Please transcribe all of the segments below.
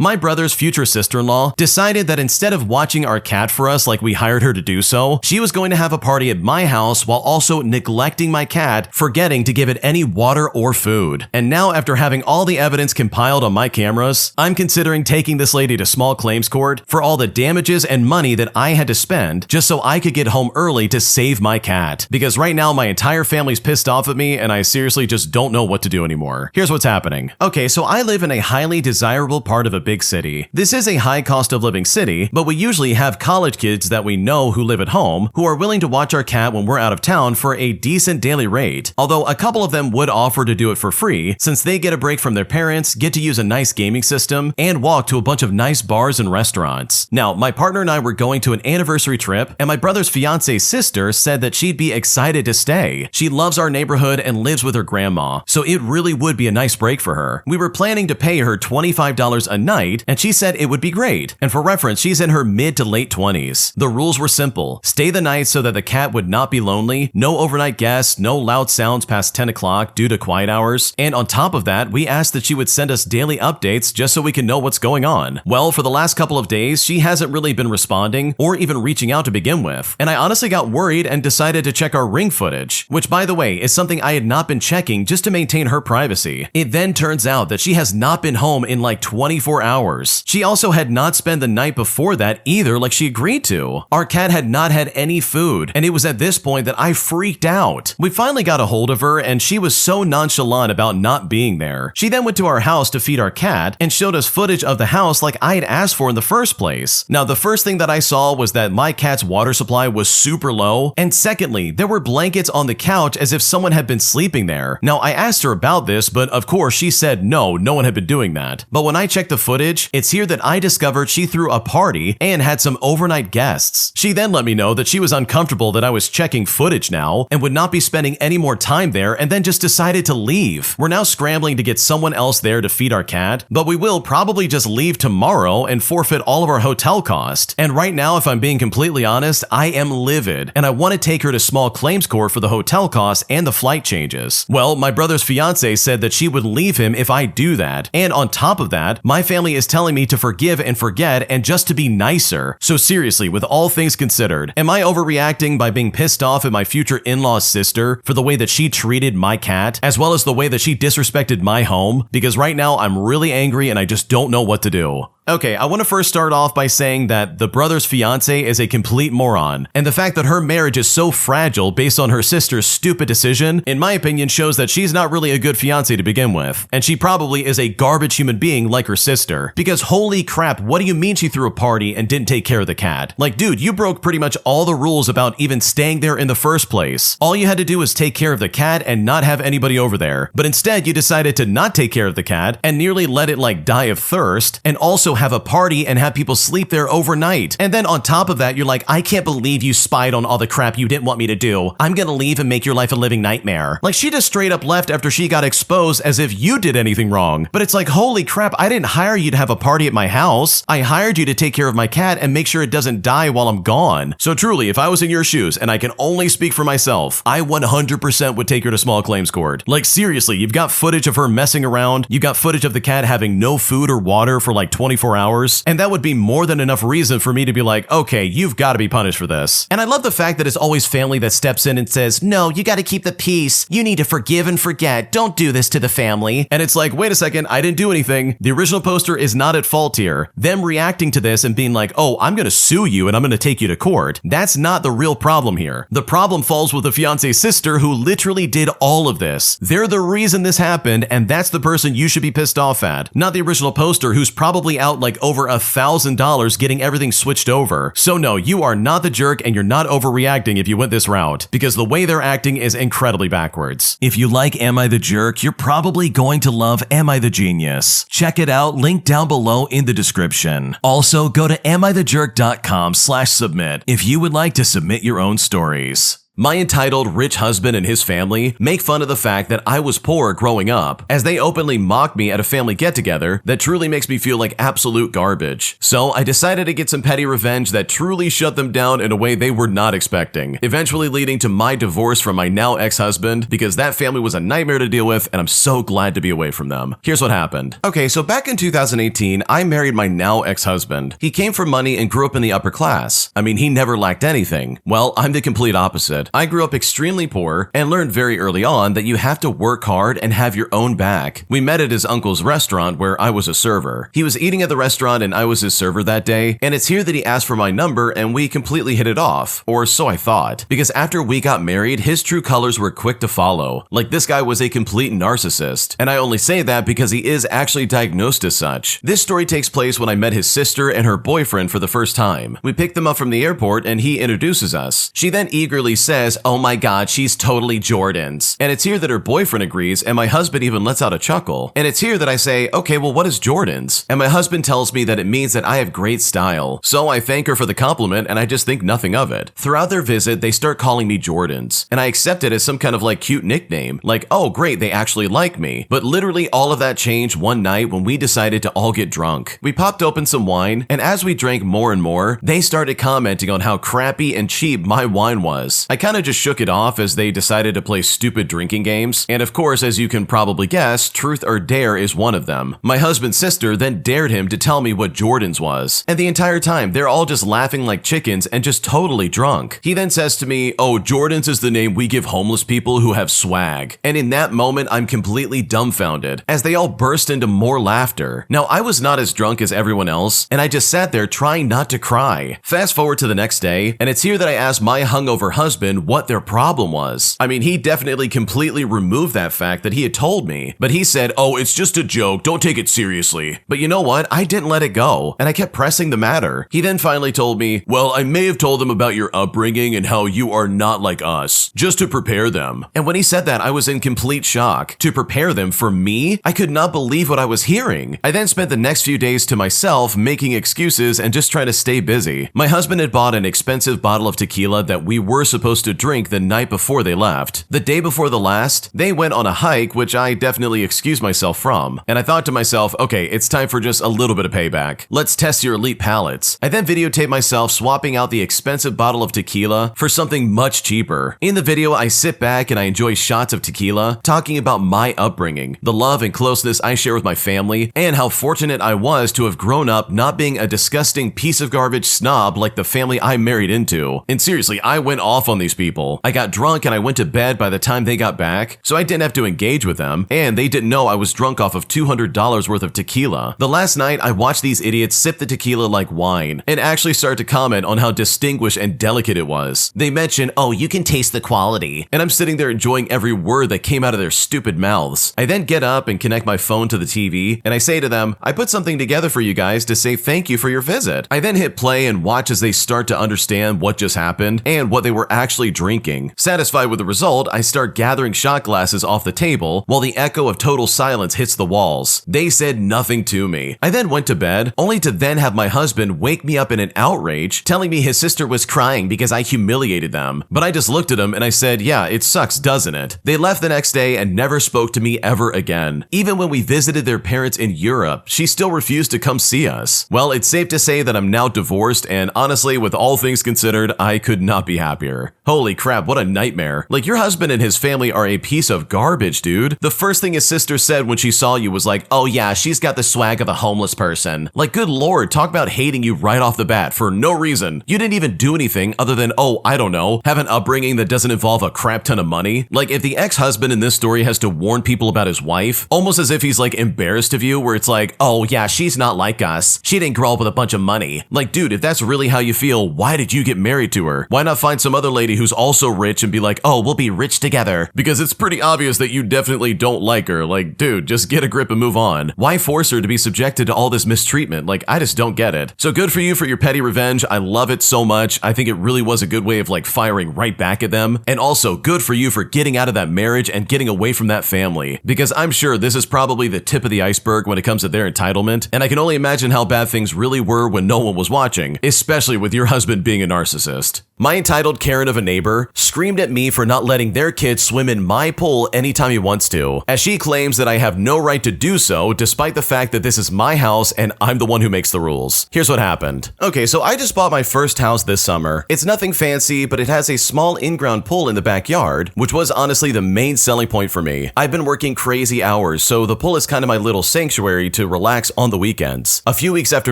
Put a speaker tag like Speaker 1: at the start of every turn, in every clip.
Speaker 1: My brother's future sister-in-law decided that instead of watching our cat for us like we hired her to do so, she was going to have a party at my house while also neglecting my cat, forgetting to give it any water or food. And now, after having all the evidence compiled on my cameras, I'm considering taking this lady to small claims court for all the damages and money that I had to spend just so I could get home early to save my cat. Because right now my entire family's pissed off at me and I seriously just don't know what to do anymore. Here's what's happening. Okay, so I live in a highly desirable part of a big city. This is a high cost of living city, but we usually have college kids that we know who live at home who are willing to watch our cat when we're out of town for a decent daily rate. Although a couple of them would offer to do it for free since they get a break from their parents, get to use a nice gaming system, and walk to a bunch of nice bars and restaurants. Now, my partner and I were going to an anniversary trip, and my brother's fiance's sister said that she'd be excited to stay. She loves our neighborhood and lives with her grandma, so it really would be a nice break for her. We were planning to pay her $25 a night, and she said it would be great. And for reference, she's in her mid to late 20s. The rules were simple. Stay the night so that the cat would not be lonely, no overnight guests, no loud sounds past 10 o'clock due to quiet hours, and on top of that, we asked that she would send us daily updates just so we can know what's going on. Well, for the last couple of days, she hasn't really been responding or even reaching out to begin with, and I honestly got worried and decided to check our ring footage, which by the way is something I had not been checking just to maintain her privacy. It then turns out that she has not been home in like 24 hours. She also had not spent the night before that either like she agreed to. Our cat had not had any food, and it was at this point that I freaked out. We finally got a hold of her and she was so nonchalant about not being there. She then went to our house to feed our cat and showed us footage of the house like I had asked for in the first place. Now, the first thing that I saw was that my cat's water supply was super low, and secondly, there were blankets on the couch as if someone had been sleeping there. Now, I asked her about this, but of course she said no one had been doing that. But when I checked the footage, it's here that I discovered she threw a party and had some overnight guests. She then let me know that she was uncomfortable that I was checking footage now and would not be spending any more time there, and then just decided to leave. We're now scrambling to get someone else there to feed our cat, but we will probably just leave tomorrow and forfeit all of our hotel cost. And right now, if I'm being completely honest, I am livid, and I want to take her to small claims court for the hotel costs and the flight changes. Well, my brother's fiance said that she would leave him if I do that, and on top of that, my family is telling me to forgive and forget and just to be nicer. So seriously, with all things considered, am I overreacting by being pissed off at my future in-law's sister for the way that she treated my cat, as well as the way that she disrespected my home? Because right now I'm really angry and I just don't know what to do. Okay, I want to first start off by saying that the brother's fiance is a complete moron, and the fact that her marriage is so fragile based on her sister's stupid decision, in my opinion, shows that she's not really a good fiance to begin with, and she probably is a garbage human being like her sister. Because holy crap, what do you mean she threw a party and didn't take care of the cat? Like, dude, you broke pretty much all the rules about even staying there in the first place. All you had to do was take care of the cat and not have anybody over there, but instead you decided to not take care of the cat and nearly let it like die of thirst, and also have a party and have people sleep there overnight. And then on top of that, you're like, I can't believe you spied on all the crap you didn't want me to do. I'm gonna leave and make your life a living nightmare. Like, she just straight up left after she got exposed as if you did anything wrong. But it's like, holy crap, I didn't hire you to have a party at my house. I hired you to take care of my cat and make sure it doesn't die while I'm gone. So truly, if I was in your shoes, and I can only speak for myself, I 100% would take her to small claims court. Like, seriously, you've got footage of her messing around, you got footage of the cat having no food or water for like 24 hours, and that would be more than enough reason for me to be like, okay, you've got to be punished for this. And I love the fact that it's always family that steps in and says, no, you got to keep the peace. You need to forgive and forget. Don't do this to the family. And it's like, wait a second, I didn't do anything. The original poster is not at fault here. Them reacting to this and being like, oh, I'm going to sue you and I'm going to take you to court. That's not the real problem here. The problem falls with the fiance's sister who literally did all of this. They're the reason this happened, and that's the person you should be pissed off at, not the original poster who's probably out like over $1,000 getting everything switched over. So no, you are not the jerk and you're not overreacting if you went this route, because the way they're acting is incredibly backwards. If you like Am I the Jerk, you're probably going to love Am I the Genius. Check it out, link down below in the description. Also, go to amithejerk.com/submit if you would like to submit your own stories. My entitled rich husband and his family make fun of the fact that I was poor growing up, as they openly mock me at a family get-together that truly makes me feel like absolute garbage. So I decided to get some petty revenge that truly shut them down in a way they were not expecting, eventually leading to my divorce from my now ex-husband because that family was a nightmare to deal with and I'm so glad to be away from them. Here's what happened. Okay, so back in 2018, I married my now ex-husband. He came from money and grew up in the upper class. I mean, he never lacked anything. Well, I'm the complete opposite. I grew up extremely poor and learned very early on that you have to work hard and have your own back. We met at his uncle's restaurant where I was a server. He was eating at the restaurant and I was his server that day, and it's here that he asked for my number and we completely hit it off, or so I thought, because after we got married, his true colors were quick to follow. Like, this guy was a complete narcissist, and I only say that because he is actually diagnosed as such. This story takes place when I met his sister and her boyfriend for the first time. We picked them up from the airport and he introduces us. She then eagerly says, "Oh my god, she's totally Jordan's." And it's here that her boyfriend agrees and my husband even lets out a chuckle. And it's here that I say, okay, well, what is Jordan's? And my husband tells me that it means that I have great style. So I thank her for the compliment and I just think nothing of it. Throughout their visit, they start calling me Jordan's, and I accept it as some kind of like cute nickname, like, oh great, they actually like me. But literally all of that changed one night when we decided to all get drunk. We popped open some wine, and as we drank more and more, they started commenting on how crappy and cheap my wine was. I kind of just shook it off as they decided to play stupid drinking games, and of course, as you can probably guess, truth or dare is one of them. My husband's sister then dared him to tell me what Jordan's was, and the entire time they're all just laughing like chickens and just totally drunk. He then says to me, "Oh, Jordan's is the name we give homeless people who have swag." And in that moment, I'm completely dumbfounded as they all burst into more laughter. Now, I was not as drunk as everyone else, and I just sat there trying not to cry. Fast forward to the next day, and it's here that I asked my hungover husband what their problem was. I mean, he definitely completely removed that fact that he had told me, but he said, "Oh, it's just a joke, don't take it seriously." But you know what? I didn't let it go, and I kept pressing the matter. He then finally told me, "Well, I may have told them about your upbringing and how you are not like us, just to prepare them." And when he said that, I was in complete shock. To prepare them for me? I could not believe what I was hearing. I then spent the next few days to myself making excuses and just trying to stay busy. My husband had bought an expensive bottle of tequila that we were supposed to drink the night before they left. The day before the last, they went on a hike, which I definitely excused myself from. And I thought to myself, okay, it's time for just a little bit of payback. Let's test your elite palates. I then videotaped myself swapping out the expensive bottle of tequila for something much cheaper. In the video, I sit back and I enjoy shots of tequila, talking about my upbringing, the love and closeness I share with my family, and how fortunate I was to have grown up not being a disgusting piece of garbage snob like the family I married into. And seriously, I went off on these people. I got drunk and I went to bed by the time they got back, so I didn't have to engage with them, and they didn't know I was drunk off of $200 worth of tequila. The last night, I watched these idiots sip the tequila like wine, and actually start to comment on how distinguished and delicate it was. They mentioned, "Oh, you can taste the quality," and I'm sitting there enjoying every word that came out of their stupid mouths. I then get up and connect my phone to the TV, and I say to them, "I put something together for you guys to say thank you for your visit." I then hit play and watch as they start to understand what just happened and what they were actually drinking. Satisfied with the result, I start gathering shot glasses off the table while the echo of total silence hits the walls. They said nothing to me. I then went to bed, only to then have my husband wake me up in an outrage, telling me his sister was crying because I humiliated them. But I just looked at him and I said, yeah, it sucks, doesn't it? They left the next day and never spoke to me ever again. Even when we visited their parents in Europe, she still refused to come see us. Well, it's safe to say that I'm now divorced, and honestly, with all things considered, I could not be happier. Holy crap, what a nightmare. Like, your husband and his family are a piece of garbage, dude. The first thing his sister said when she saw you was like, "Oh yeah, she's got the swag of a homeless person." Like, good lord, talk about hating you right off the bat for no reason. You didn't even do anything other than, oh, I don't know, have an upbringing that doesn't involve a crap ton of money. Like, if the ex-husband in this story has to warn people about his wife, almost as if he's like embarrassed of you, where it's like, "Oh yeah, she's not like us. She didn't grow up with a bunch of money." Like, dude, if that's really how you feel, why did you get married to her? Why not find some other lady who's also rich and be like, "Oh, we'll be rich together"? Because it's pretty obvious that you definitely don't like her. Like, dude, just get a grip and move on. Why force her to be subjected to all this mistreatment? Like, I just don't get it. So good for you for your petty revenge. I love it so much. I think it really was a good way of like firing right back at them. And also good for you for getting out of that marriage and getting away from that family. Because I'm sure this is probably the tip of the iceberg when it comes to their entitlement. And I can only imagine how bad things really were when no one was watching, especially with your husband being a narcissist. My entitled Karen of a neighbor screamed at me for not letting their kid swim in my pool anytime he wants to, as she claims that I have no right to do so despite the fact that this is my house and I'm the one who makes the rules. Here's what happened. Okay, so I just bought my first house this summer. It's nothing fancy, but it has a small in-ground pool in the backyard, which was honestly the main selling point for me. I've been working crazy hours, so the pool is kind of my little sanctuary to relax on the weekends. A few weeks after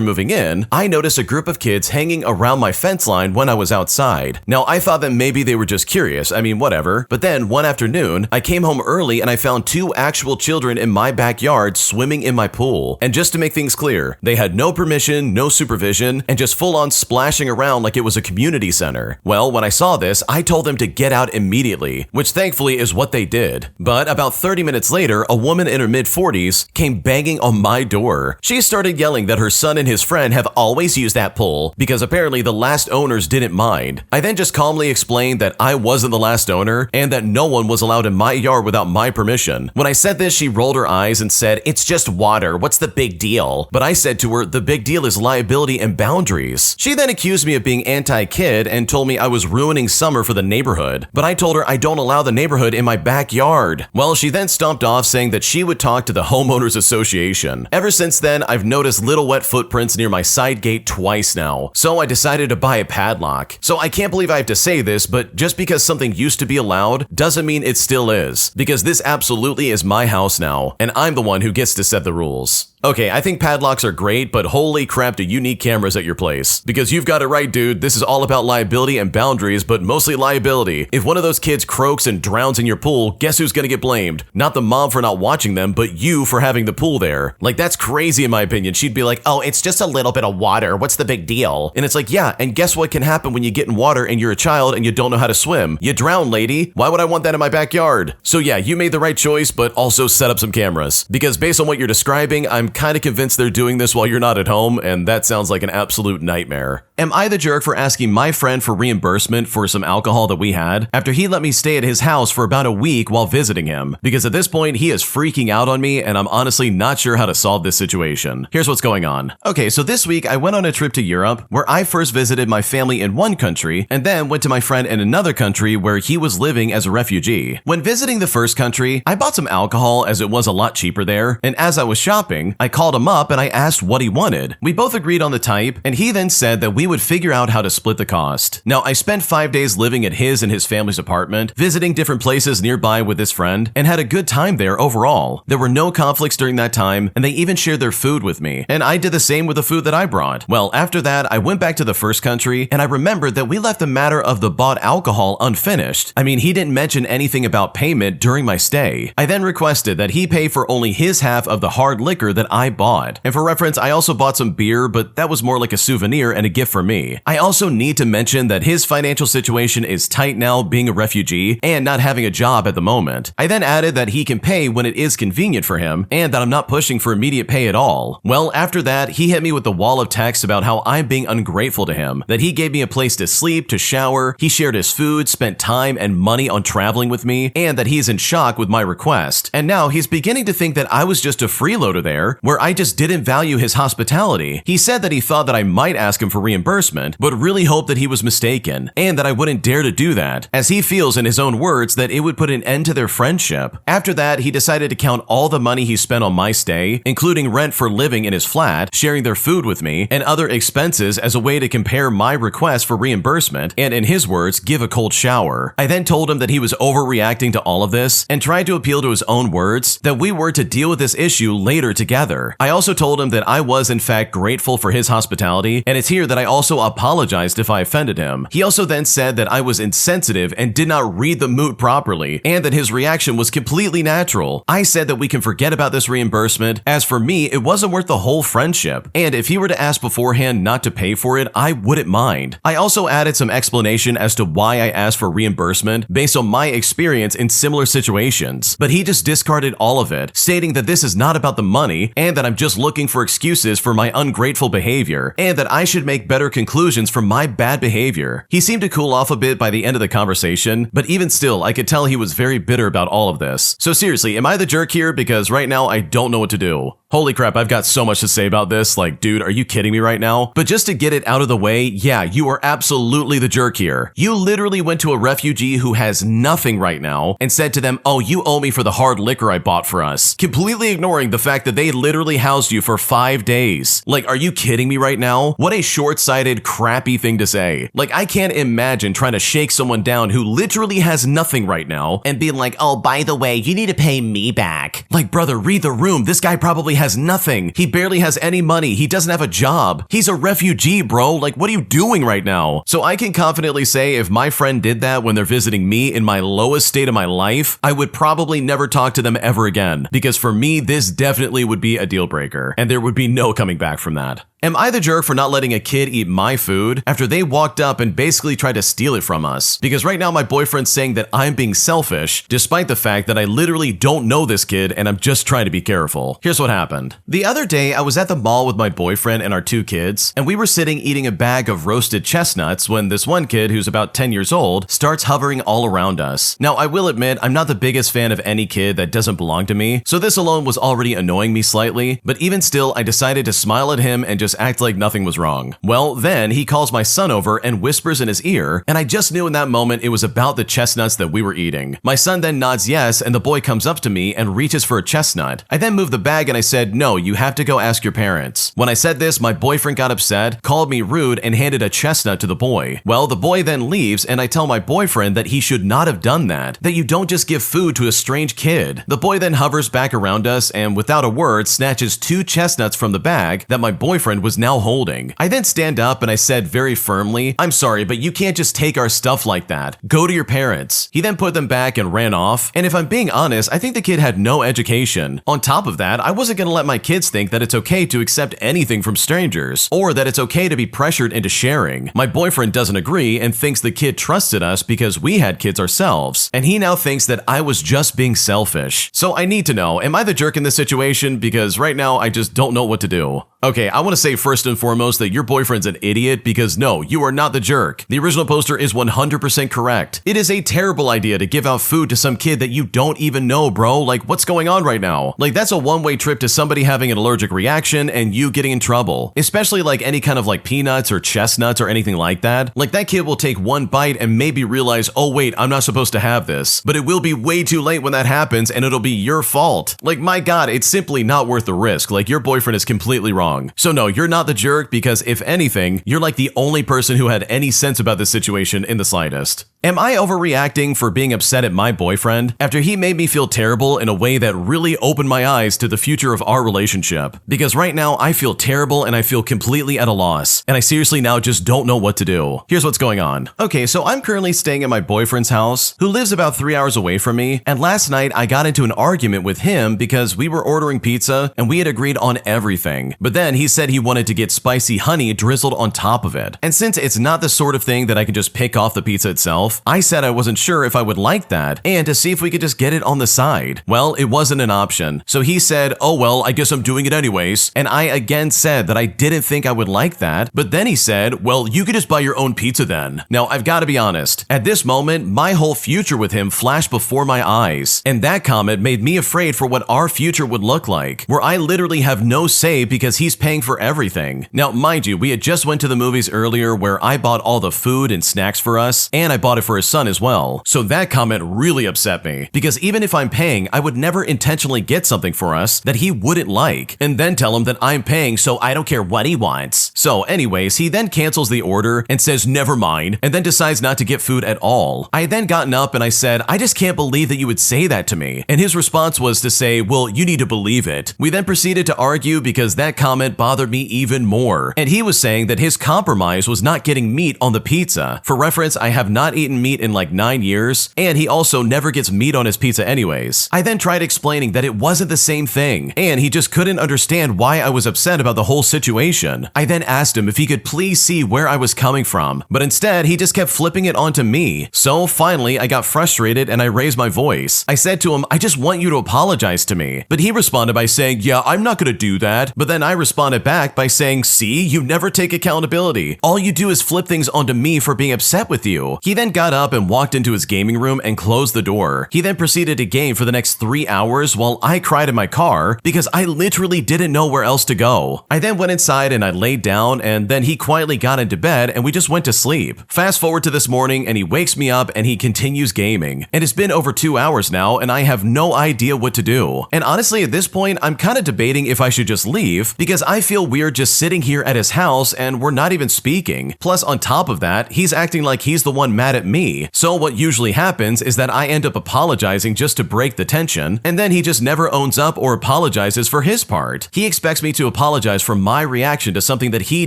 Speaker 1: moving in, I noticed a group of kids hanging around my fence line when I was outside. Now, I thought that maybe they were just curious, I mean, whatever. But then, one afternoon, I came home early and I found 2 actual children in my backyard swimming in my pool. And just to make things clear, they had no permission, no supervision, and just full-on splashing around like it was a community center. Well, when I saw this, I told them to get out immediately, which thankfully is what they did. But about 30 minutes later, a woman in her mid-40s came banging on my door. She started yelling that her son and his friend have always used that pool because apparently the last owners didn't mind. I then just calmly explained that I wasn't the last owner and that no one was allowed in my yard without my permission. When I said this, she rolled her eyes and said, "It's just water. What's the big deal?" But I said to her, the big deal is liability and boundaries. She then accused me of being anti-kid and told me I was ruining summer for the neighborhood. But I told her I don't allow the neighborhood in my backyard. Well, she then stomped off saying that she would talk to the homeowners association. Ever since then, I've noticed little wet footprints near my side gate twice now. So I decided to buy a padlock. So I can't believe I have to say this, but just because something used to be allowed doesn't mean it still is, because this absolutely is my house now, and I'm the one who gets to set the rules. Okay, I think padlocks are great, but holy crap do you need cameras at your place? Because you've got it right, dude. This is all about liability and boundaries, but mostly liability. If one of those kids croaks and drowns in your pool, guess who's gonna get blamed? Not the mom for not watching them, but you for having the pool there. Like, that's crazy in my opinion. She'd be like, "Oh, it's just a little bit of water. What's the big deal?" And it's like, yeah, and guess what can happen when you get in water and you're a child and you don't know how to swim? You drown, lady. Why would I want that in my backyard? So yeah, you made the right choice, but also set up some cameras. Because based on what you're describing, I'm kind of convinced they're doing this while you're not at home, and that sounds like an absolute nightmare. Am I the jerk for asking my friend for reimbursement for some alcohol that we had after he let me stay at his house for about a week while visiting him? Because at this point, he is freaking out on me, and I'm honestly not sure how to solve this situation. Here's what's going on. Okay, so this week I went on a trip to Europe where I first visited my family in one country and then went to my friend in another country where he was living as a refugee. When visiting the first country, I bought some alcohol as it was a lot cheaper there, and as I was shopping, I called him up and I asked what he wanted. We both agreed on the type, and he then said that we would figure out how to split the cost. Now, I spent 5 days living at his and his family's apartment, visiting different places nearby with this friend, and had a good time there overall. There were no conflicts during that time, and they even shared their food with me, and I did the same with the food that I brought. Well, after that, I went back to the first country, and I remembered that we left the matter of the bought alcohol unfinished. I mean, he didn't mention anything about payment during my stay. I then requested that he pay for only his half of the hard liquor that I bought. And for reference, I also bought some beer, but that was more like a souvenir and a gift for me. I also need to mention that his financial situation is tight now, being a refugee and not having a job at the moment. I then added that he can pay when it is convenient for him and that I'm not pushing for immediate pay at all. Well, after that, he hit me with the wall of text about how I'm being ungrateful to him, that he gave me a place to sleep, to shower, he shared his food, spent time and money on traveling with me, and that he's in shock with my request. And now he's beginning to think that I was just a freeloader there, where I just didn't value his hospitality. He said that he thought that I might ask him for reimbursement, but really hoped that he was mistaken, and that I wouldn't dare to do that, as he feels in his own words that it would put an end to their friendship. After that, he decided to count all the money he spent on my stay, including rent for living in his flat, sharing their food with me, and other expenses as a way to compare my request for reimbursement, and in his words, give a cold shower. I then told him that he was overreacting to all of this, and tried to appeal to his own words, that we were to deal with this issue later together. I also told him that I was in fact grateful for his hospitality, and it's here that I also apologized if I offended him. He also then said that I was insensitive and did not read the mood properly, and that his reaction was completely natural. I said that we can forget about this reimbursement, as for me, it wasn't worth the whole friendship, and if he were to ask beforehand not to pay for it, I wouldn't mind. I also added some explanation as to why I asked for reimbursement based on my experience in similar situations, but he just discarded all of it, stating that this is not about the money, and that I'm just looking for excuses for my ungrateful behavior, and that I should make better conclusions from my bad behavior. He seemed to cool off a bit by the end of the conversation, but even still, I could tell he was very bitter about all of this. So seriously, am I the jerk here? Because right now, I don't know what to do. Holy crap, I've got so much to say about this. Like, dude, are you kidding me right now? But just to get it out of the way, yeah, you are absolutely the jerk here. You literally went to a refugee who has nothing right now and said to them, oh, you owe me for the hard liquor I bought for us, completely ignoring the fact that they literally housed you for 5 days. Like, are you kidding me right now? What a short-sighted, crappy thing to say. Like, I can't imagine trying to shake someone down who literally has nothing right now and being like, oh, by the way, you need to pay me back. Like, brother, read the room. This guy probably has nothing. He barely has any money. He doesn't have a job. He's a refugee, bro. Like, what are you doing right now? So I can confidently say if my friend did that when they're visiting me in my lowest state of my life, I would probably never talk to them ever again. Because for me, this definitely would be a deal breaker, and there would be no coming back from that. Am I the jerk for not letting a kid eat my food after they walked up and basically tried to steal it from us? Because right now my boyfriend's saying that I'm being selfish, despite the fact that I literally don't know this kid and I'm just trying to be careful. Here's what happened. The other day, I was at the mall with my boyfriend and our 2 kids, and we were sitting eating a bag of roasted chestnuts when this one kid, who's about 10 years old, starts hovering all around us. Now, I will admit, I'm not the biggest fan of any kid that doesn't belong to me, so this alone was already annoying me slightly, but even still, I decided to smile at him and just act like nothing was wrong. Well, then he calls my son over and whispers in his ear, and I just knew in that moment it was about the chestnuts that we were eating. My son then nods yes, and the boy comes up to me and reaches for a chestnut. I then moved the bag and I said, no, you have to go ask your parents. When I said this, my boyfriend got upset, called me rude, and handed a chestnut to the boy. Well, the boy then leaves, and I tell my boyfriend that he should not have done that you don't just give food to a strange kid. The boy then hovers back around us and without a word snatches 2 chestnuts from the bag that my boyfriend was now holding. I then stand up and I said very firmly, I'm sorry, but you can't just take our stuff like that. Go to your parents. He then put them back and ran off, and if I'm being honest, I think the kid had no education. On top of that, I wasn't gonna let my kids think that it's okay to accept anything from strangers, or that it's okay to be pressured into sharing. My boyfriend doesn't agree and thinks the kid trusted us because we had kids ourselves, and he now thinks that I was just being selfish. So I need to know, am I the jerk in this situation? Because right now, I just don't know what to do. Okay, I want to say first and foremost that your boyfriend's an idiot because no, you are not the jerk. The original poster is 100% correct. It is a terrible idea to give out food to some kid that you don't even know, bro. Like, what's going on right now? Like, that's a one-way trip to somebody having an allergic reaction and you getting in trouble. Especially like any kind of like peanuts or chestnuts or anything like that. Like, that kid will take one bite and maybe realize, oh wait, I'm not supposed to have this. But it will be way too late when that happens and it'll be your fault. Like, my God, it's simply not worth the risk. Like, your boyfriend is completely wrong. So no, you're not the jerk because if anything, you're like the only person who had any sense about this situation in the slightest. Am I overreacting for being upset at my boyfriend after he made me feel terrible in a way that really opened my eyes to the future of our relationship? Because right now I feel terrible and I feel completely at a loss, and I seriously now just don't know what to do. Here's what's going on. Okay, so I'm currently staying at my boyfriend's house, who lives about 3 hours away from me, and last night I got into an argument with him because we were ordering pizza and we had agreed on everything. But then he said he wanted to get spicy honey drizzled on top of it. And since it's not the sort of thing that I can just pick off the pizza itself, I said I wasn't sure if I would like that and to see if we could just get it on the side. Well, it wasn't an option. So he said, oh well, I guess I'm doing it anyways. And I again said that I didn't think I would like that. But then he said, well, you could just buy your own pizza then. Now, I've got to be honest. At this moment, my whole future with him flashed before my eyes. And that comment made me afraid for what our future would look like, where I literally have no say because he's paying for everything. Now, mind you, we had just went to the movies earlier where I bought all the food and snacks for us, and I bought it for his son as well. So that comment really upset me, because even if I'm paying, I would never intentionally get something for us that he wouldn't like, and then tell him that I'm paying so I don't care what he wants. So anyways, he then cancels the order and says never mind, and then decides not to get food at all. I had then gotten up and I said, I just can't believe that you would say that to me. And his response was to say, well, you need to believe it. We then proceeded to argue because that comment bothered me even more. And he was saying that his compromise was not getting meat on the pizza. For reference, I have not eaten meat in like 9 years, and he also never gets meat on his pizza anyways. I then tried explaining that it wasn't the same thing, and he just couldn't understand why I was upset about the whole situation. I then asked him if he could please see where I was coming from, but instead he just kept flipping it onto me. So finally I got frustrated and I raised my voice. I said to him, "I just want you to apologize to me." But he responded by saying, "Yeah, I'm not gonna do that." But then I responded back by saying, "See, you never take accountability. All you do is flip things onto me for being upset with you." He then got up and walked into his gaming room and closed the door. He then proceeded to game for the next 3 hours while I cried in my car because I literally didn't know where else to go. I then went inside and I laid down, and then he quietly got into bed and we just went to sleep. Fast forward to this morning and he wakes me up and he continues gaming. And it's been over 2 hours now and I have no idea what to do. And honestly, at this point, I'm kind of debating if I should just leave because I feel weird just sitting here at his house and we're not even speaking. Plus, on top of that, he's acting like he's the one mad at me. So what usually happens is that I end up apologizing just to break the tension, and then he just never owns up or apologizes for his part. He expects me to apologize for my reaction to something that he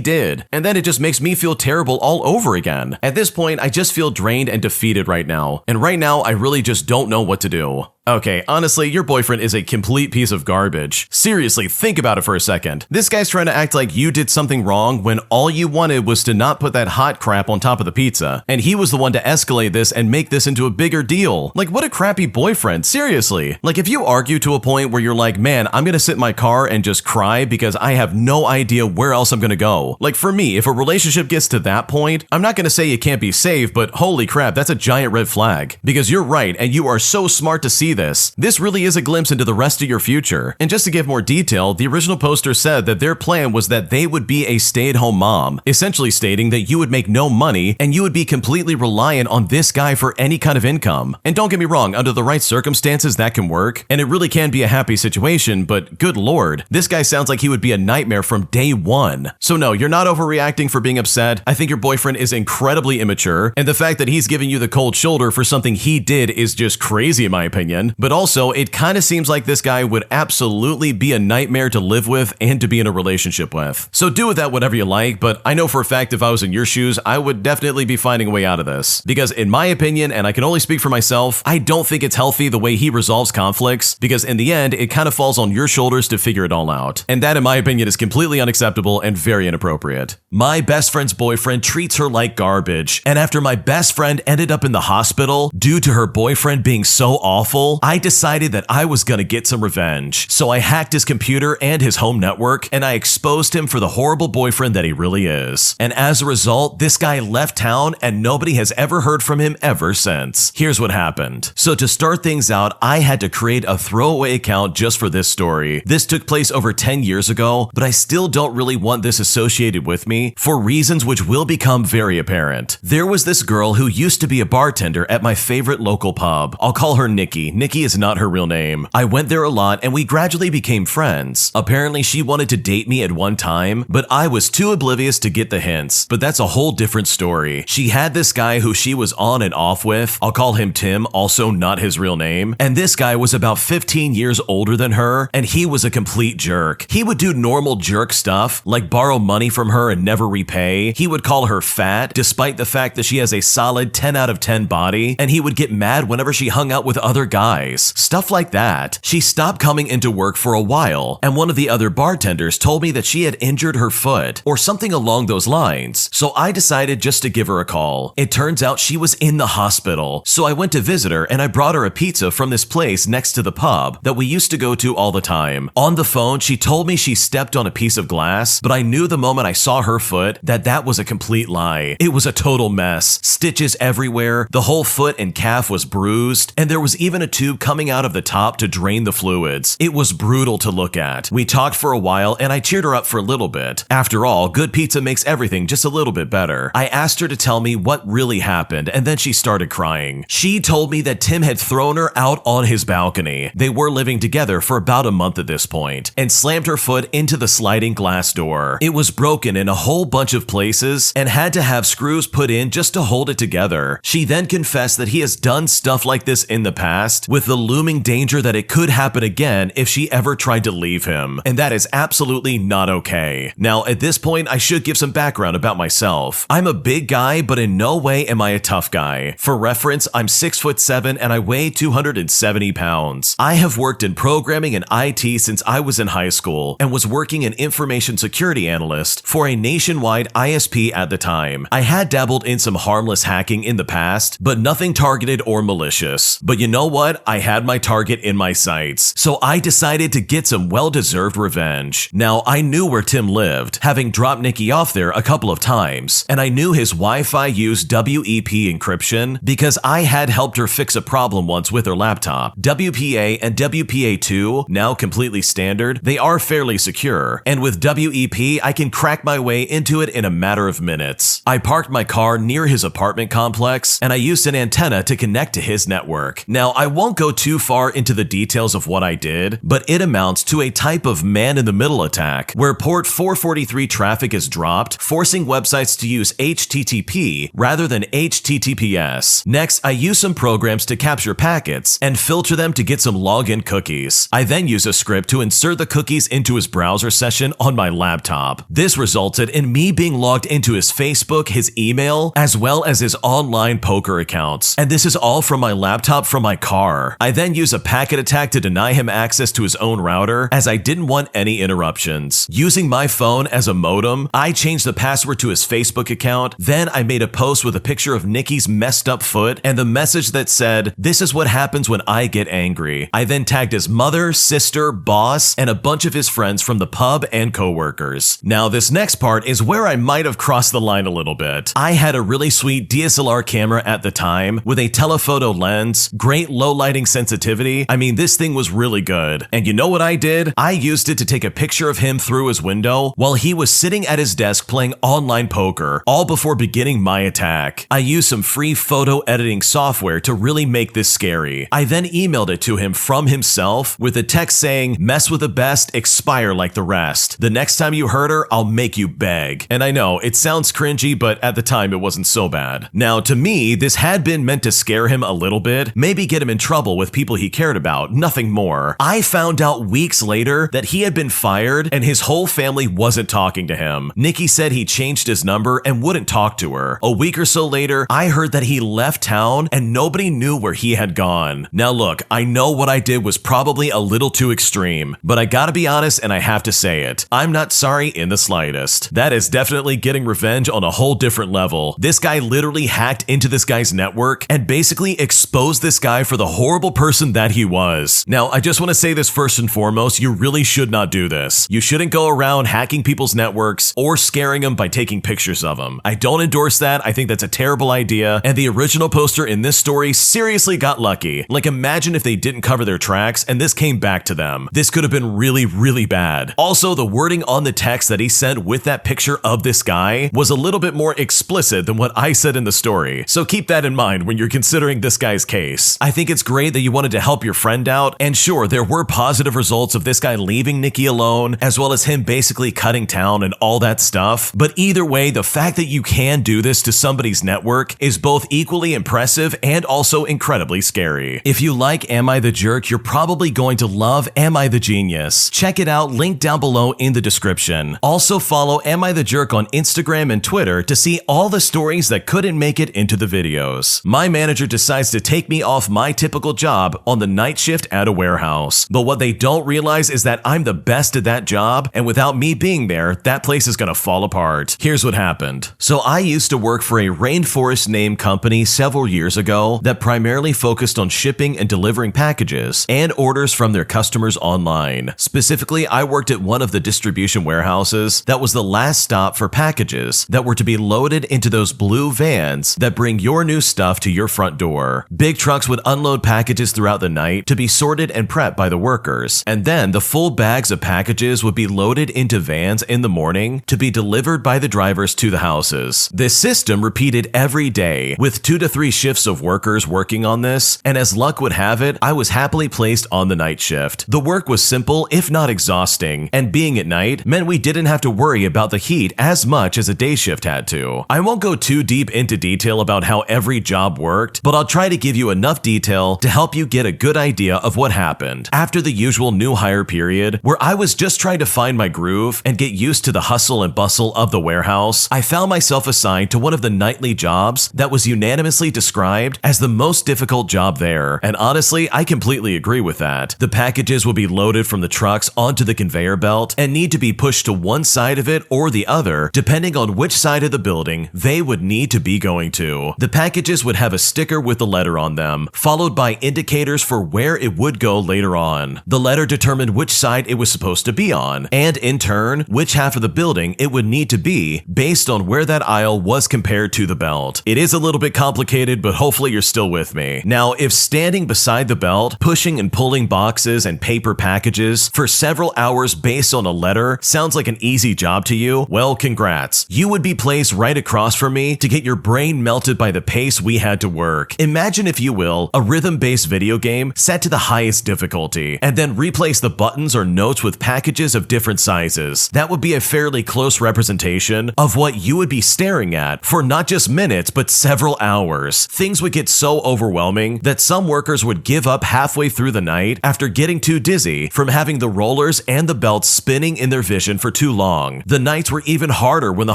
Speaker 1: did, and then it just makes me feel terrible all over again. At this point, I just feel drained and defeated right now, and right now I really just don't know what to do. Okay, honestly, your boyfriend is a complete piece of garbage. Seriously, think about it for a second. This guy's trying to act like you did something wrong when all you wanted was to not put that hot crap on top of the pizza. And he was the one to escalate this and make this into a bigger deal. Like, what a crappy boyfriend, seriously. Like, if you argue to a point where you're like, "Man, I'm gonna sit in my car and just cry because I have no idea where else I'm gonna go." Like, for me, if a relationship gets to that point, I'm not gonna say it can't be saved, but holy crap, that's a giant red flag. Because you're right, and you are so smart to see this. This really is a glimpse into the rest of your future. And just to give more detail, the original poster said that their plan was that they would be a stay-at-home mom, essentially stating that you would make no money and you would be completely reliant on this guy for any kind of income. And don't get me wrong, under the right circumstances that can work, and it really can be a happy situation, but good lord, this guy sounds like he would be a nightmare from day one. So no, you're not overreacting for being upset. I think your boyfriend is incredibly immature, and the fact that he's giving you the cold shoulder for something he did is just crazy in my opinion. But also, it kind of seems like this guy would absolutely be a nightmare to live with and to be in a relationship with. So do with that whatever you like, but I know for a fact if I was in your shoes, I would definitely be finding a way out of this. Because in my opinion, and I can only speak for myself, I don't think it's healthy the way he resolves conflicts, because in the end, it kind of falls on your shoulders to figure it all out. And that, in my opinion, is completely unacceptable and very inappropriate. My best friend's boyfriend treats her like garbage, and after my best friend ended up in the hospital due to her boyfriend being so awful, I decided that I was gonna get some revenge. So I hacked his computer and his home network, and I exposed him for the horrible boyfriend that he really is. And as a result, this guy left town and nobody has ever heard from him ever since. Here's what happened. So to start things out, I had to create a throwaway account just for this story. This took place over 10 years ago, but I still don't really want this associated with me for reasons which will become very apparent. There was this girl who used to be a bartender at my favorite local pub. I'll call her Nikki. Nikki is not her real name. I went there a lot and we gradually became friends. Apparently she wanted to date me at one time, but I was too oblivious to get the hints. But that's a whole different story. She had this guy who she was on and off with. I'll call him Tim, also not his real name. And this guy was about 15 years older than her, and he was a complete jerk. He would do normal jerk stuff, like borrow money from her and never repay. He would call her fat, despite the fact that she has a solid 10 out of 10 body, and he would get mad whenever she hung out with other guys. Stuff like that. She stopped coming into work for a while, and one of the other bartenders told me that she had injured her foot, or something along those lines. So I decided just to give her a call. It turns out she was in the hospital, so I went to visit her and I brought her a pizza from this place next to the pub that we used to go to all the time. On the phone, she told me she stepped on a piece of glass, but I knew the moment I saw her foot that that was a complete lie. It was a total mess. Stitches everywhere, the whole foot and calf was bruised, and there was even a tube coming out of the top to drain the fluids. It was brutal to look at. We talked for a while and I cheered her up for a little bit. After all, good pizza makes everything just a little bit better. I asked her to tell me what really happened, and then she started crying. She told me that Tim had thrown her out on his balcony. They were living together for about a month at this point, and slammed her foot into the sliding glass door. It was broken in a whole bunch of places and had to have screws put in just to hold it together. She then confessed that he has done stuff like this in the past, past, with the looming danger that it could happen again if she ever tried to leave him, and that is absolutely not okay. Now, at this point, I should give some background about myself. I'm a big guy, but in no way am I a tough guy. For reference, I'm 6'7" and I weigh 270 pounds. I have worked in programming and IT since I was in high school and was working an information security analyst for a nationwide ISP at the time. I had dabbled in some harmless hacking in the past, but nothing targeted or malicious. But you know what? I had my target in my sights, so I decided to get some well-deserved revenge. Now, I knew where Tim lived, having dropped Nikki off there a couple of times, and I knew his Wi-Fi used WEP encryption because I had helped her fix a problem once with her laptop. WPA and WPA2, now completely standard, they are fairly secure, and with WEP, I can crack my way into it in a matter of minutes. I parked my car near his apartment complex, and I used an antenna to connect to his network. Now, I won't go too far into the details of what I did, but it amounts to a type of man-in-the-middle attack, where port 443 traffic is dropped, forcing websites to use HTTP rather than HTTPS. Next, I use some programs to capture packets and filter them to get some login cookies. I then use a script to insert the cookies into his browser session on my laptop. This resulted in me being logged into his Facebook, his email, as well as his online poker accounts. And this is all from my laptop from my car. I then use a packet attack to deny him access to his own router, as I didn't want any interruptions. Using my phone as a modem, I changed the password to his Facebook account. Then I made a post with a picture of Nikki's messed up foot and the message that said, "This is what happens when I get angry." I then tagged his mother, sister, boss, and a bunch of his friends from the pub and coworkers. Now, this next part is where I might have crossed the line a little bit. I had a really sweet DSLR camera at the time with a telephoto lens, great low lighting sensitivity. I mean, this thing was really good. And you know what I did? I used it to take a picture of him through his window while he was sitting at his desk playing online poker, all before beginning my attack. I used some free photo editing software to really make this scary. I then emailed it to him from himself with a text saying, "Mess with the best, expire like the rest. The next time you hurt her, I'll make you beg." And I know, it sounds cringy, but at the time it wasn't so bad. Now, to me, this had been meant to scare him a little bit, maybe get him in trouble with people he cared about, nothing more. I found out weeks later that he had been fired and his whole family wasn't talking to him. Nikki said he changed his number and wouldn't talk to her. A week or so later, I heard that he left town and nobody knew where he had gone. Now look, I know what I did was probably a little too extreme, but I gotta be honest and I have to say it. I'm not sorry in the slightest. That is definitely getting revenge on a whole different level. This guy literally hacked into this guy's network and basically exposed this guy for the horrible person that he was. Now, I just want to say this first and foremost, you really should not do this. You shouldn't go around hacking people's networks or scaring them by taking pictures of them. I don't endorse that. I think that's a terrible idea. And the original poster in this story seriously got lucky. Like, imagine if they didn't cover their tracks and this came back to them. This could have been really, really bad. Also, the wording on the text that he sent with that picture of this guy was a little bit more explicit than what I said in the story. So keep that in mind when you're considering this guy's case. I think it's great that you wanted to help your friend out, and sure, there were positive results of this guy leaving Nikki alone, as well as him basically cutting town and all that stuff. But either way, the fact that you can do this to somebody's network is both equally impressive and also incredibly scary. If you like Am I the Jerk, you're probably going to love Am I the Genius. Check it out, link down below in the description. Also follow Am I the Jerk on Instagram and Twitter to see all the stories that couldn't make it into the videos. My manager decides to take me off my typical job on the night shift at a warehouse. But what they don't realize is that I'm the best at that job, and without me being there, that place is gonna fall apart. Here's what happened. So I used to work for a rainforest name company several years ago that primarily focused on shipping and delivering packages and orders from their customers online. Specifically, I worked at one of the distribution warehouses that was the last stop for packages that were to be loaded into those blue vans that bring your new stuff to your front door. Big trucks would unload packages throughout the night to be sorted and prepped by the workers, and then the full bags of packages would be loaded into vans in the morning to be delivered by the drivers to the houses. This system repeated every day, with 2 to 3 shifts of workers working on this, and as luck would have it, I was happily placed on the night shift. The work was simple, if not exhausting, and being at night meant we didn't have to worry about the heat as much as a day shift had to. I won't go too deep into detail about how every job worked, but I'll try to give you enough detail detail to help you get a good idea of what happened. After the usual new hire period, where I was just trying to find my groove and get used to the hustle and bustle of the warehouse, I found myself assigned to one of the nightly jobs that was unanimously described as the most difficult job there. And honestly, I completely agree with that. The packages will be loaded from the trucks onto the conveyor belt and need to be pushed to one side of it or the other, depending on which side of the building they would need to be going to. The packages would have a sticker with the letter on them, followed by indicators for where it would go later on. The letter determined which side it was supposed to be on, and in turn, which half of the building it would need to be based on where that aisle was compared to the belt. It is a little bit complicated, but hopefully you're still with me. Now, if standing beside the belt, pushing and pulling boxes and paper packages for several hours based on a letter sounds like an easy job to you, well, congrats. You would be placed right across from me to get your brain melted by the pace we had to work. Imagine, if you will, a rhythm-based video game set to the highest difficulty, and then replace the buttons or notes with packages of different sizes. That would be a fairly close representation of what you would be staring at for not just minutes, but several hours. Things would get so overwhelming that some workers would give up halfway through the night after getting too dizzy from having the rollers and the belts spinning in their vision for too long. The nights were even harder when the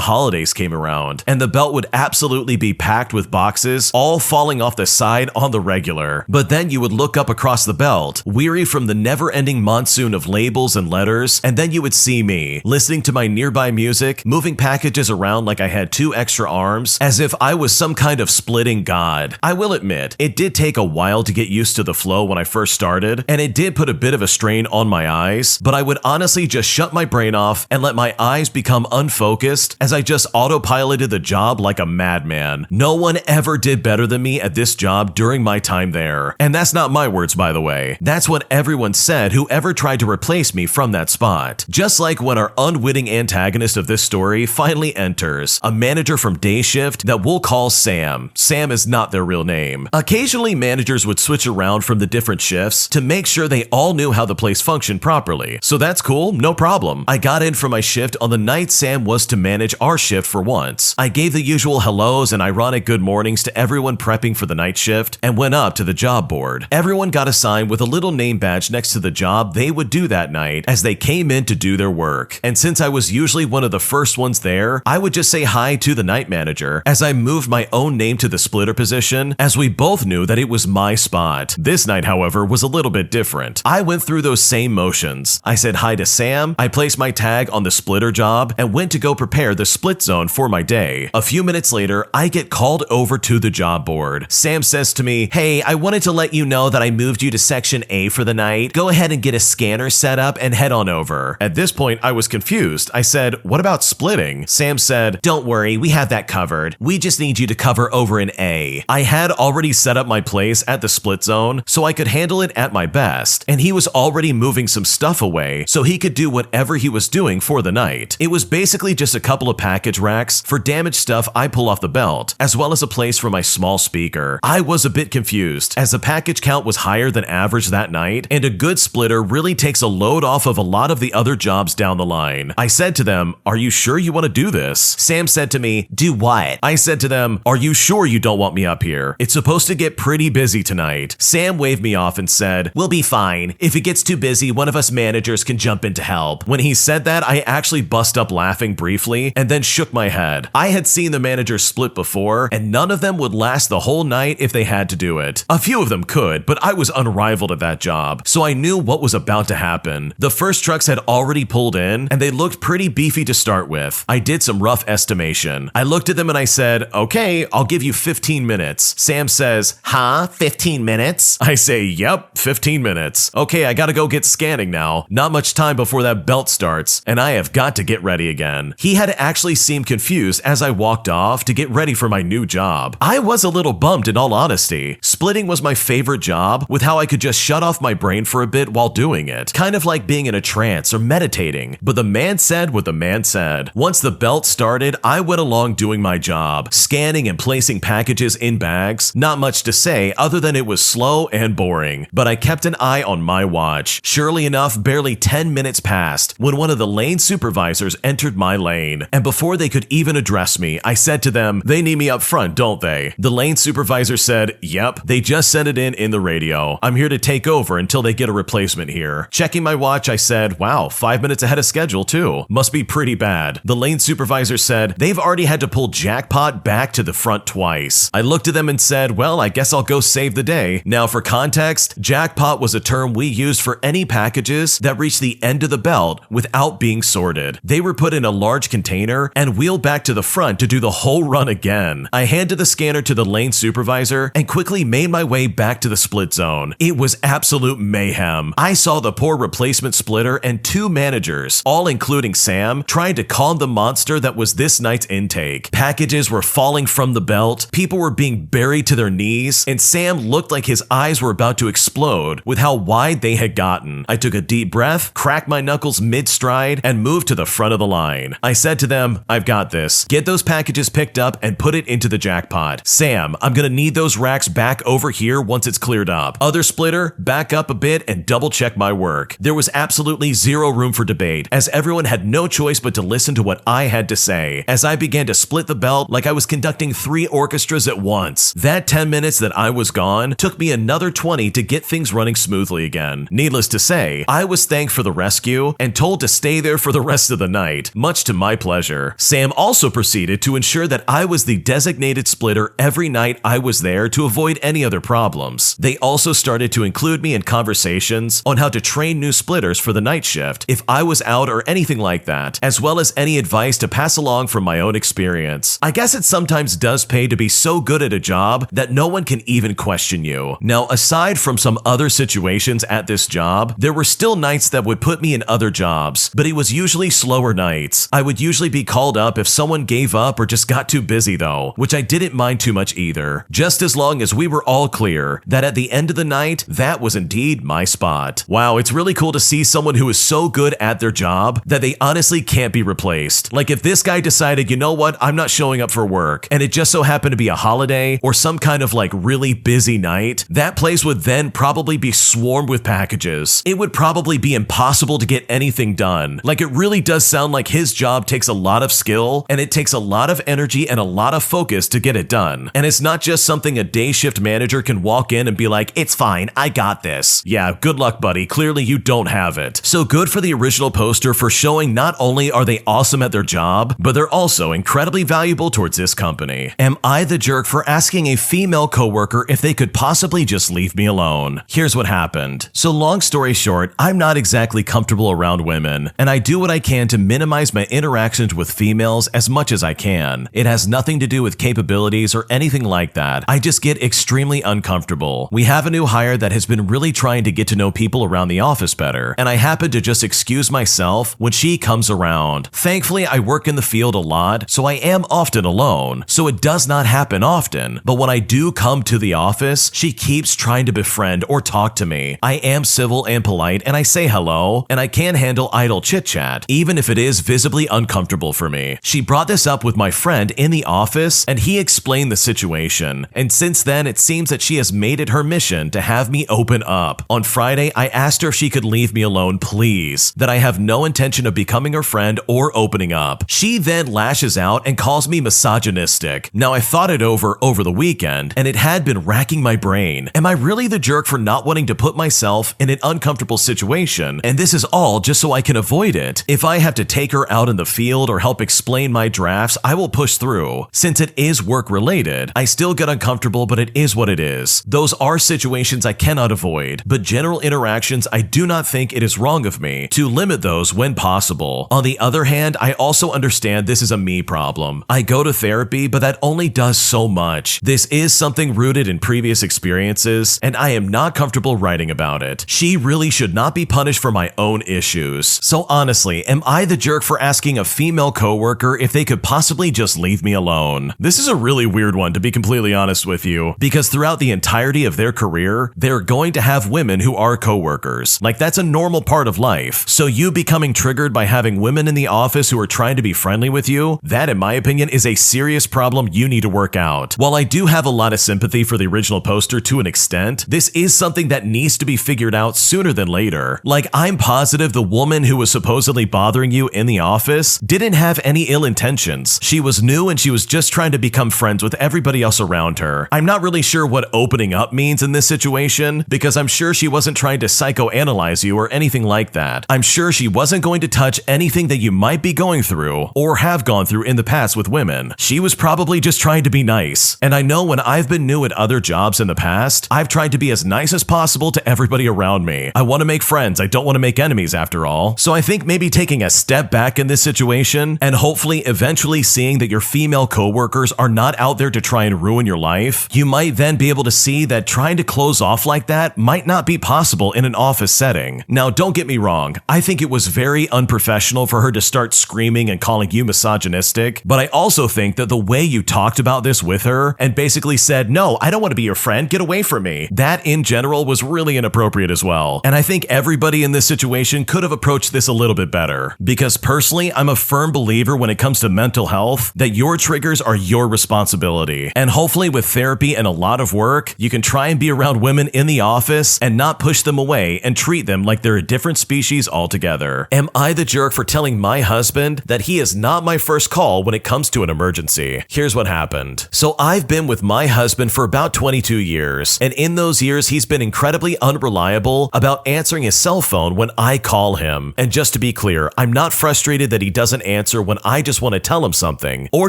Speaker 1: holidays came around, and the belt would absolutely be packed with boxes, all falling off the side on the regular. But then you would look up across the belt, weary from the never-ending monsoon of labels and letters, and then you would see me, listening to my nearby music, moving packages around like I had 2 extra arms, as if I was some kind of splitting god. I will admit, it did take a while to get used to the flow when I first started, and it did put a bit of a strain on my eyes, but I would honestly just shut my brain off and let my eyes become unfocused as I just autopiloted the job like a madman. No one ever did better than me at this job during my time there. And that's not my words, by the way. That's what everyone said who ever tried to replace me from that spot. Just like when our unwitting antagonist of this story finally enters, a manager from day shift that we'll call Sam. Sam is not their real name. Occasionally, managers would switch around from the different shifts to make sure they all knew how the place functioned properly. So that's cool, no problem. I got in for my shift on the night Sam was to manage our shift for once. I gave the usual hellos and ironic good mornings to everyone prepping for the night shift and went up to the job board. Everyone got assigned with a little name badge next to the job they would do that night as they came in to do their work. And since I was usually one of the first ones there, I would just say hi to the night manager as I moved my own name to the splitter position, as we both knew that it was my spot. This night, however, was a little bit different. I went through those same motions. I said hi to Sam, I placed my tag on the splitter job, and went to go prepare the split zone for my day. A few minutes later, I get called over to the job board. Sam says to me, "Hey, I wanted to let you know that I moved you to section A for the night. Go ahead and get a scanner set up and head on over." At this point, I was confused. I said, "What about splitting?" Sam said, "Don't worry, we have that covered. We just need you to cover over in A." I had already set up my place at the split zone so I could handle it at my best, and he was already moving some stuff away so he could do whatever he was doing for the night. It was basically just a couple of package racks for damaged stuff I pull off the belt, as well as a place for my small speaker. I was a bit confused, as the package count was higher than average that night, and a good splitter really takes a load off of a lot of the other jobs down the line. I said to them, "Are you sure you want to do this?" Sam said to me, "Do what?" I said to them, "Are you sure you don't want me up here? It's supposed to get pretty busy tonight." Sam waved me off and said, "We'll be fine. If it gets too busy, one of us managers can jump in to help." When he said that, I actually bust up laughing briefly and then shook my head. I had seen the managers split before, and none of them would last the whole night if they had to do it. A few of them could, but I was unrivaled at that job, so I knew what was about to happen. The first trucks had already pulled in, and they looked pretty beefy to start with. I did some rough estimation. I looked at them and I said, "Okay, I'll give you 15 minutes. Sam says, "Huh? 15 minutes? I say, "Yep, 15 minutes. Okay, I gotta go get scanning now. Not much time before that belt starts, and I have got to get ready again." He had actually seemed confused as I walked off to get ready for my new job. I was a little bummed, in all honesty. Splitting was my favorite job, with how I could just shut off my brain for a bit while doing it, kind of like being in a trance or meditating. But the man said what the man said. Once the belt started, I went along doing my job, scanning and placing packages in bags. Not much to say other than it was slow and boring, but I kept an eye on my watch. Surely enough, barely 10 minutes passed when one of the lane supervisors entered my lane, and before they could even address me, I said to them, "They need me up front, don't they?" The lane supervisor said, "Yep, they just sent it in the radio. I'm here to take over until they get a replacement here. Checking my watch, I said, wow, 5 minutes ahead of schedule too. Must be pretty bad. The lane supervisor said, they've already had to pull Jackpot back to the front twice. I looked at them and said, well, I guess I'll go save the day. Now for context, Jackpot was a term we used for any packages that reached the end of the belt without being sorted. They were put in a large container and wheeled back to the front to do the whole run again. I handed the scanner to the lane supervisor and quickly made my way back to the split zone. It was absolute mayhem. I saw the poor replacement splitter and 2 managers, all including Sam, trying to calm the monster that was this night's intake. Packages were falling from the belt, people were being buried to their knees, and Sam looked like his eyes were about to explode with how wide they had gotten. I took a deep breath, cracked my knuckles mid-stride, and moved to the front of the line. I said to them, I've got this. Get those packages picked up and put it into the Jackpot. Sam, I'm gonna need those racks back over here once it's cleared up. Other splitter, back up a bit and double check my work. There was absolutely zero room for debate, as everyone had no choice but to listen to what I had to say, as I began to split the belt like I was conducting 3 orchestras at once. That 10 minutes that I was gone took me another 20 to get things running smoothly again. Needless to say, I was thanked for the rescue and told to stay there for the rest of the night, much to my pleasure. Sam also proceeded to ensure that I was the designated splitter every night I was there to avoid any other problems. They also started to include me in conversations on how to train new splitters for the night shift if I was out or anything like that, as well as any advice to pass along from my own experience. I guess it sometimes does pay to be so good at a job that no one can even question you. Now, aside from some other situations at this job, there were still nights that would put me in other jobs, but it was usually slower nights. I would usually be called up if someone gave up or just got too busy though, which I didn't mind too much either, just as long as we were all clear that at the end of the night, that was indeed my spot. Wow, it's really cool to see someone who is so good at their job that they honestly can't be replaced. Like if this guy decided, you know what, I'm not showing up for work, and it just so happened to be a holiday or some kind of like really busy night, that place would then probably be swarmed with packages. It would probably be impossible to get anything done. Like it really does sound like his job takes a lot of skill and it takes a lot of energy and a lot of focus to get it done. And it's not just something a day shift manager can walk in and be like, it's fine, I got this. Yeah, good luck, buddy. Clearly you don't have it. So good for the original poster for showing not only are they awesome at their job, but they're also incredibly valuable towards this company. Am I the jerk for asking a female coworker if they could possibly just leave me alone? Here's what happened. So long story short, I'm not exactly comfortable around women, and I do what I can to minimize my interactions with females as much as I can. It has nothing to do with capabilities or anything like that. I just get extremely uncomfortable. We have a new hire that has been really trying to get to know people around the office better, and I happen to just excuse myself when she comes around. Thankfully, I work in the field a lot, so I am often alone, so it does not happen often, but when I do come to the office, she keeps trying to befriend or talk to me. I am civil and polite, and I say hello, and I can handle idle chit-chat, even if it is visibly uncomfortable for me. She brought this up with my friend in the office, and he explained the situation, and since then, it seems that she has made it her mission to have me open up. On Friday, I asked her if she could leave me alone, please, that I have no intention of becoming her friend or opening up. She then lashes out and calls me misogynistic. Now, I thought it over the weekend, and it had been racking my brain. Am I really the jerk for not wanting to put myself in an uncomfortable situation, and this is all just so I can avoid it? If I have to take her out in the field or help explain my drafts, I will push through. Since it is work-related, I still get uncomfortable, but it is what it is. Those are situations I cannot avoid, but general interactions, I do not think it is wrong of me to limit those when possible. On the other hand, I also understand this is a me problem. I go to therapy, but that only does so much. This is something rooted in previous experiences, and I am not comfortable writing about it. She really should not be punished for my own issues. So honestly, am I the jerk for asking a female coworker if they could possibly just leave me alone? This is a really weird one, to be completely honest with you, because throughout the entirety of their career, they're going to have women who are coworkers. Like, that's a normal part of life. So you becoming triggered by having women in the office who are trying to be friendly with you, that in my opinion is a serious problem you need to work out. While I do have a lot of sympathy for the original poster to an extent, this is something that needs to be figured out sooner than later. Like, I'm positive the woman who was supposedly bothering you in the office didn't have any ill intentions. She was new and she was just trying to become friends with everybody else around her. I'm not really sure what opening up means in this situation, because I'm sure she wasn't trying to psychoanalyze you or anything like that. I'm sure she wasn't going to touch anything that you might be going through or have gone through in the past with women. She was probably just trying to be nice. And I know when I've been new at other jobs in the past, I've tried to be as nice as possible to everybody around me. I want to make friends. I don't want to make enemies after all. So I think maybe taking a step back in this situation and hopefully eventually seeing that your female coworkers are not out there to try and ruin your life, you might then be able to see that trying to close off like that might not be possible in an office setting. Now, don't get me wrong. I think it was very unprofessional for her to start screaming and calling you misogynistic, but I also think that the way you talked about this with her and basically said, no, I don't want to be your friend, get away from me, that in general was really inappropriate as well. And I think everybody in this situation could have approached this a little bit better, because personally, I'm a firm believer when it comes to mental health that your triggers are your responsibility. And hopefully with therapy and a lot of work, you can try and be around women in the office and not push them away and treat them like they're a different species altogether. Am I the jerk for telling my husband that he is not my first call when it comes to an emergency? Here's what happened. So I've been with my husband for about 22 years, and in those years, he's been incredibly unreliable about answering his cell phone when I call him. And just to be clear, I'm not frustrated that he doesn't answer when I just want to tell him something, or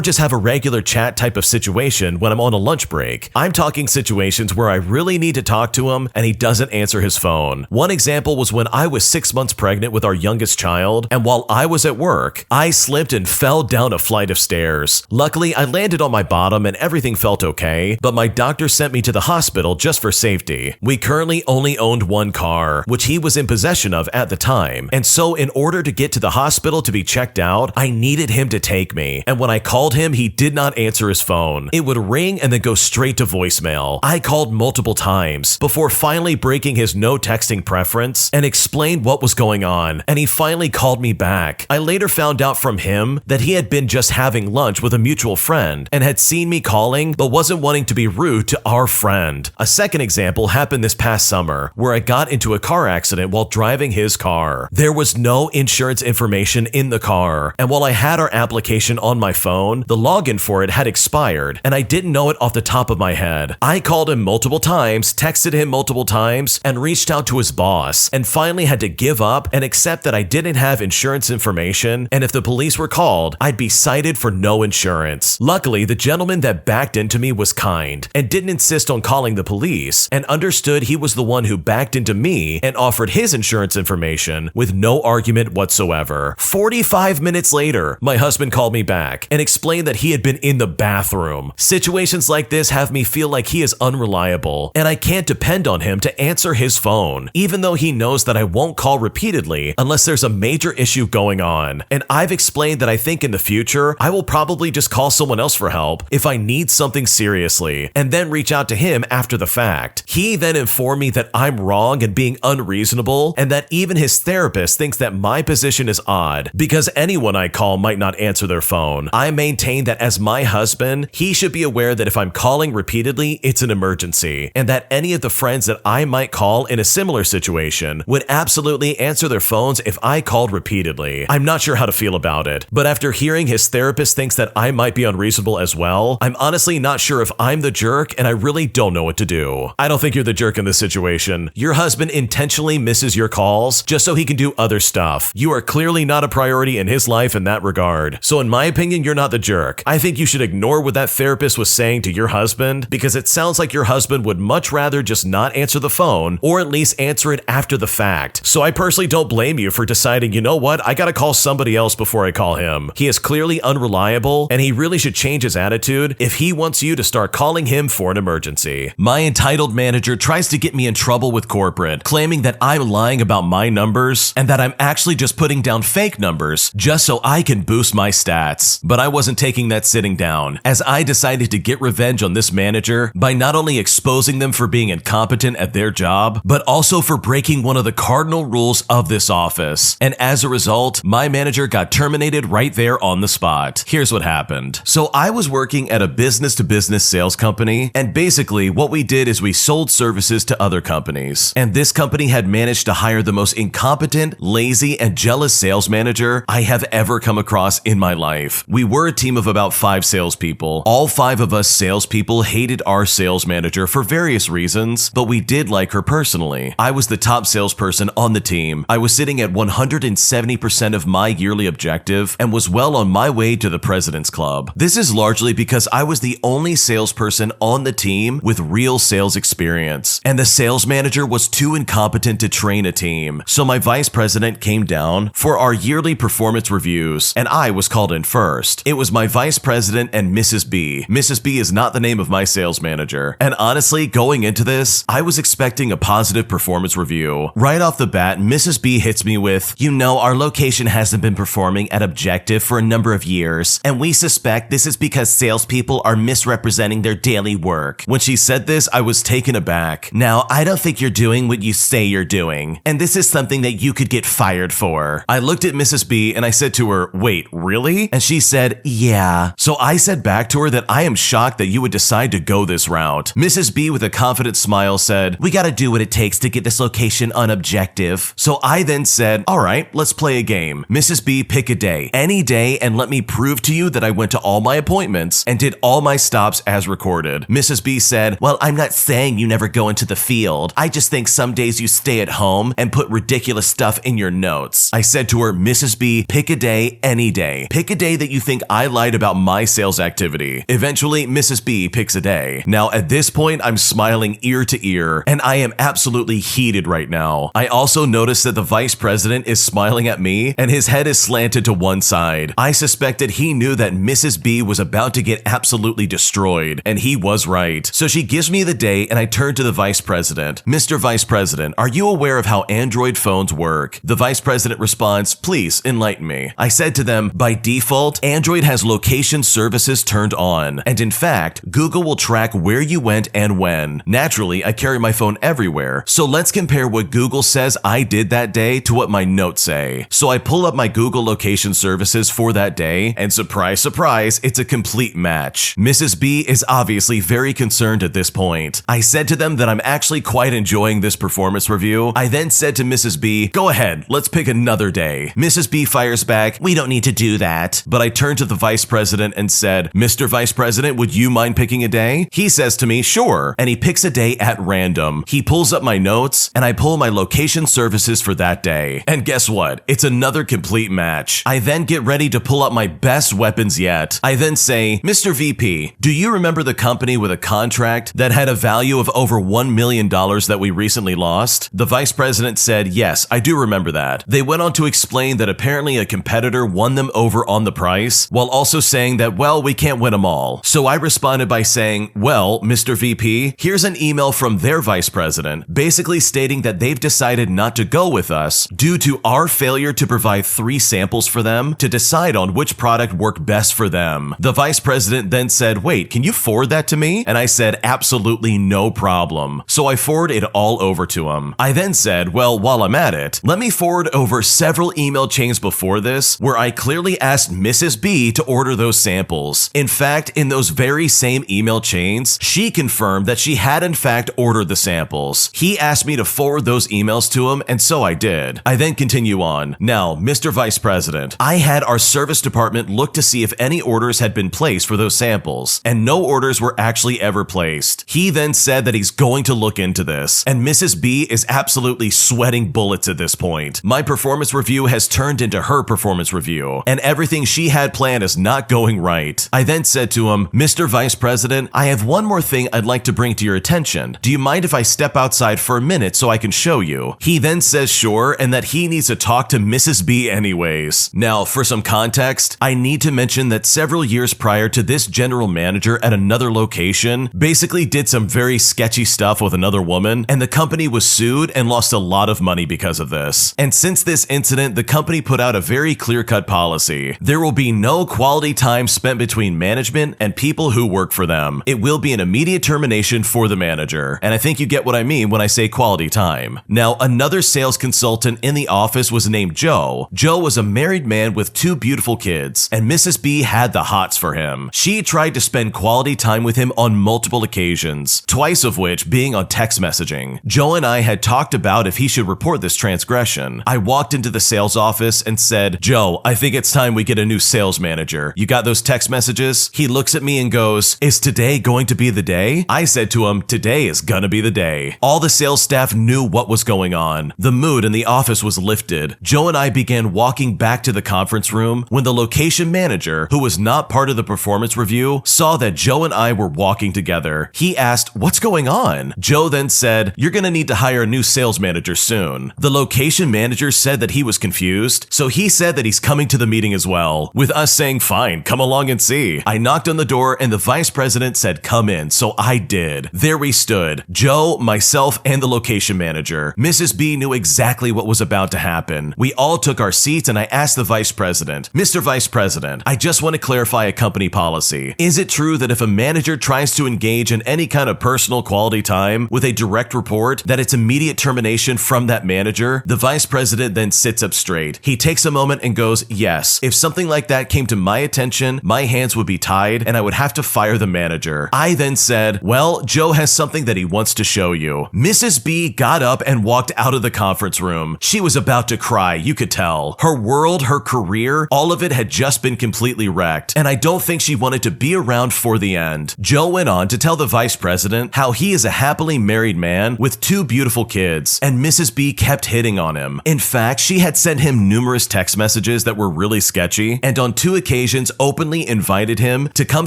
Speaker 1: just have a regular chat type of situation when I'm on a lunch break. I'm talking situations where I really need to talk to him and he doesn't answer his phone. One example was when I was 6 months pregnant with our youngest child, and while I was at work, I slipped and fell down a flight of stairs. Luckily, I landed on my bottom and everything felt okay, but my doctor sent me to the hospital just for safety. We currently only owned one car, which he was in possession of at the time, and so in order to get to the hospital to be checked out, I needed him to take me, and when I called him, he did not answer his phone. It would ring and then go straight to voicemail. I called multiple times before finally breaking his no texting preference and explained what was going on, and he finally called me back. I later found out from him that he had been just having lunch with a mutual friend and had seen me calling but wasn't wanting to be rude to our friend. A second example happened this past summer where I got into a car accident while driving his car. There was no insurance information in the car, and while I had our application on my phone, the login for it had expired and I didn't know it off the top of my head. I called him multiple times, texted him multiple times, and reached out to his boss, and finally had to give up and accept that I didn't have insurance information, and if the police were called, I'd be cited for no insurance. Luckily, the gentleman that backed into me was kind and didn't insist on calling the police, and understood he was the one who backed into me and offered his insurance information with no argument whatsoever. 45 minutes later, my husband called me back and explained that he had been in the bathroom. Situations like this have me feel like he is unreliable, and I can't depend on him to answer his phone, even though he knows that I won't call repeatedly unless there's a major issue going on. And I've explained that I think in the future, I will probably just call someone else for help if I need something seriously, and then reach out to him after the fact. He then informed me that I'm wrong and being unreasonable, and that even his therapist thinks that my position is odd because anyone I call might not answer their phone. I maintain that as my husband, he should be aware that if I'm calling repeatedly, it's an emergency, and that any of the friends that I might call in a similar situation would absolutely answer their phones if I called repeatedly. I'm not sure how to feel about it, but after hearing his therapist thinks that I might be unreasonable as well, I'm honestly not sure if I'm the jerk, and I really don't know what to do. I don't think you're the jerk in this situation. Your husband intentionally misses your calls just so he can do other stuff. You are clearly not a priority in his life in that regard. So in my opinion, you're not the jerk. I think you should ignore what that therapist was saying to your husband, because it sounds like your husband would much rather just not answer the phone, or at least answer it after the fact. So I personally don't blame you for deciding, you know what, I gotta call somebody else before I call him. He is clearly unreliable, and he really should change his attitude if he wants you to start calling him for an emergency. My entitled manager tries to get me in trouble with corporate, claiming that I'm lying about my numbers and that I'm actually just putting down fake numbers just so I can boost my stats. But I wasn't taking that sitting down, as I decided to get revenge on this manager by not only exposing them for being incompetent at their job, but also for breaking one of the cardinal rules of this office. And as a result, my manager got terminated right there on the spot. Here's what happened. So I was working at a business-to-business sales company, and basically what we did is we sold services to other companies. And this company had managed to hire the most incompetent, lazy, and jealous sales manager I have ever come across in my life. We were a team of about 5 salespeople. All 5 of us salespeople hated our sales sales manager for various reasons, but we did like her personally. I was the top salesperson on the team. I was sitting at 170% of my yearly objective and was well on my way to the President's Club. This is largely because I was the only salesperson on the team with real sales experience, and the sales manager was too incompetent to train a team. So my vice president came down for our yearly performance reviews, and I was called in first. It was my vice president and Mrs. B. Mrs. B is not the name of my sales manager. And honestly, going into this, I was expecting a positive performance review. Right off the bat, Mrs. B hits me with, "You know, our location hasn't been performing at objective for a number of years, and we suspect this is because salespeople are misrepresenting their daily work." When she said this, I was taken aback. Now, I don't think you're doing what you say you're doing, and this is something that you could get fired for. I looked at Mrs. B and I said to her, "Wait, really?" And she said, "Yeah." So I said back to her that I am shocked that you would decide to go this route. Mrs. B with a confident smile said, "We gotta do what it takes to get this location on objective." So I then said, "All right, let's play a game. Mrs. B, pick a day, any day, and let me prove to you that I went to all my appointments and did all my stops as recorded." Mrs. B said, "Well, I'm not saying you never go into the field. I just think some days you stay at home and put ridiculous stuff in your notes." I said to her, "Mrs. B, pick a day, any day. Pick a day that you think I lied about my sales activity." Eventually, Mrs. B picks a day. Now, at this point, I'm smiling ear to ear, and I am absolutely heated right now. I also noticed that the vice president is smiling at me, and his head is slanted to one side. I suspected he knew that Mrs. B was about to get absolutely destroyed, and he was right. So she gives me the day, and I turn to the vice president. "Mr. Vice President, are you aware of how Android phones work?" The vice president responds, "Please enlighten me." I said to them, "By default, Android has location services turned on, and in fact, Google will track where you went and when. Naturally, I carry my phone everywhere, so let's compare what Google says I did that day to what my notes say." So I pull up my Google location services for that day, and surprise, surprise, it's a complete match. Mrs. B is obviously very concerned at this point. I said to them that I'm actually quite enjoying this performance review. I then said to Mrs. B, "Go ahead, let's pick another day." Mrs. B fires back, "We don't need to do that." But I turned to the vice president and said, "Mr. Vice President, would you mind picking a day?" He says to me, "Sure," and he picks a day at random. He pulls up my notes, and I pull my location services for that day. And guess what? It's another complete match. I then get ready to pull up my best weapons yet. I then say, "Mr. VP, do you remember the company with a contract that had a value of over $1 million that we recently lost?" The vice president said, "Yes, I do remember that." They went on to explain that apparently a competitor won them over on the price, while also saying that, well, we can't win them all. So I responded by saying, "Well, Mr. VP, here's an email from their vice president, basically stating that they've decided not to go with us due to our failure to provide 3 samples for them to decide on which product worked best for them." The vice president then said, "Wait, can you forward that to me?" And I said, "Absolutely no problem." So I forwarded it all over to him. I then said, "Well, while I'm at it, let me forward over several email chains before this where I clearly asked Mrs. B to order those samples. In fact, in those very same email chains, she confirmed that she had in fact ordered the samples. He asked me to forward those emails to him, and so I did." I then continue on. "Now, Mr. Vice President, I had our service department look to see if any orders had been placed for those samples, and no orders were actually ever placed. He then said that he's going to look into this, and Mrs. B is absolutely sweating bullets at this point. My performance review has turned into her performance review, and everything she had planned is not going right. I then said to him, "Mr. Vice President, I have one more thing I'd like to bring to your attention. Do you mind if I step outside for a minute so I can show you?" He then says sure, and that he needs to talk to Mrs. B anyways. Now, for some context, I need to mention that several years prior to this general manager at another location basically did some very sketchy stuff with another woman, and the company was sued and lost a lot of money because of this. And since this incident, the company put out a very clear-cut policy. There will be no quality time spent between management and people who work for them. It will be an immediate termination for the manager. And I think you get what I mean when I say quality time. Now, another sales consultant in the office was named Joe. Joe was a married man with 2 beautiful kids, and Mrs. B had the hots for him. She tried to spend quality time with him on multiple occasions, twice of which being on text messaging. Joe and I had talked about if he should report this transgression. I walked into the sales office and said, "Joe, I think it's time we get a new sales manager. You got those text messages?" He looks at me and goes, "Is today going to be the day? I said to him, today is gonna be the day. All the sales staff knew what was going on. The mood in the office was lifted. Joe and I began walking back to the conference room when the location manager, who was not part of the performance review, saw that Joe and I were walking together. He asked, what's going on? Joe then said, you're gonna need to hire a new sales manager soon. The location manager said that he was confused, so he said that he's coming to the meeting as well, with us saying, fine, come along and see. I knocked on the door and the vice president said, come in, so I did. There we stood, Joe, myself, and the location manager. Mrs. B knew exactly what was about to happen. We all took our seats and I asked the vice president, Mr. Vice President, I just want to clarify a company policy. Is it true that if a manager tries to engage in any kind of personal quality time with a direct report, that it's immediate termination from that manager? The vice president then sits up straight. He takes a moment and goes, yes, if something like that came to my attention, my hands would be tied and I would have to fire the manager. I then said, well, Joe has something that he wants to show you. Mrs. B got up and walked out of the conference room. She was about to cry, you could tell. Her world, her career, all of it had just been completely wrecked, and I don't think she wanted to be around for the end. Joe went on to tell the vice president how he is a happily married man with 2 beautiful kids, and Mrs. B kept hitting on him. In fact, she had sent him numerous text messages that were really sketchy, and on 2 occasions openly invited him to come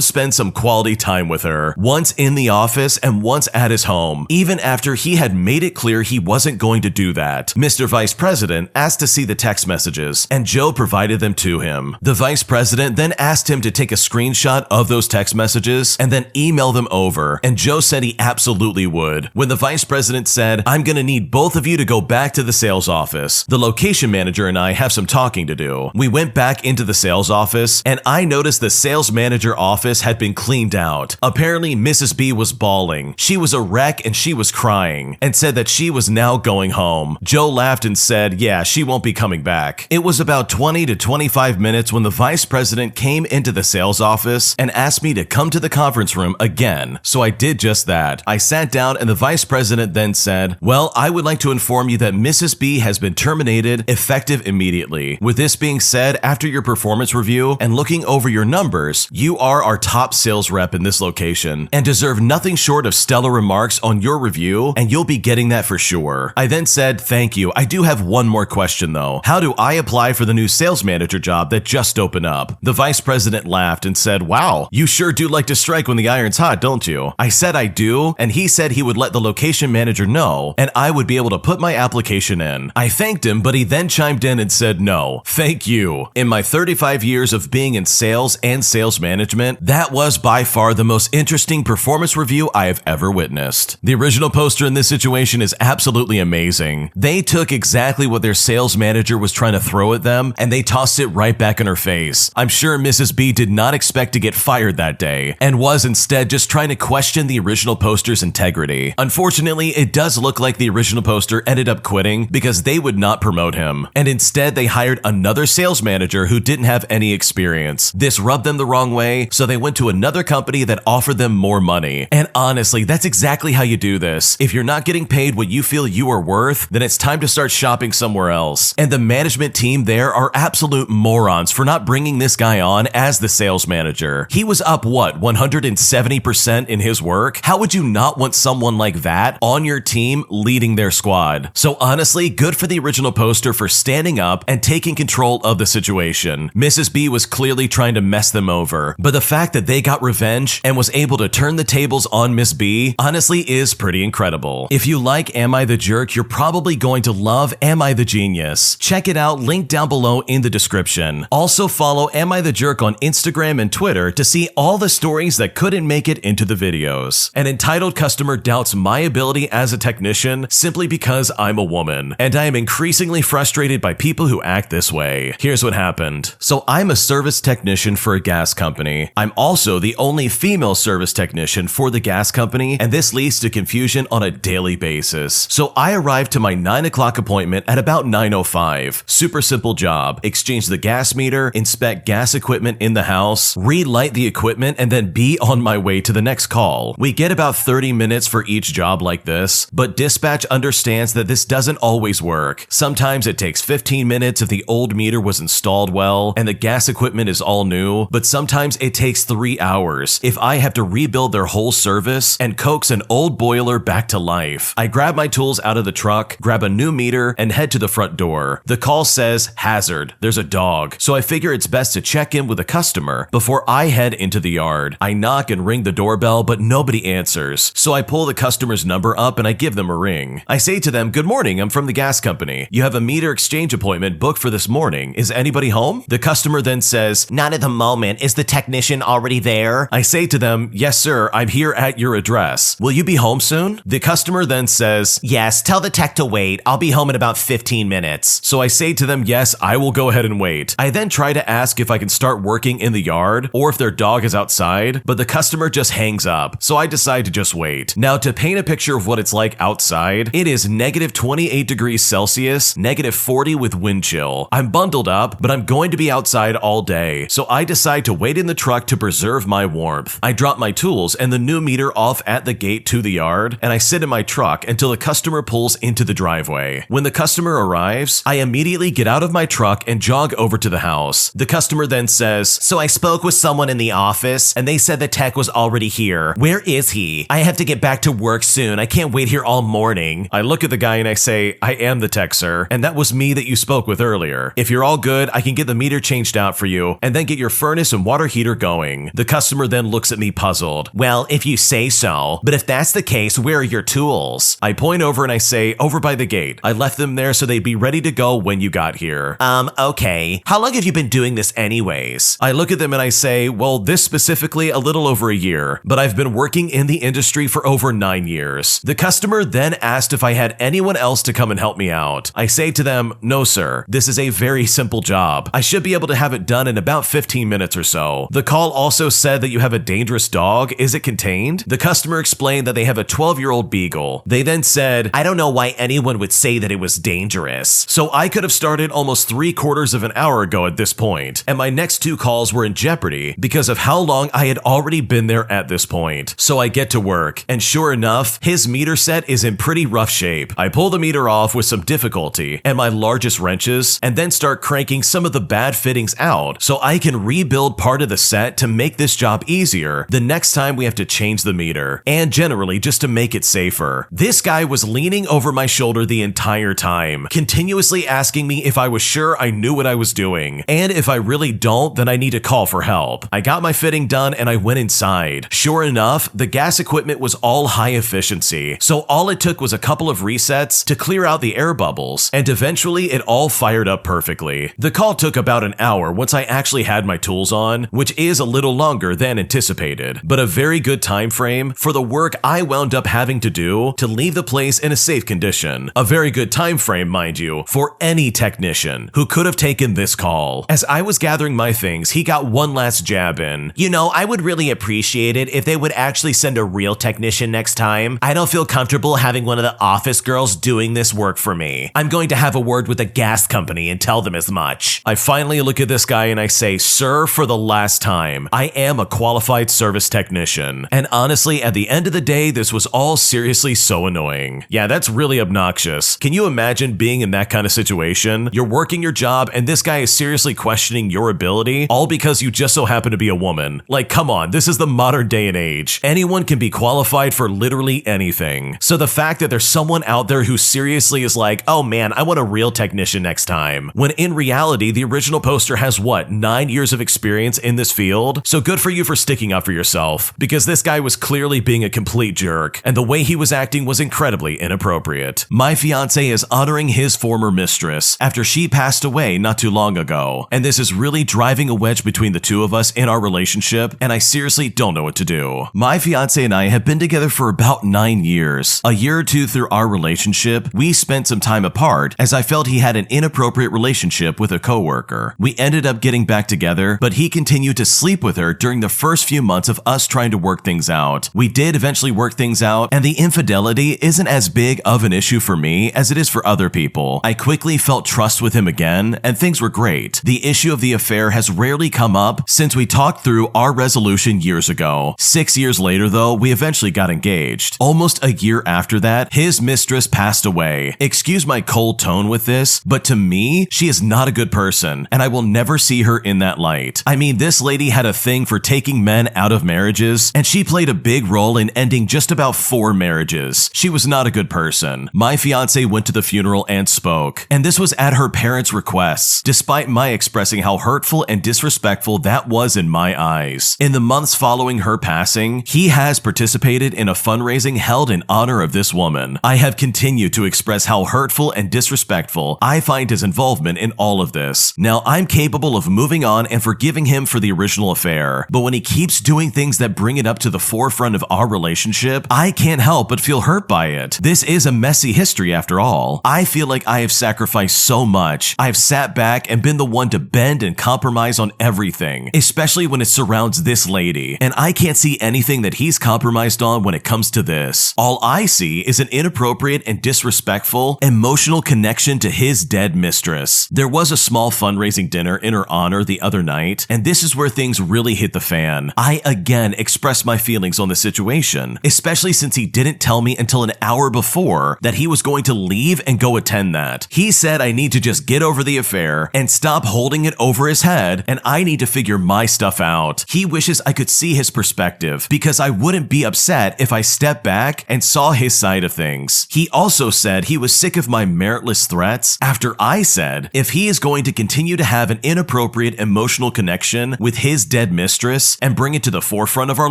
Speaker 1: spend some quality time with her, once in the office and once at his home, even after he had made it clear he wasn't going to do that. Mr. Vice President asked to see the text messages, and Joe provided them to him. The vice president then asked him to take a screenshot of those text messages and then email them over, and Joe said he absolutely would. When the vice president said, I'm gonna need both of you to go back to the sales office. The location manager and I have some talking to do. We went back into the sales office, and I noticed the sales manager office had been cleaned out. Apparently, Mrs. B was bawling. She was a wreck and she was crying, and said that she was now going home. Joe laughed and said, yeah, she won't be coming back. It was about 20 to 25 minutes when the vice president came into the sales office and asked me to come to the conference room again. So I did just that. I sat down and the vice president then said, well, I would like to inform you that Mrs. B has been terminated effective immediately. With this being said, after your performance review and looking over your numbers, you are our top sales rep in this location and deserve nothing short of stellar remarks on your review, and you'll be getting that for sure. I then said, thank you. I do have one more question though. How do I apply for the new sales manager job that just opened up? The vice president laughed and said, wow, you sure do like to strike when the iron's hot, don't you? I said I do, and he said he would let the location manager know, and I would be able to put my application in. I thanked him, but he then chimed in and said, no, thank you. In my 35 years of being in sales and sales management, that was by far the most interesting performance review I have ever witnessed. The original poster in this situation is absolutely amazing. They took exactly what their sales manager was trying to throw at them, and they tossed it right back in her face. I'm sure Mrs. B did not expect to get fired that day, and was instead just trying to question the original poster's integrity. Unfortunately, it does look like the original poster ended up quitting because they would not promote him, and instead they hired another sales manager who didn't have any experience. This rubbed them the wrong way, so they went to another company that offered them more money. And honestly, that's exactly how you do this. If you're not getting paid what you feel you are worth, then it's time to start shopping somewhere else. And the management team there are absolute morons for not bringing this guy on as the sales manager. He was up, what, 170% in his work? How would you not want someone like that on your team leading their squad? So honestly, good for the original poster for standing up and taking control of the situation. Mrs. B was clearly trying to mess them over, but the fact that they got revenge and was able to turn the tables on Miss B honestly is pretty incredible. If you like Am I the Jerk, you're probably going to love Am I the Genius. Check it out, link down below in the description. Also follow Am I the Jerk on Instagram and Twitter to see all the stories that couldn't make it into the videos. An entitled customer doubts my ability as a technician simply because I'm a woman, and I am increasingly frustrated by people who act this way. Here's what happened. So I'm a service technician for a gas company. I'm also the only female service technician for the gas company, and this leads to confusion on a daily basis. So I arrived to my 9 o'clock appointment at about 9:05. Super simple job. Exchange the gas meter, inspect gas equipment in the house, relight the equipment, and then be on my way to the next call. We get about 30 minutes for each job like this, but dispatch understands that this doesn't always work. Sometimes it takes 15 minutes if the old meter was installed well and the gas equipment is all new, but sometimes it takes 3 hours if I have to rebuild rebuild their whole service and coax an old boiler back to life. I grab my tools out of the truck, grab a new meter, and head to the front door. The call says, hazard, there's a dog. So I figure it's best to check in with a customer before I head into the yard. I knock and ring the doorbell, but nobody answers. So I pull the customer's number up and I give them a ring. I say to them, good morning, I'm from the gas company. You have a meter exchange appointment booked for this morning. Is anybody home? The customer then says, not at the moment. Is the technician already there? I say to them, yes sir, I'm here at your address. Will you be home soon? The customer then says, yes, tell the tech to wait. I'll be home in about 15 minutes. So I say to them, yes, I will go ahead and wait. I then try to ask if I can start working in the yard or if their dog is outside, but the customer just hangs up. So I decide to just wait. Now, to paint a picture of what it's like outside, it is negative 28 degrees Celsius, negative 40 with wind chill. I'm bundled up, but I'm going to be outside all day. So I decide to wait in the truck to preserve my warmth. I drop my tools and the new meter off at the gate to the yard, and I sit in my truck until the customer pulls into the driveway. When the customer arrives, I immediately get out of my truck and jog over to the house. The customer then says, so I spoke with someone in the office and they said the tech was already here. Where is he? I have to get back to work soon. I can't wait here all morning. I look at the guy and I say, I am the tech, sir, and that was me that you spoke with earlier. If you're all good, I can get the meter changed out for you and then get your furnace and water heater going. The customer then looks at me puzzled. Well, if you say so, but if that's the case, where are your tools? I point over and I say, over by the gate. I left them there so they'd be ready to go when you got here. Okay. How long have you been doing this anyways? I look at them and I say, well, this specifically a little over a year, but I've been working in the industry for over 9 years. The customer then asked if I had anyone else to come and help me out. I say to them, no sir, this is a very simple job. I should be able to have it done in about 15 minutes or so. The call also said that you have a dangerous dog. Is it contained? The customer explained that they have a 12-year-old beagle. They then said, I don't know why anyone would say that it was dangerous. So I could have started almost 3/4 of an hour ago at this point, and my next 2 calls were in jeopardy because of how long I had already been there at this point. So I get to work, and sure enough, his meter set is in pretty rough shape. I pull the meter off with some difficulty and my largest wrenches, and then start cranking some of the bad fittings out so I can rebuild part of the set to make this job easier the next time we have to change the meter, and generally just to make it safer. This guy was leaning over my shoulder the entire time, continuously asking me if I was sure I knew what I was doing, and if I really don't, then I need to call for help. I got my fitting done and I went inside. Sure enough, the gas equipment was all high efficiency, so all it took was a couple of resets to clear out the air bubbles, and eventually it all fired up perfectly. The call took about an hour once I actually had my tools on, which is a little longer than anticipated, but a very good time frame for the work I wound up having to do to leave the place in a safe condition. A very good time frame, mind you, for any technician who could have taken this call. As I was gathering my things, he got one last jab in. You know, I would really appreciate it if they would actually send a real technician next time. I don't feel comfortable having one of the office girls doing this work for me. I'm going to have a word with the gas company and tell them as much. I finally look at this guy and I say, sir, for the last time, I am a qualified service technician. And honestly, at the end of the day, this was all seriously so annoying. Yeah, that's really obnoxious. Can you imagine being in that kind of situation? You're working your job and this guy is seriously questioning your ability, all because you just so happen to be a woman. Like, come on, this is the modern day and age. Anyone can be qualified for literally anything. So the fact that there's someone out there who seriously is like, oh man, I want a real technician next time, when in reality, the original poster has what, 9 years of experience in this field? So good for you for sticking up for yourself, because this guy was clearly being a complete jerk, and the way he was acting was incredibly inappropriate. My fiance is honoring his former mistress after she passed away not too long ago, and this is really driving a wedge between the two of us in our relationship, and I seriously don't know what to do. My fiance and I have been together for about 9 years. A year or two through our relationship, we spent some time apart as I felt he had an inappropriate relationship with a coworker. We ended up getting back together, but he continued to sleep with her during the first few months of us trying to work things out. We did eventually work things out, and the infidelity isn't as big of an issue for me as it is for other people. I quickly felt trust with him again, and things were great. The issue of the affair has rarely come up since we talked through our resolution years ago. 6 years later, though, we eventually got engaged. Almost a year after that, his mistress passed away. Excuse my cold tone with this, but to me, she is not a good person, and I will never see her in that light. I mean, this lady had a thing for taking men out of marriages marriages, and she played a big role in ending just about 4 marriages. She was not a good person. My fiance went to the funeral and spoke, and this was at her parents' requests, despite my expressing how hurtful and disrespectful that was in my eyes. In the months following her passing, he has participated in a fundraising held in honor of this woman. I have continued to express how hurtful and disrespectful I find his involvement in all of this. Now, I'm capable of moving on and forgiving him for the original affair, but when he keeps doing things that bring it up to the forefront of our relationship, I can't help but feel hurt by it. This is a messy history after all. I feel like I have sacrificed so much. I've sat back and been the one to bend and compromise on everything, especially when it surrounds this lady, and I can't see anything that he's compromised on when it comes to this. All I see is an inappropriate and disrespectful emotional connection to his dead mistress. There was a small fundraising dinner in her honor the other night, and this is where things really hit the fan. I again expressed my feelings on the situation, especially since he didn't tell me until an hour before that he was going to leave and go attend that. He said I need to just get over the affair and stop holding it over his head, and I need to figure my stuff out. He wishes I could see his perspective because I wouldn't be upset if I stepped back and saw his side of things. He also said he was sick of my meritless threats after I said if he is going to continue to have an inappropriate emotional connection with his dead mistress and bring it to the forefront of our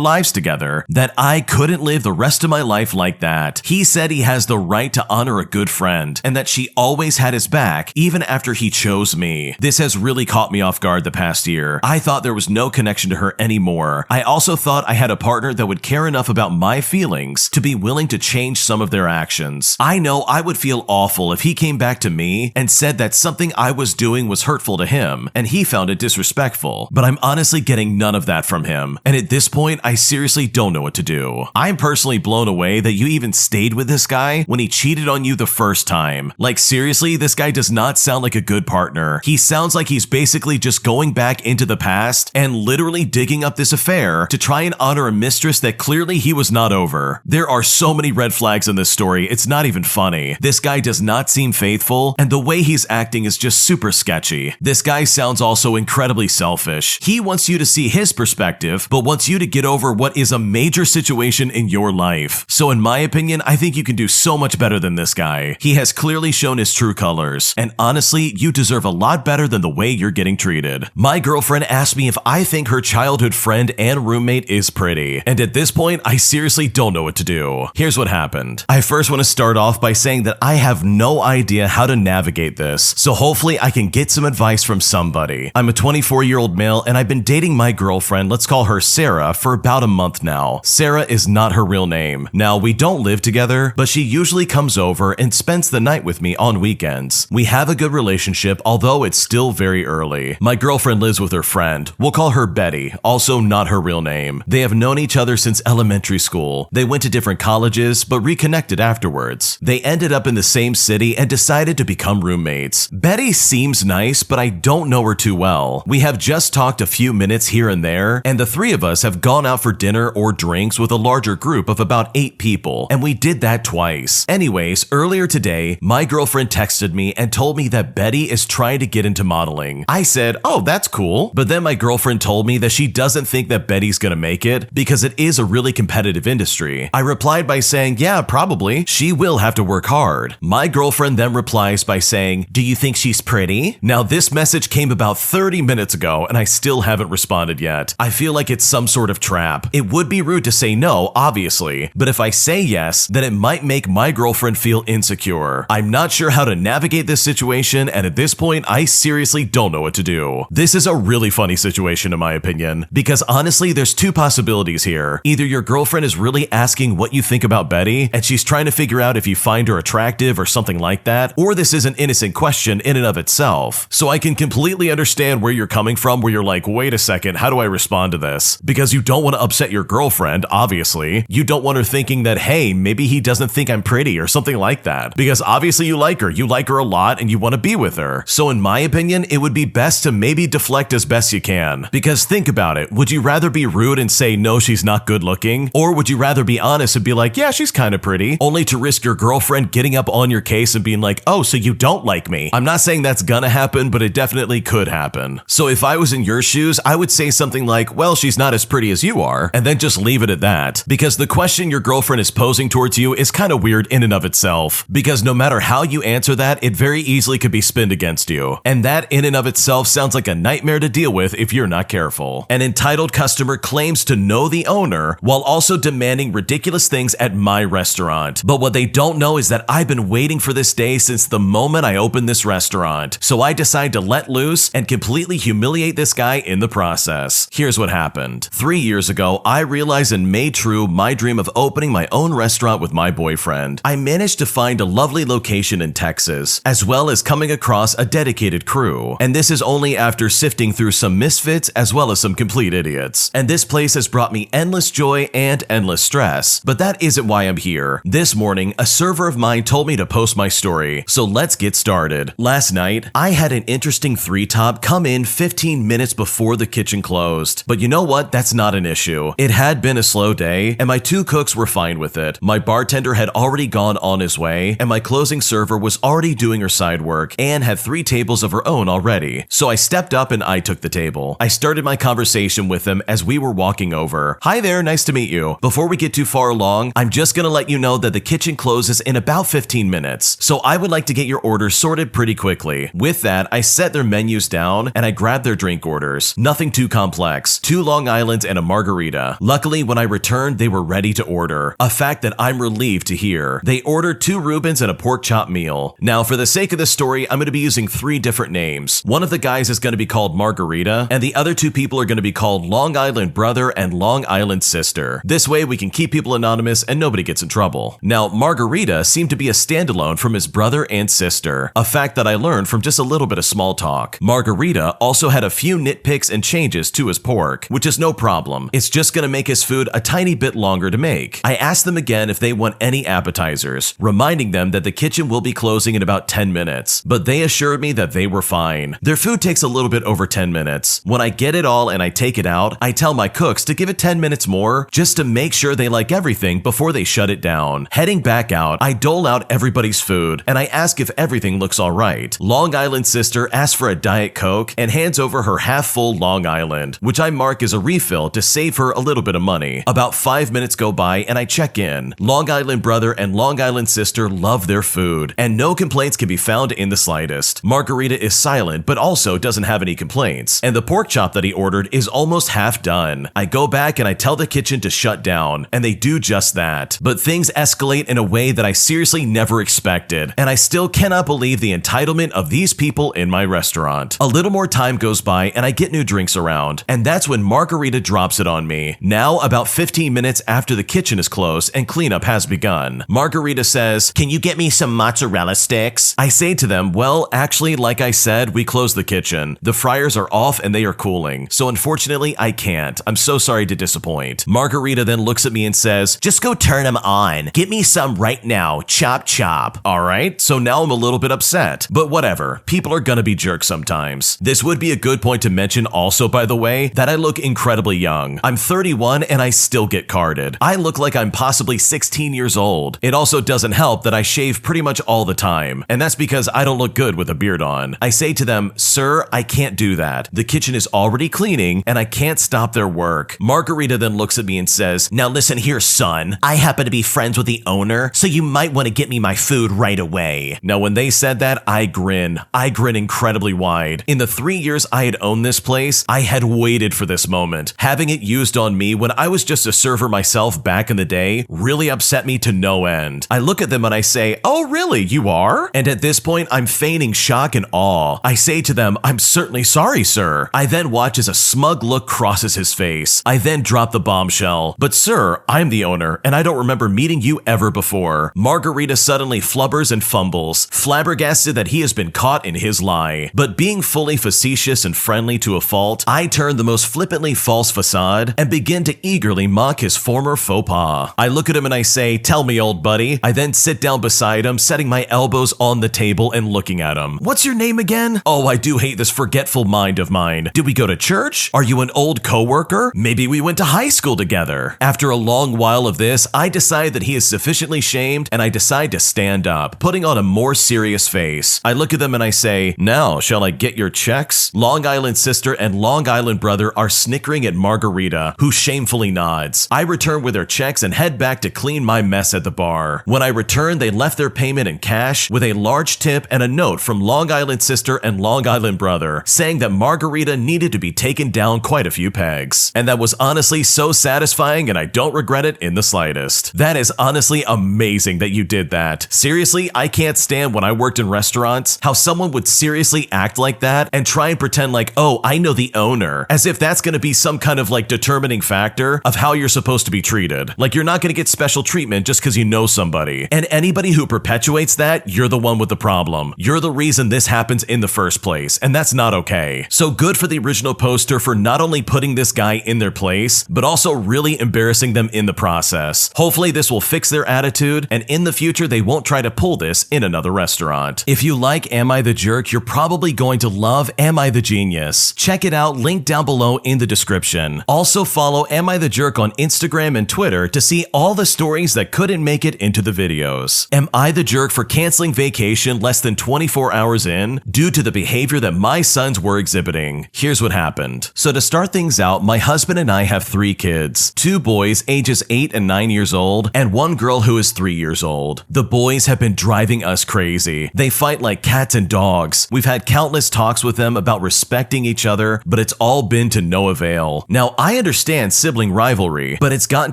Speaker 1: lives together, that I couldn't live the rest of my life like that. He said he has the right to honor a good friend and that she always had his back even after he chose me. This has really caught me off guard the past year. I thought there was no connection to her anymore. I also thought I had a partner that would care enough about my feelings to be willing to change some of their actions. I know I would feel awful if he came back to me and said that something I was doing was hurtful to him and he found it disrespectful, but I'm honestly getting none of that from him, and at this point I seriously don't know what to do. I'm personally blown away that you even stayed with this guy when he cheated on you the first time. Like seriously, this guy does not sound like a good partner. He sounds like he's basically just going back into the past and literally digging up this affair to try and honor a mistress that clearly he was not over. There are so many red flags in this story, it's not even funny. This guy does not seem faithful, and the way he's acting is just super sketchy. This guy sounds also incredibly selfish. He wants you to see his perspective, but wants you to get over what is a major situation in your life. So in my opinion, I think you can do so much better than this guy. He has clearly shown his true colors, and honestly, you deserve a lot better than the way you're getting treated. My girlfriend asked me if I think her childhood friend and roommate is pretty, and at this point, I seriously don't know what to do. Here's what happened. I first want to start off by saying that I have no idea how to navigate this, so hopefully I can get some advice from somebody. I'm a 24-year-old male, and I've been dating my girlfriend, let's call her Sarah, for about a month now. Sarah is not her real name. Now, we don't live together, but she usually comes over and spends the night with me on weekends. We have a good relationship, although it's still very early. My girlfriend lives with her friend. We'll call her Betty, also not her real name. They have known each other since elementary school. They went to different colleges, but reconnected afterwards. They ended up in the same city and decided to become roommates. Betty seems nice, but I don't know her too well. We have just talked a few minutes here and there, and the three of us have gone out for dinner or drinks with a larger group of about 8 people, and we did that twice. Anyways, earlier today, my girlfriend texted me and told me that Betty is trying to get into modeling. I said, oh, that's cool. But then my girlfriend told me that she doesn't think that Betty's gonna make it because it is a really competitive industry. I replied by saying, yeah, probably. She will have to work hard. My girlfriend then replies by saying, do you think she's pretty? Now, this message came about 30 minutes ago and I still haven't responded yet. I feel like it's some sort of trap. It would be rude to say no, obviously, but if I say yes, then it might make my girlfriend feel insecure. I'm not sure how to navigate this situation, and at this point, I seriously don't know what to do. This is a really funny situation in my opinion, because honestly, there's 2 possibilities here. Either your girlfriend is really asking what you think about Betty, and she's trying to figure out if you find her attractive or something like that, or this is an innocent question in and of itself. So I can completely understand where you're coming from, where you're like, wait a second, how do I respond to this? Because you don't want to upset your girlfriend, obviously. You don't want her thinking that, hey, maybe he doesn't think I'm pretty or something like that. Because obviously you like her a lot and you want to be with her. So in my opinion, it would be best to maybe deflect as best you can. Because think about it, would you rather be rude and say, no, she's not good looking? Or would you rather be honest and be like, yeah, she's kind of pretty, only to risk your girlfriend getting up on your case and being like, oh, so you don't like me? I'm not saying that's gonna happen, but it definitely could happen. So if I was in your shoes, I would say something like, well, she's not as pretty as you are, and then just leave it at that. Because the question your girlfriend is posing towards you is kind of weird in and of itself. Because no matter how you answer that, it very easily could be spinned against you. And that in and of itself sounds like a nightmare to deal with if you're not careful. An entitled customer claims to know the owner while also demanding ridiculous things at my restaurant. But what they don't know is that I've been waiting for this day since the moment I opened this restaurant. So I decide to let loose and completely humiliate this guy in the process. Here's what happened. 3 years ago, I realized and made true my dream of opening my own restaurant with my boyfriend. I managed to find a lovely location in Texas, as well as coming across a dedicated crew. And this is only after sifting through some misfits as well as some complete idiots. And this place has brought me endless joy and endless stress. But that isn't why I'm here. This morning, a server of mine told me to post my story. So let's get started. Last night, I had an interesting three-top come in 15 minutes before the kitchen closed. But you know what? That's not an issue. It had been a slow day, and my 2 cooks were fine with it. My bartender had already gone on his way, and my closing server was already doing her side work and had 3 tables of her own already. So I stepped up and I took the table. I started my conversation with them as we were walking over. Hi there, nice to meet you. Before we get too far along, I'm just gonna let you know that the kitchen closes in about 15 minutes. So I would like to get your orders sorted pretty quickly. With that, I set their menus down and I grabbed their drink orders. Nothing too complex. 2 Long Islands and a margarita. Luckily, when I returned, they were ready to order. A fact that I'm relieved to hear. They ordered 2 Reubens and a pork chop meal. Now, for the sake of this story, I'm going to be using 3 different names. One of the guys is going to be called Margarita, and the other 2 people are going to be called Long Island Brother and Long Island Sister. This way, we can keep people anonymous and nobody gets in trouble. Now, Margarita seemed to be a standalone from his brother and sister. A fact that I learned from just a little bit of small talk. Margarita also had a few nitpicks and changes to his pork, which is no problem. It's just going to make his food a tiny bit longer to make. I asked them again if they want any appetizers, reminding them that the kitchen will be closing in about 10 minutes, but they assured me that they were fine. Their food takes a little bit over 10 minutes. When I get it all and I take it out, I tell my cooks to give it 10 minutes more just to make sure they like everything before they shut it down. Heading back out, I dole out everybody's food and I ask if everything looks alright. Long Island Sister asks for a Diet Coke and hands over her half-full Long Island, which I mark as a refill to save her a little bit of money. About 5 minutes go by and I check in. Long Island Brother and Long Island Sister love their food, and no complaints can be found in the slightest. Margarita is silent, but also doesn't have any complaints, and the pork chop that he ordered is almost half done. I go back and I tell the kitchen to shut down, and they do just that. But things escalate in a way that I seriously never expected, and I still cannot believe the entitlement of these people in my restaurant. A little more time goes by and I get new drinks around, and that's when Margarita drops it on me. Now, about 15 minutes after the kitchen is closed and cleanup has begun. Margarita says, "Can you get me some mozzarella sticks?" I say to them, well, actually, like I said, we closed the kitchen. The fryers are off and they are cooling. So unfortunately, I can't. I'm so sorry to disappoint. Margarita then looks at me and says, "Just go turn them on. Get me some right now. Chop chop." All right, so now I'm a little bit upset. But whatever. People are gonna be jerks sometimes. This would be a good point to mention also, by the way, that I look incredibly young. I'm 31 and I still get carded. I look like I'm possibly 16 years old. It also doesn't help that I shave pretty much all the time, and that's because I don't look good with a beard on. I say to them, "Sir, I can't do that. The kitchen is already cleaning and I can't stop their work." Margarita then looks at me and says, "Now listen here, son. I happen to be friends with the owner, so you might want to get me my food right away." Now when they said that, I grin. I grin incredibly wide. In the 3 years I had owned this place, I had waited for this moment. Having it used on me when I was just a server myself back in the day really upset me to no end. I look at them and I say, "Oh really, you are?" And at this point, I'm feigning shock and awe. I say to them, "I'm certainly sorry, sir." I then watch as a smug look crosses his face. I then drop the bombshell. "But sir, I'm the owner, and I don't remember meeting you ever before." Margarita suddenly flubbers and fumbles, flabbergasted that he has been caught in his lie. But being fully facetious and friendly to a fault, I turn the most flippantly false facade and begin to eagerly mock his former faux pas. I look at him and I say, "Tell me, old buddy." I then sit down beside him, setting my elbows on the table and looking at him. "What's your name again?" "Oh, I do hate this forgetful mind of mine. Did we go to church? Are you an old coworker? Maybe we went to high school together." After a long while of this, I decide that he is sufficiently shamed and I decide to stand up, putting on a more serious face. I look at them and I say, "Now, shall I get your checks?" Long Island Sister and Long Island Brother are snickering at Margarita Margarita, who shamefully nods. I return with their checks and head back to clean my mess at the bar. When I return, they left their payment in cash with a large tip and a note from Long Island sister and Long Island brother saying that Margarita needed to be taken down quite a few pegs. And that was honestly so satisfying, and I don't regret it in the slightest. That is honestly amazing that you did that. Seriously, I can't stand when I worked in restaurants how someone would seriously act like that and try and pretend like, oh, I know the owner, as if that's going to be some kind of like determining factor of how you're supposed to be treated. Like you're not going to get special treatment just because you know somebody. And anybody who perpetuates that, you're the one with the problem. You're the reason this happens in the first place, and that's not okay. So good for the original poster for not only putting this guy in their place, but also really embarrassing them in the process. Hopefully this will fix their attitude, and in the future they won't try to pull this in another restaurant. If you like Am I the Jerk, you're probably going to love Am I the Genius. Check it out, link down below in the description. Also follow Am I the Jerk on Instagram and Twitter to see all the stories that couldn't make it into the videos. Am I the jerk for canceling vacation less than 24 hours in due to the behavior that my sons were exhibiting? Here's what happened. So to start things out, my husband and I have 3 kids, 2 boys ages 8 and 9 years old, and 1 girl who is 3 years old. The boys have been driving us crazy. They fight like cats and dogs. We've had countless talks with them about respecting each other, but it's all been to no avail. Now, I understand sibling rivalry, but it's gotten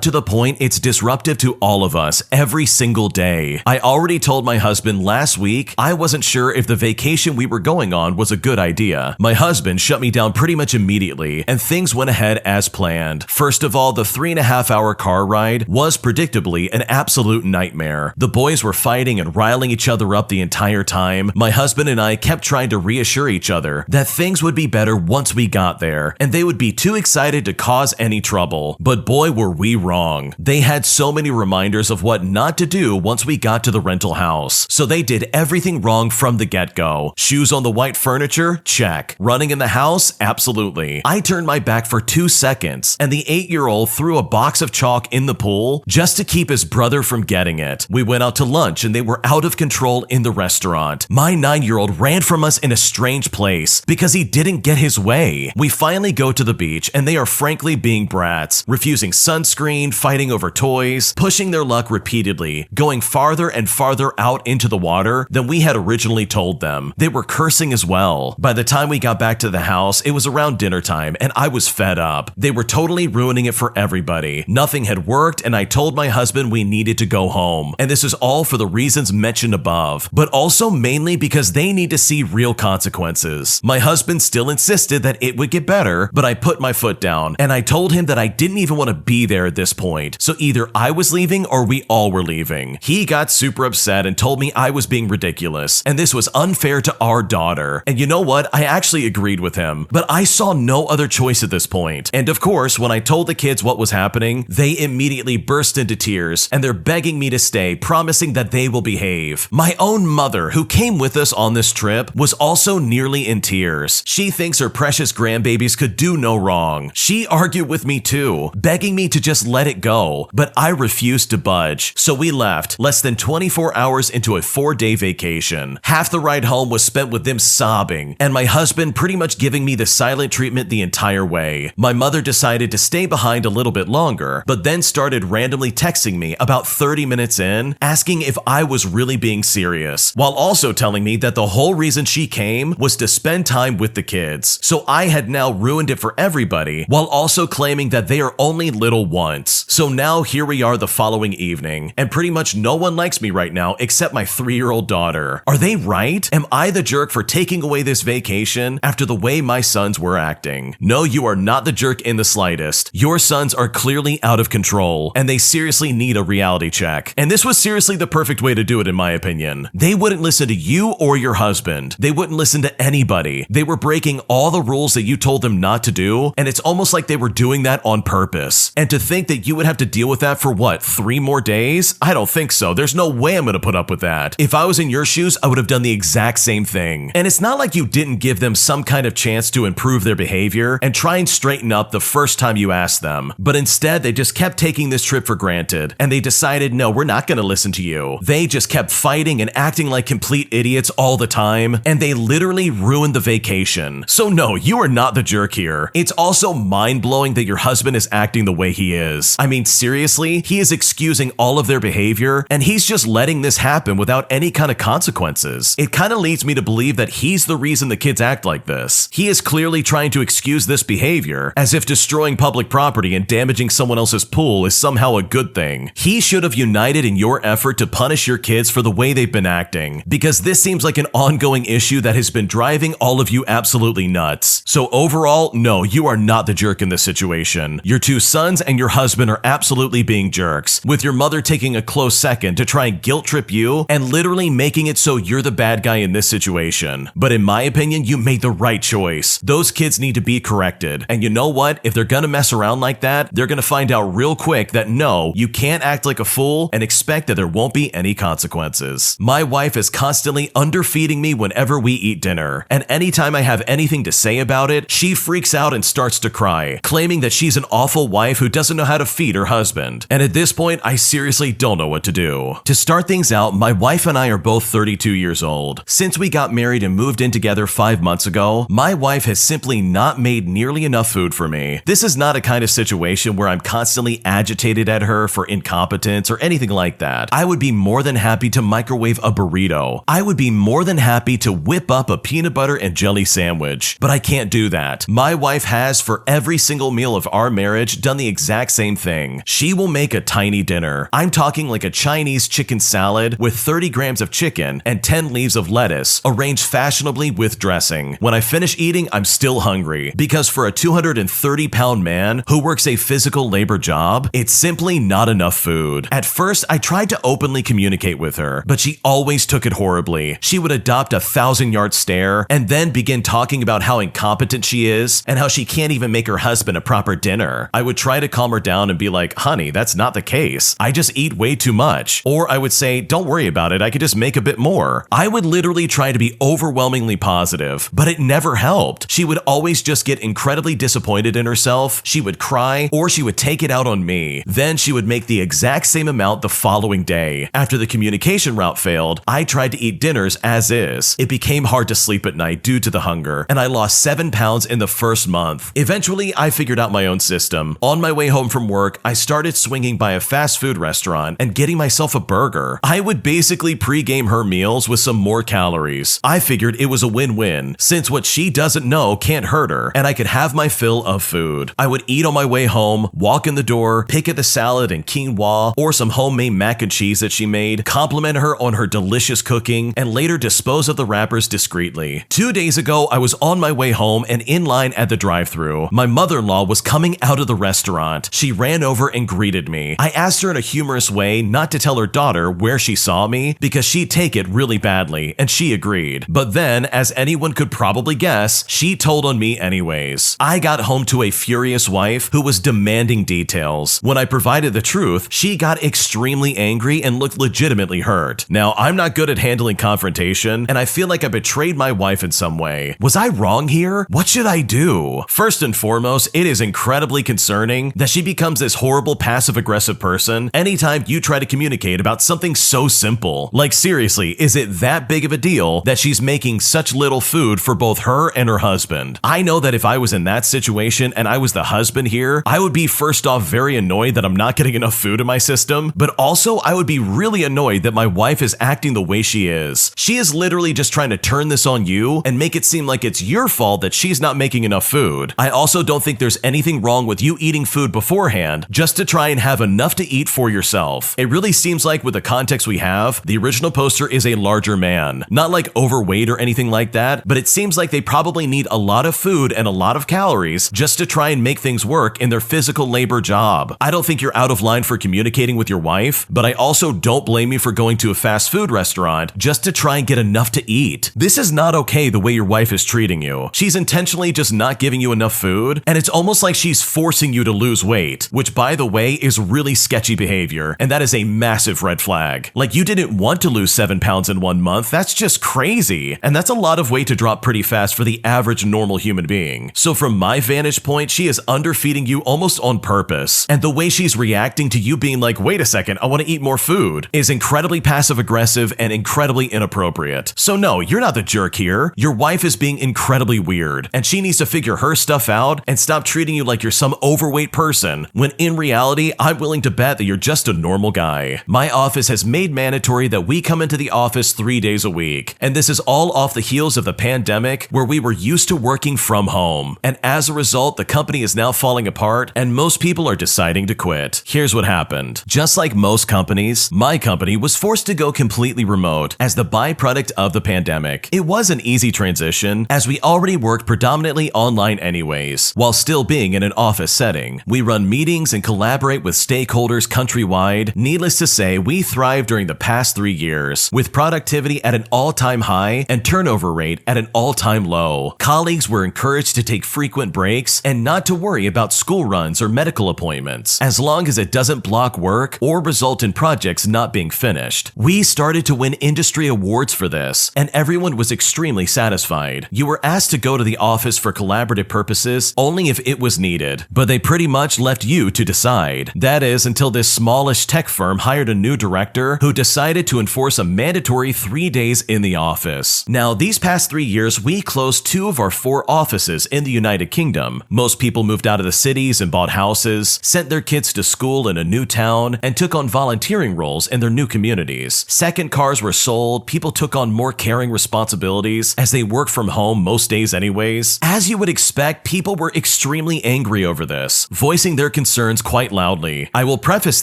Speaker 1: to the point it's disruptive to all of us every single day. I already told my husband last week I wasn't sure if the vacation we were going on was a good idea. My husband shut me down pretty much immediately, and things went ahead as planned. First of all, the 3.5-hour car ride was predictably an absolute nightmare. The boys were fighting and riling each other up the entire time. My husband and I kept trying to reassure each other that things would be better once we got there, and they would be too excited to cause any trouble. But boy, were we wrong. They had so many reminders of what not to do once we got to the rental house. So they did everything wrong from the get-go. Shoes on the white furniture? Check. Running in the house? Absolutely. I turned my back for 2 seconds, and the 8-year-old threw a box of chalk in the pool just to keep his brother from getting it. We went out to lunch, and they were out of control in the restaurant. My 9-year-old ran from us in a strange place because he didn't get his way. We finally go to the beach, and they are frankly being brats, refusing sunscreen, fighting over toys, pushing their luck repeatedly, going farther and farther out into the water than we had originally told them. They were cursing as well. By the time we got back to the house, it was around dinner time, and I was fed up. They were totally ruining it for everybody. Nothing had worked, and I told my husband we needed to go home. And this is all for the reasons mentioned above, but also mainly because they need to see real consequences. My husband still insisted that it would get better, but I put my foot down, and I told him that I didn't even want to be there at this point. So either I was leaving or we all were leaving. He got super upset and told me I was being ridiculous, and this was unfair to our daughter. And you know what? I actually agreed with him, but I saw no other choice at this point. And of course, when I told the kids what was happening, they immediately burst into tears, and they're begging me to stay, promising that they will behave. My own mother, who came with us on this trip, was also nearly in tears. She thinks her precious grandbabies could do no wrong. She argued with me too, begging me to just let it go, but I refused to budge. So we left, less than 24 hours into a 4-day vacation. Half the ride home was spent with them sobbing, and my husband pretty much giving me the silent treatment the entire way. My mother decided to stay behind a little bit longer, but then started randomly texting me about 30 minutes in, asking if I was really being serious, while also telling me that the whole reason she came was to spend time with the kids. So I had now ruined it for everybody, while also claiming that they are only little once. So now here we are the following evening, and pretty much no one likes me right now except my 3-year-old daughter. Are they right? Am I the jerk for taking away this vacation after the way my sons were acting? No, you are not the jerk in the slightest. Your sons are clearly out of control, and they seriously need a reality check. And this was seriously the perfect way to do it in my opinion. They wouldn't listen to you or your husband. They wouldn't listen to anybody. They were breaking all the rules that you told them not to do, and it's almost like they were doing that on purpose. And to think that you would have to deal with that for what, 3 more days? I don't think so. There's no way I'm gonna put up with that. If I was in your shoes, I would have done the exact same thing. And it's not like you didn't give them some kind of chance to improve their behavior and try and straighten up the first time you asked them. But instead, they just kept taking this trip for granted, and they decided, no, we're not gonna listen to you. They just kept fighting and acting like complete idiots all the time, and they literally ruined the vacation. So no, you are not the jerk here. It's also mind-blowing that your husband is acting the way he is. I mean, seriously, he is excusing all of their behavior, and he's just letting this happen without any kind of consequences. It kind of leads me to believe that he's the reason the kids act like this. He is clearly trying to excuse this behavior, as if destroying public property and damaging someone else's pool is somehow a good thing. He should have united in your effort to punish your kids for the way they've been acting, because this seems like an ongoing issue that has been driving all of you absolutely nuts. So overall, no, you are not the jerk in this situation. Your two sons and your husband are absolutely being jerks, with your mother taking a close second to try and guilt trip you and literally making it so you're the bad guy in this situation. But in my opinion, you made the right choice. Those kids need to be corrected. And you know what? If they're gonna mess around like that, they're gonna find out real quick that no, you can't act like a fool and expect that there won't be any consequences. My wife is constantly underfeeding me whenever we eat dinner, and anytime I have anything to say about it, she freaks out and starts to cry, claiming that she's an awful wife who doesn't know how to feed her husband. And at this point, I seriously don't know what to do. To start things out, my wife and I are both 32 years old. Since we got married and moved in together 5 months ago, my wife has simply not made nearly enough food for me. This is not a kind of situation where I'm constantly agitated at her for incompetence or anything like that. I would be more than happy to microwave a burrito. I would be more than happy to whip up a peanut butter and jelly sandwich, but I can't do that. My wife has, for every single meal of our marriage, done the exact same thing. She will make a tiny dinner. I'm talking like a Chinese chicken salad with 30 grams of chicken and 10 leaves of lettuce, arranged fashionably with dressing. When I finish eating, I'm still hungry, because for a 230-pound man who works a physical labor job, it's simply not enough food. At first, I tried to openly communicate with her, but she always took it horribly. She would adopt a 1,000-yard stare and then begin talking about how incompetent she is and how she can't even make her husband a proper dinner. I would try to calm her down and be like, honey, that's not the case. I just eat way too much. Or I would say, don't worry about it, I could just make a bit more. I would literally try to be overwhelmingly positive, but it never helped. She would always just get incredibly disappointed in herself. She would cry, or she would take it out on me. Then she would make the exact same amount the following day. After the communication route failed, I tried to eat dinners as is. It became hard to sleep at night due to the hunger, and I lost 7 pounds in the first month. Eventually, I figured out my own system. On my way home from work, I started swinging by a fast food restaurant and getting myself a burger. I would basically pre-game her meals with some more calories. I figured it was a win-win, since what she doesn't know can't hurt her, and I could have my fill of food. I would eat on my way home, walk in the door, pick at the salad and quinoa, or some homemade mac and cheese that she made, compliment her on her delicious cooking, and later dispose of the wrappers discreetly. 2 days ago, I was on my way home and in line at the drive-thru. My mother-in-law was coming out of the restaurant. She ran over and greeted me. I asked her in a humorous way not to tell her daughter where she saw me because she'd take it really badly, and she agreed. But then, as anyone could probably guess, she told on me anyways. I got home to a furious wife who was demanding details. When I provided the truth, she got extremely angry and looked legitimately hurt. Now, I'm not good at handling confrontation, and I feel like I betrayed my wife in some way. Was I wrong here? What should I do? First and foremost, it is incredibly concerning that she becomes this horrible passive-aggressive person anytime you try to communicate about something so simple. Like seriously, is it that big of a deal that she's making such little food for both her and her husband? I know that if I was in that situation and I was the husband here, I would be first off very annoyed that I'm not getting enough food in my system, but also I would be really annoyed that my wife is acting the way she is. She is literally just trying to turn this on you and make it seem like it's your fault that she's not making enough food. I also don't think there's anything wrong with you eating food beforehand just to try and have enough to eat for yourself. It really seems like with the context we have, the original poster is a larger man. Not like overweight or anything like that, but it seems like they probably need a lot of food and a lot of calories just to try and make things work in their physical labor job. I don't think you're out of line for communicating with your wife, but I also don't blame you for going to a fast food restaurant just to try and get enough to eat. This is not okay the way your wife is treating you. She's intentionally just not giving you enough food, and it's almost like she's forcing you to lose weight, which by the way is really sketchy behavior, and that is a massive red flag. Like you didn't want to lose 7 pounds in 1 month, that's just crazy, and that's a lot of weight to drop pretty fast for the average normal human being. So from my vantage point, she is underfeeding you almost on purpose, and the way she's reacting to you being like, wait a second, I want to eat more food, is incredibly passive-aggressive and incredibly inappropriate. So no, you're not the jerk here. Your wife is being incredibly weird, and she needs to figure her stuff out and stop treating you like you're some overweight person, when in reality, I'm willing to bet that you're just a normal guy. My office has made mandatory that we come into the office 3 days a week, and this is all off the heels of the pandemic where we were used to working from home. And as a result, the company is now falling apart and most people are deciding to quit. Here's what happened. Just like most companies, my company was forced to go completely remote as the byproduct of the pandemic. It was an easy transition as we already worked predominantly online anyways, while still being in an office setting. We run meetings and collaborate with stakeholders countrywide. Needless to say, we thrived during the past 3 years, with productivity at an all-time high and turnover rate at an all-time low. Colleagues were encouraged to take frequent breaks and not to worry about school runs or medical appointments, as long as it doesn't block work or result in projects not being finished. We started to win industry awards for this, and everyone was extremely satisfied. You were asked to go to the office for collaborative purposes only if it was needed, but they pretty much left you to decide. That is, until this smallish tech firm hired a new director who decided to enforce a mandatory 3 days in the office. Now, these past 3 years, we closed 2 of our 4 offices in the United Kingdom. Most people moved out of the cities and bought houses, sent their kids to school in a new town, and took on volunteering roles in their new communities. Second cars were sold, people took on more caring responsibilities as they work from home most days anyways. As you would expect, people were extremely angry over this, voicing their concerns quite loudly. I will preface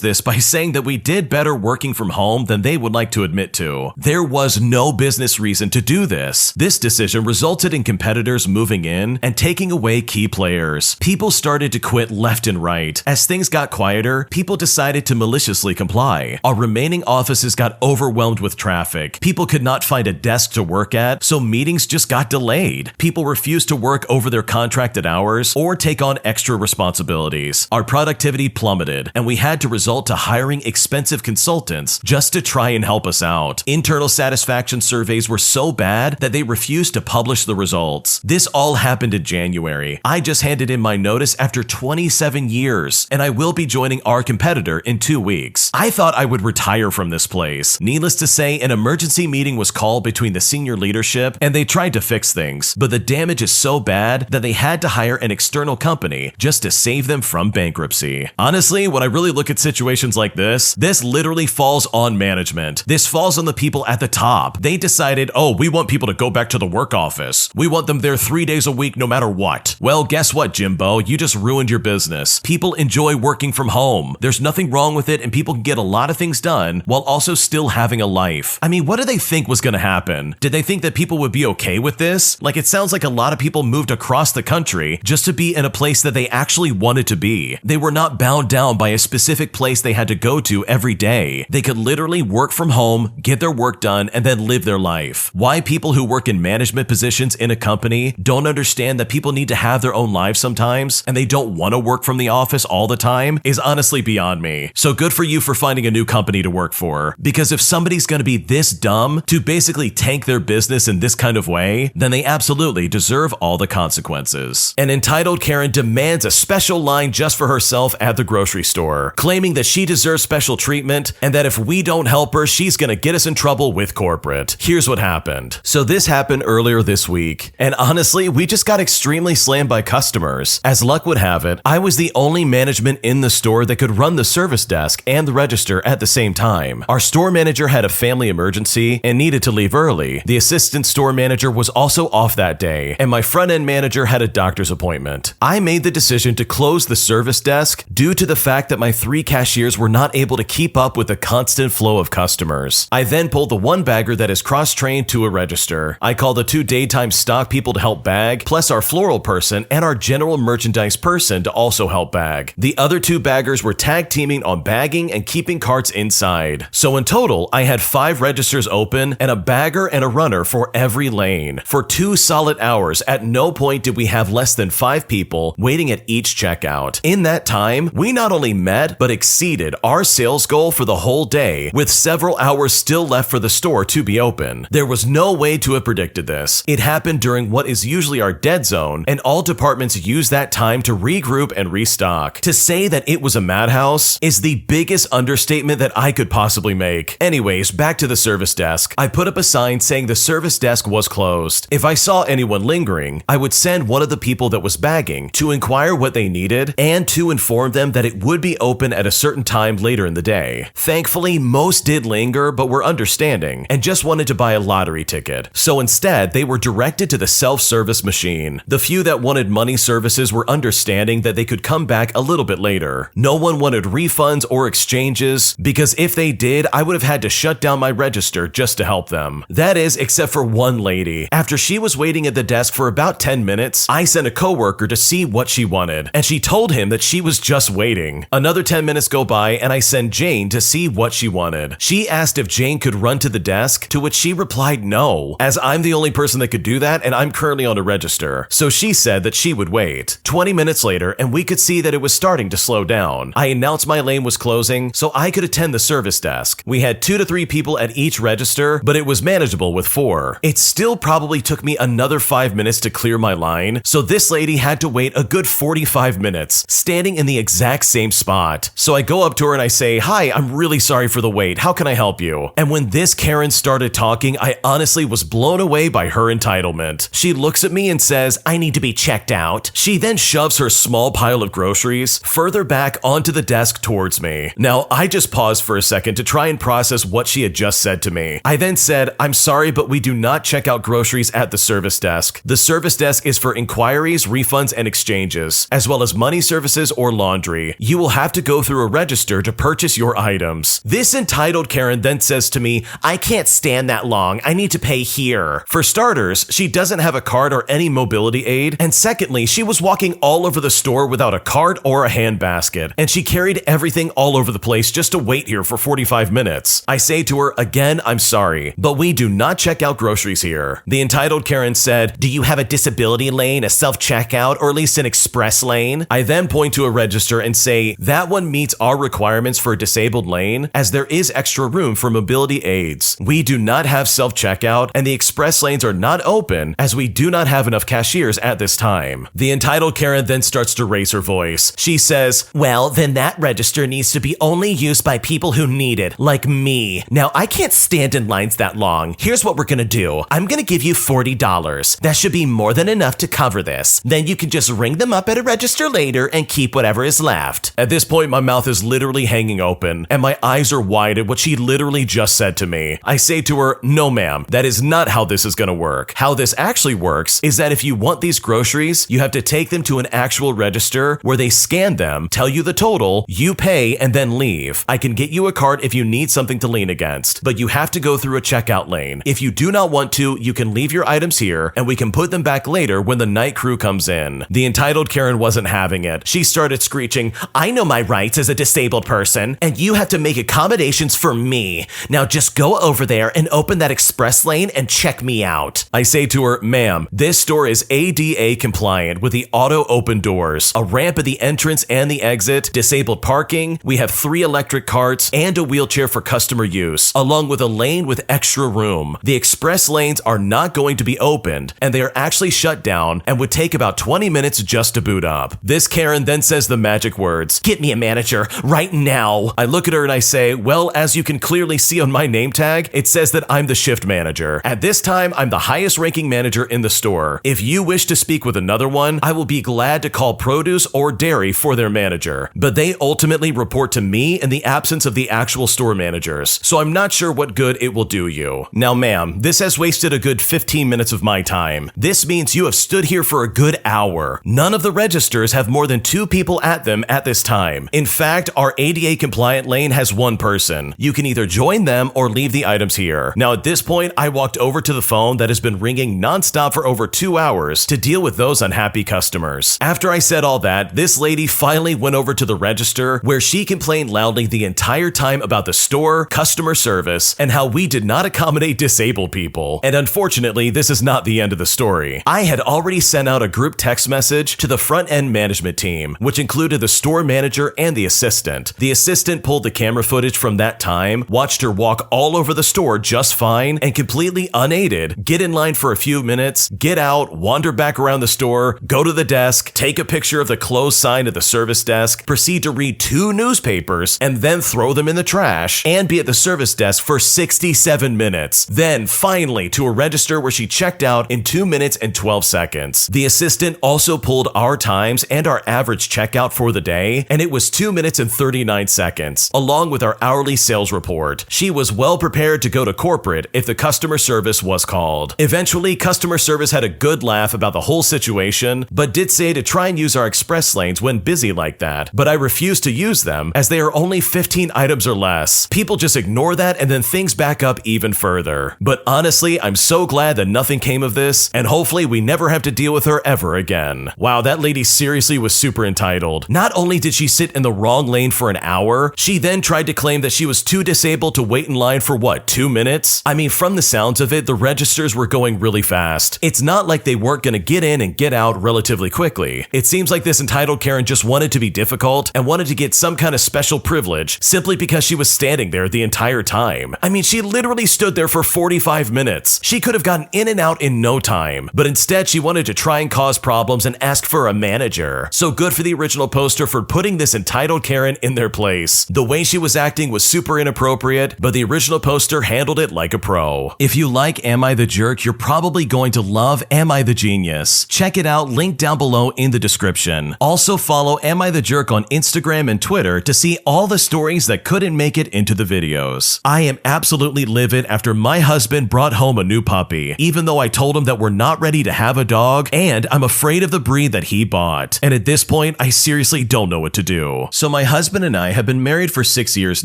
Speaker 1: this by saying that we did better working from home than they would like to admit to. There was no business reason to do this. This decision resulted in competitors moving in and taking away key players. People started to quit left and right. As things got quieter, people decided to maliciously comply. Our remaining offices got overwhelmed with traffic. People could not find a desk to work at, so meetings just got delayed. People refused to work over their contracted hours or take on extra responsibilities. Our productivity plummeted, and we had to resort to hiring expensive consultants just to try and help us out. Internal satisfaction surveys were so bad that they refused to publish the results. This all happened in January. I just handed in my notice after 27 years, and I will be joining our competitor in 2 weeks. I thought I would retire from this place. Needless to say, an emergency meeting was called between the senior leadership, and they tried to fix things, but the damage is so bad that they had to hire an external company just to save them from bankruptcy. Honestly, when I really look at situations like this literally falls on management. This falls on the people at the top. They decided, oh, we want people to go back to the work office. We want them there 3 days a week no matter what. Well, guess what, Jimbo? You just ruined your business. People enjoy working from home. There's nothing wrong with it, and people can get a lot of things done while also still having a life. I mean, what did they think was going to happen? Did they think that people would be okay with this? Like, it sounds like a lot of people moved across the country just to be in a place that they actually wanted to be. They were not bound down by a specific place they had to go to every day. They could literally work from home, get their work done, and then live their life. Why people who work in management positions in a company don't understand that people need to have their own lives sometimes, and they don't want to work from the office all the time is honestly beyond me. So good for you for finding a new company to work for. Because if somebody's going to be this dumb to basically tank their business in this kind of way, then they absolutely deserve all the consequences. An entitled Karen demands a special line just for herself at the grocery store, claiming that she deserves special treatment and that if we don't help her, she's going to get us in trouble with corporate. Here's what happened. So this happened earlier this week, and honestly, we just got extremely slammed by customers. As luck would have it, I was the only management in the store that could run the service desk and the register at the same time. Our store manager had a family emergency and needed to leave early. The assistant store manager was also off that day, and my front-end manager had a doctor's appointment. I made the decision to close the service desk due to the fact that my 3 cashiers were not able to keep up with the constant flow of customers. I then pulled the one bagger that is cross-trained to a register. I called the 2 daytime stock people to help bag, plus our floral person and our general merchandise person to also help bag. The other 2 baggers were tag teaming on bagging and keeping carts inside. So in total, I had 5 registers open and a bagger and a runner for every lane. For 2 solid hours, at no point did we have less than 5 people waiting at each checkout. In that time, we not only met, but exceeded our sales goal for the whole day, with several hours still left for the store to be open. There was no way to have predicted this. It happened during what is usually our dead zone, and all departments use that time to regroup and restock. To say that it was a madhouse is the biggest understatement that I could possibly make. Anyways, back to the service desk. I put up a sign saying the service desk was closed. If I saw anyone lingering, I would send one of the people that was back nagging to inquire what they needed and to inform them that it would be open at a certain time later in the day. Thankfully, most did linger but were understanding and just wanted to buy a lottery ticket. So instead, they were directed to the self-service machine. The few that wanted money services were understanding that they could come back a little bit later. No one wanted refunds or exchanges, because if they did, I would have had to shut down my register just to help them. That is, except for one lady. After she was waiting at the desk for about 10 minutes, I sent a coworker to see what she wanted, and she told him that she was just waiting. Another 10 minutes go by, and I send Jane to see what she wanted. She asked if Jane could run to the desk, to which she replied no, as I'm the only person that could do that and I'm currently on a register. So she said that she would wait. 20 minutes later, and we could see that it was starting to slow down. I announced my lane was closing so I could attend the service desk. We had 2 to 3 people at each register, but it was manageable with 4. It still probably took me another 5 minutes to clear my line, so this lady had to wait a good 45 minutes, standing in the exact same spot. So I go up to her and I say, "Hi, I'm really sorry for the wait. How can I help you?" And when this Karen started talking, I honestly was blown away by her entitlement. She looks at me and says, "I need to be checked out." She then shoves her small pile of groceries further back onto the desk towards me. Now, I just paused for a second to try and process what she had just said to me. I then said, "I'm sorry, but we do not check out groceries at the service desk. The service desk is for inquiries, refunds, and exchanges, as well as money services or laundry. You will have to go through a register to purchase your items." This entitled Karen then says to me, "I can't stand that long. I need to pay here." For starters, she doesn't have a card or any mobility aid, and secondly, she was walking all over the store without a cart or a handbasket, and she carried everything all over the place just to wait here for 45 minutes. I say to her, "Again, I'm sorry, but we do not check out groceries here." The entitled Karen said, "Do you have a disability lane, a self-checkout, or at least an express lane?" I then point to a register and say, "That one meets our requirements for a disabled lane, as there is extra room for mobility aids. We do not have self-checkout, and the express lanes are not open, as we do not have enough cashiers at this time." The entitled Karen then starts to raise her voice. She says, "Well, then that register needs to be only used by people who need it, like me. Now, I can't stand in lines that long. Here's what we're gonna do. I'm gonna give you $40. That should be more than enough to cover this. Then you can just ring them up at a register later and keep whatever is left." At this point, my mouth is literally hanging open, and my eyes are wide at what she literally just said to me. I say to her, "No, ma'am, that is not how this is gonna work. How this actually works is that if you want these groceries, you have to take them to an actual register where they scan them, tell you the total, you pay, and then leave. I can get you a card if you need something to lean against, but you have to go through a checkout lane. If you do not want to, you can leave your items here, and we can put them back later when the night crew comes in." The entitled Karen wasn't having it. She started screeching, "I know my rights as a disabled person, and you have to make accommodations for me. Now just go over there and open that express lane and check me out." I say to her, "Ma'am, this store is ADA compliant with the auto open doors, a ramp at the entrance and the exit, disabled parking, we have 3 electric carts, and a wheelchair for customer use, along with a lane with extra room. The express lanes are not going to be opened, and they are actually shut down and would take about 20 minutes just to boot up." This Karen then says the magic words, "Get me a manager right now." I look at her and I say, "Well, as you can clearly see on my name tag, it says that I'm the shift manager. At this time, I'm the highest ranking manager in the store. If you wish to speak with another one, I will be glad to call produce or dairy for their manager. But they ultimately report to me in the absence of the actual store managers, so I'm not sure what good it will do you. Now, ma'am, this has wasted a good 15 minutes of my time. This means you have stood here for a good hour. None of the registers have more than 2 people at them at this time. In fact, our ADA compliant lane has 1 person. You can either join them or leave the items here." Now, at this point, I walked over to the phone that has been ringing nonstop for over 2 hours to deal with those unhappy customers. After I said all that, this lady finally went over to the register, where she complained loudly the entire time about the store, customer service, and how we did not accommodate disabled people. And unfortunately, this is not the end of the story. I had already sent out a group text message to the front-end management team, which included the store manager and the assistant. The assistant pulled the camera footage from that time, watched her walk all over the store just fine, and completely unaided, get in line for a few minutes, get out, wander back around the store, go to the desk, take a picture of the closed sign at the service desk, proceed to read 2 newspapers, and then throw them in the trash, and be at the service desk for 67 minutes. Then, finally, to a register where she checked out in 2 minutes and 12 seconds. The assistant husband also pulled our times and our average checkout for the day, and it was 2 minutes and 39 seconds, along with our hourly sales report. She was well prepared to go to corporate if the customer service was called. Eventually, customer service had a good laugh about the whole situation, but did say to try and use our express lanes when busy like that, but I refused to use them as they are only 15 items or less. People just ignore that and then things back up even further. But honestly, I'm so glad that nothing came of this, and hopefully we never have to deal with her ever again. Wow, that lady seriously was super entitled. Not only did she sit in the wrong lane for an hour, she then tried to claim that she was too disabled to wait in line for what, 2 minutes? I mean, from the sounds of it, the registers were going really fast. It's not like they weren't gonna get in and get out relatively quickly. It seems like this entitled Karen just wanted to be difficult and wanted to get some kind of special privilege simply because she was standing there the entire time. I mean, she literally stood there for 45 minutes. She could have gotten in and out in no time, but instead she wanted to try and cause problems and ask for a manager. So good for the original poster for putting this entitled Karen in their place. The way she was acting was super inappropriate, but the original poster handled it like a pro. If you like Am I the Jerk, you're probably going to love Am I the Genius. Check it out, link down below in the description. Also follow Am I the Jerk on Instagram and Twitter to see all the stories that couldn't make it into the videos. I am absolutely livid after my husband brought home a new puppy, even though I told him that we're not ready to have a dog and I'm afraid of the breed that he bought. And at this point, I seriously don't know what to do. So my husband and I have been married for 6 years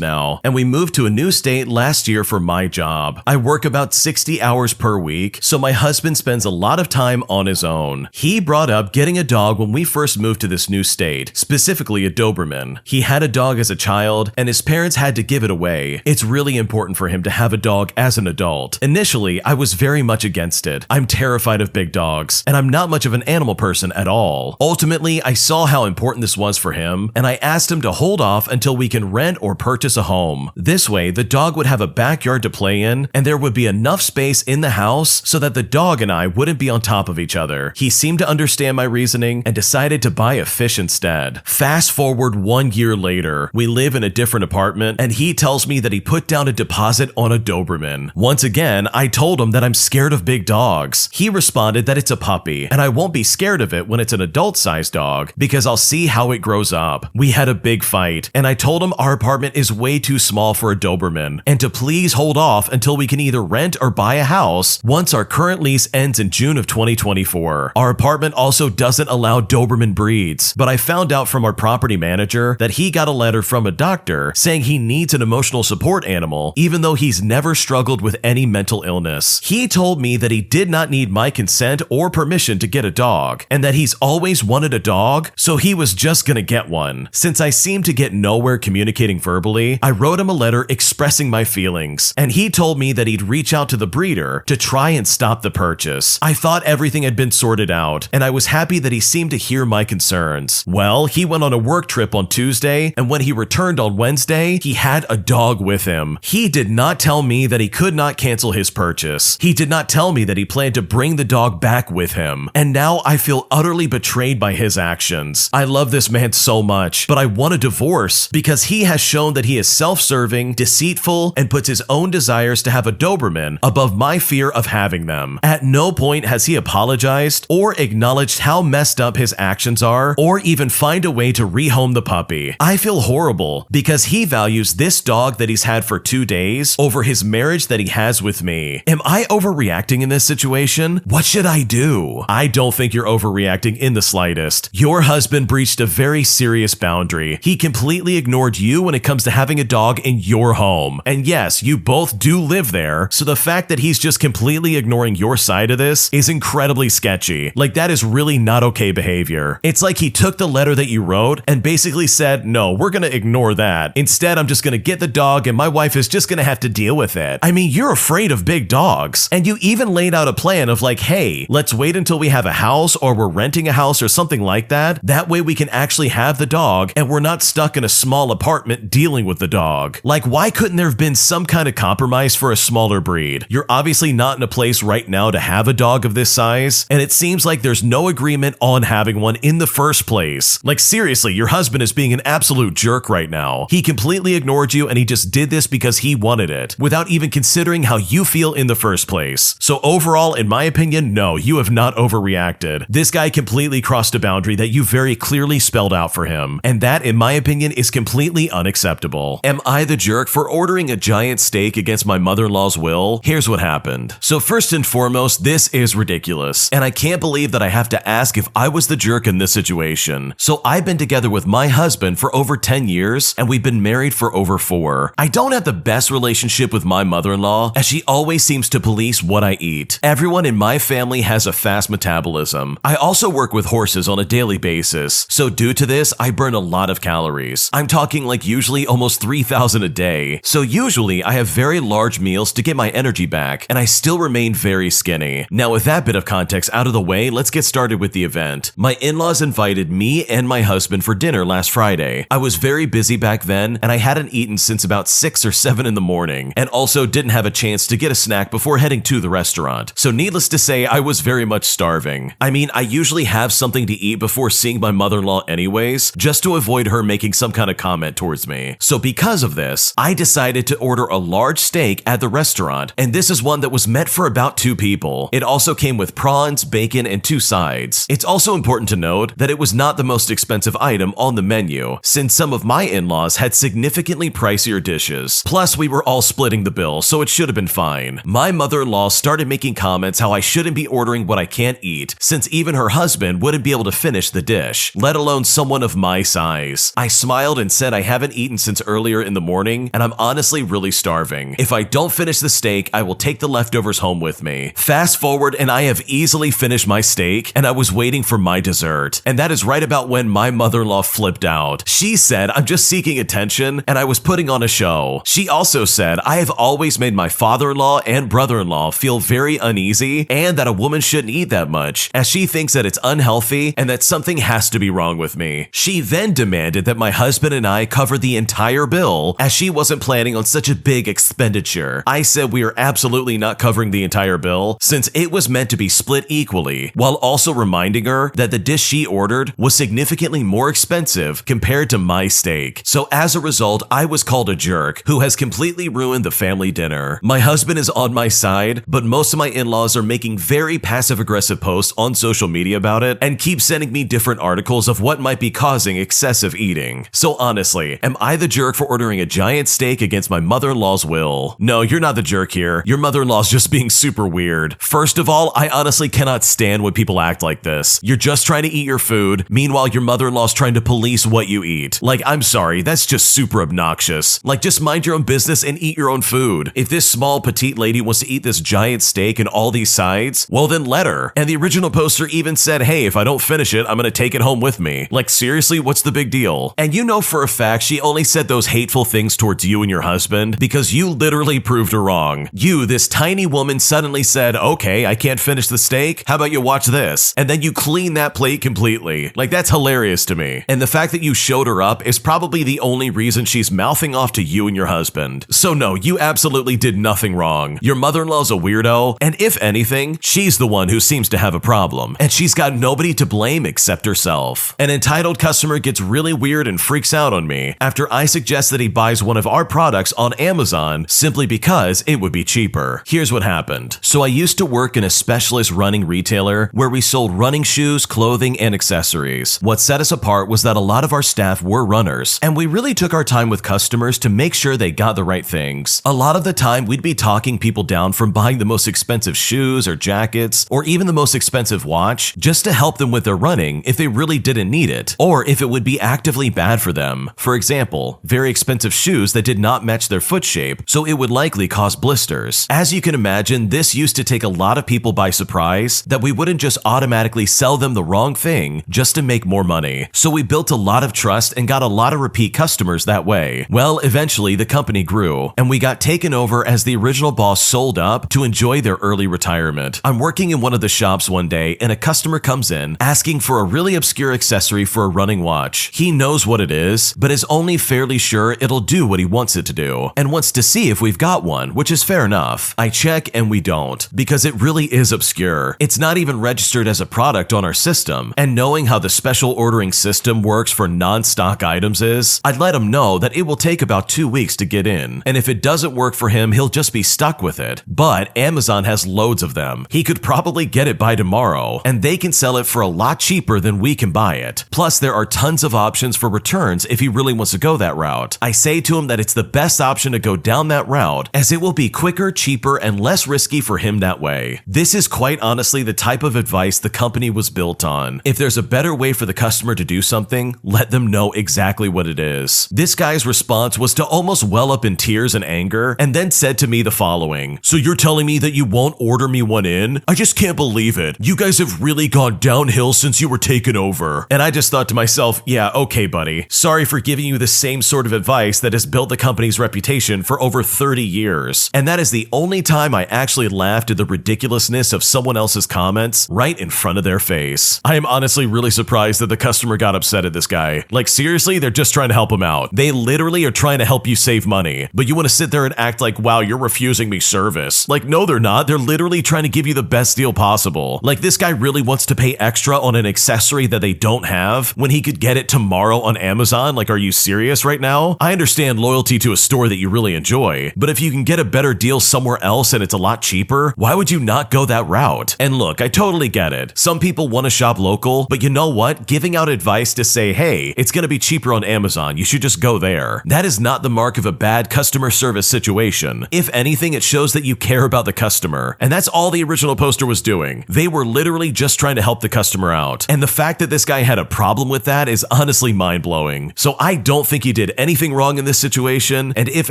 Speaker 1: now, and we moved to a new state last year for my job. I work about 60 hours per week, so my husband spends a lot of time on his own. He brought up getting a dog when we first moved to this new state, specifically a Doberman. He had a dog as a child, and his parents had to give it away. It's really important for him to have a dog as an adult. Initially, I was very much against it. I'm terrified of big dogs, and I'm not much of an animal person at all. Ultimately, I saw how important this was for him, and I asked him to hold off until we can rent or purchase a home. This way, the dog would have a backyard to play in, and there would be enough space in the house so that the dog and I wouldn't be on top of each other. He seemed to understand my reasoning and decided to buy a fish instead. Fast forward 1 year later, we live in a different apartment, and he tells me that he put down a deposit on a Doberman. Once again, I told him that I'm scared of big dogs. He responded that it's a puppy, and I won't be scared of it when it's an adult-sized dog because I'll see how it grows up. We had a big fight, and I told him our apartment is way too small for a Doberman, and to please hold off until we can either rent or buy a house once our current lease ends in June of 2024. Our apartment also doesn't allow Doberman breeds, but I found out from our property manager that he got a letter from a doctor saying he needs an emotional support animal even though he's never struggled with any mental illness. He told me that he did not need my consent or permission to get a dog, and that he's always wanted a dog, so he was just gonna get one. Since I seemed to get nowhere communicating verbally, I wrote him a letter expressing my feelings, and he told me that he'd reach out to the breeder to try and stop the purchase. I thought everything had been sorted out, and I was happy that he seemed to hear my concerns. Well, he went on a work trip on Tuesday, and when he returned on Wednesday, he had a dog with him. He did not tell me that he could not cancel his purchase. He did not tell me that he planned to bring the dog back with him, and now I feel utterly betrayed by his actions. I love this man so much, but I want a divorce because he has shown that he is self-serving, deceitful, and puts his own desires to have a Doberman above my fear of having them. At no point has he apologized or acknowledged how messed up his actions are, or even find a way to rehome the puppy. I feel horrible because he values this dog that he's had for 2 days over his marriage that he has with me. Am I overreacting in this situation? What should I do? I don't think you're overreacting in the slightest. Your husband breached a very serious boundary. He completely ignored you when it comes to having a dog in your home. And yes, you both do live there, so the fact that he's just completely ignoring your side of this is incredibly sketchy. Like, that is really not okay behavior. It's like he took the letter that you wrote and basically said, no, we're gonna ignore that. Instead, I'm just gonna get the dog and my wife is just gonna have to deal with it. I mean, you're afraid of big dogs, and you even laid out a plan of like, hey, let's wait until we have a house or we're renting a house or something like that. That way we can actually have the dog and we're not stuck in a small apartment dealing with the dog. Like, why couldn't there have been some kind of compromise for a smaller breed? You're obviously not in a place right now to have a dog of this size, and it seems like there's no agreement on having one in the first place. Like, seriously, your husband is being an absolute jerk right now. He completely ignored you and he just did this because he wanted it, without even considering how you feel in the first place. So overall, in my opinion, no, you have not overreacted. did. This guy completely crossed a boundary that you very clearly spelled out for him, and that, in my opinion, is completely unacceptable. Am I the jerk for ordering a giant steak against my mother-in-law's will? Here's what happened. So first and foremost, this is ridiculous, and I can't believe that I have to ask if I was the jerk in this situation. So I've been together with my husband for over 10 years, and we've been married for over 4. I don't have the best relationship with my mother-in-law, as she always seems to police what I eat. Everyone in my family has a fast metabolism. I also work with horses on a daily basis, so due to this, I burn a lot of calories. I'm talking like usually almost 3,000 a day. So usually I have very large meals to get my energy back, and I still remain very skinny. Now with that bit of context out of the way, let's get started with the event. My in-laws invited me and my husband for dinner last Friday. I was very busy back then, and I hadn't eaten since about 6 or 7 in the morning, and also didn't have a chance to get a snack before heading to the restaurant. So needless to say, I was very much starving. I mean, I usually have something to eat before seeing my mother-in-law anyways, just to avoid her making some kind of comment towards me. So because of this, I decided to order a large steak at the restaurant, and this is one that was meant for about 2 people. It also came with prawns, bacon, and 2 sides. It's also important to note that it was not the most expensive item on the menu, since some of my in-laws had significantly pricier dishes. Plus, we were all splitting the bill, so it should have been fine. My mother-in-law started making comments how I shouldn't be ordering what I can't eat, since even her husband wouldn't be able to finish the dish, let alone someone of my size. I smiled and said I haven't eaten since earlier in the morning, and I'm honestly really starving. If I don't finish the steak, I will take the leftovers home with me. Fast forward, and I have easily finished my steak, and I was waiting for my dessert. And that is right about when my mother-in-law flipped out. She said I'm just seeking attention, and I was putting on a show. She also said I have always made my father-in-law and brother-in-law feel very uneasy, and that a woman shouldn't eat that much, as she thinks that it's unhealthy and that something has to be wrong with me. She then demanded that my husband and I cover the entire bill, as she wasn't planning on such a big expenditure. I said we are absolutely not covering the entire bill, since it was meant to be split equally, while also reminding her that the dish she ordered was significantly more expensive compared to my steak. So as a result, I was called a jerk who has completely ruined the family dinner. My husband is on my side, but most of my in-laws are making very passive-aggressive posts on social media about it and keep sending me different articles of what might be causing excessive eating. So honestly, am I the jerk for ordering a giant steak against my mother-in-law's will? No, you're not the jerk here. Your mother-in-law's just being super weird. First of all, I honestly cannot stand when people act like this. You're just trying to eat your food, meanwhile your mother-in-law's trying to police what you eat. Like, I'm sorry, that's just super obnoxious. Like, just mind your own business and eat your own food. If this small petite lady wants to eat this giant steak and all these sides, well then let her. And the original poster even said, hey, if I don't finish it, I'm gonna take it home with me. Like, seriously, what's the big deal? And you know for a fact she only said those hateful things towards you and your husband because you literally proved her wrong. You, this tiny woman, suddenly said, okay, I can't finish the steak, how about you watch this? And then you clean that plate completely. Like, that's hilarious to me. And the fact that you showed her up is probably the only reason she's mouthing off to you and your husband. So no, you absolutely did nothing wrong. Your mother-in-law's a weirdo, and if anything, she's the one who seems to have a problem, and she's got nobody to blame except herself. An entitled customer gets really weird and freaks out on me after I suggest that he buys one of our products on Amazon simply because it would be cheaper. Here's what happened. So I used to work in a specialist running retailer where we sold running shoes, clothing, and accessories. What set us apart was that a lot of our staff were runners, and we really took our time with customers to make sure they got the right things. A lot of the time, we'd be talking people down from buying the most expensive shoes or jackets, or even the most expensive watch, just to help them with their running if they really didn't need it, or if it would be actively bad for them. For example, very expensive shoes that did not match their foot shape, so it would likely cause blisters. As you can imagine, this used to take a lot of people by surprise that we wouldn't just automatically sell them the wrong thing just to make more money. So we built a lot of trust and got a lot of repeat customers that way. Well, eventually the company grew, and we got taken over as the original boss sold up to enjoy their early retirement. I'm working in one of the shops one day, and a customer comes in asking for a really obscure accessory for a running watch. He knows what it is, but is only fairly sure it'll do what he wants it to do, and wants to see if we've got one, which is fair enough. I check and we don't, because it really is obscure. It's not even registered as a product on our system, and knowing how the special ordering system works for non-stock items is, I'd let him know that it will take about 2 weeks to get in, and if it doesn't work for him, he'll just be stuck with it. But Amazon has loads of them. He could probably get it by tomorrow. though, and they can sell it for a lot cheaper than we can buy it. Plus, there are tons of options for returns if he really wants to go that route. I say to him that it's the best option to go down that route, as it will be quicker, cheaper, and less risky for him that way. This is quite honestly the type of advice the company was built on. If there's a better way for the customer to do something, let them know exactly what it is. This guy's response was to almost well up in tears and anger, and then said to me the following: "So you're telling me that you won't order me one in? I just can't believe it. You guys have really gone downhill since you were taken over." And I just thought to myself, yeah, okay, buddy. Sorry for giving you the same sort of advice that has built the company's reputation for over 30 years. And that is the only time I actually laughed at the ridiculousness of someone else's comments right in front of their face. I am honestly really surprised that the customer got upset at this guy. Like, seriously, they're just trying to help him out. They literally are trying to help you save money, but you want to sit there and act like, wow, you're refusing me service. Like, no, they're not. They're literally trying to give you the best deal possible. Like, this guy really wants to pay extra on an accessory that they don't have when he could get it tomorrow on Amazon. Like, are you serious right now? I understand loyalty to a store that you really enjoy, but if you can get a better deal somewhere else and it's a lot cheaper, why would you not go that route? And look, I totally get it. Some people want to shop local, but you know what? Giving out advice to say, hey, it's going to be cheaper on Amazon, you should just go there. That is not the mark of a bad customer service situation. If anything, it shows that you care about the customer, and that's all the original poster was doing. They were literally just trying to help the customer out, and the fact that this guy had a problem with that is honestly mind-blowing. So I don't think he did anything wrong in this situation, and if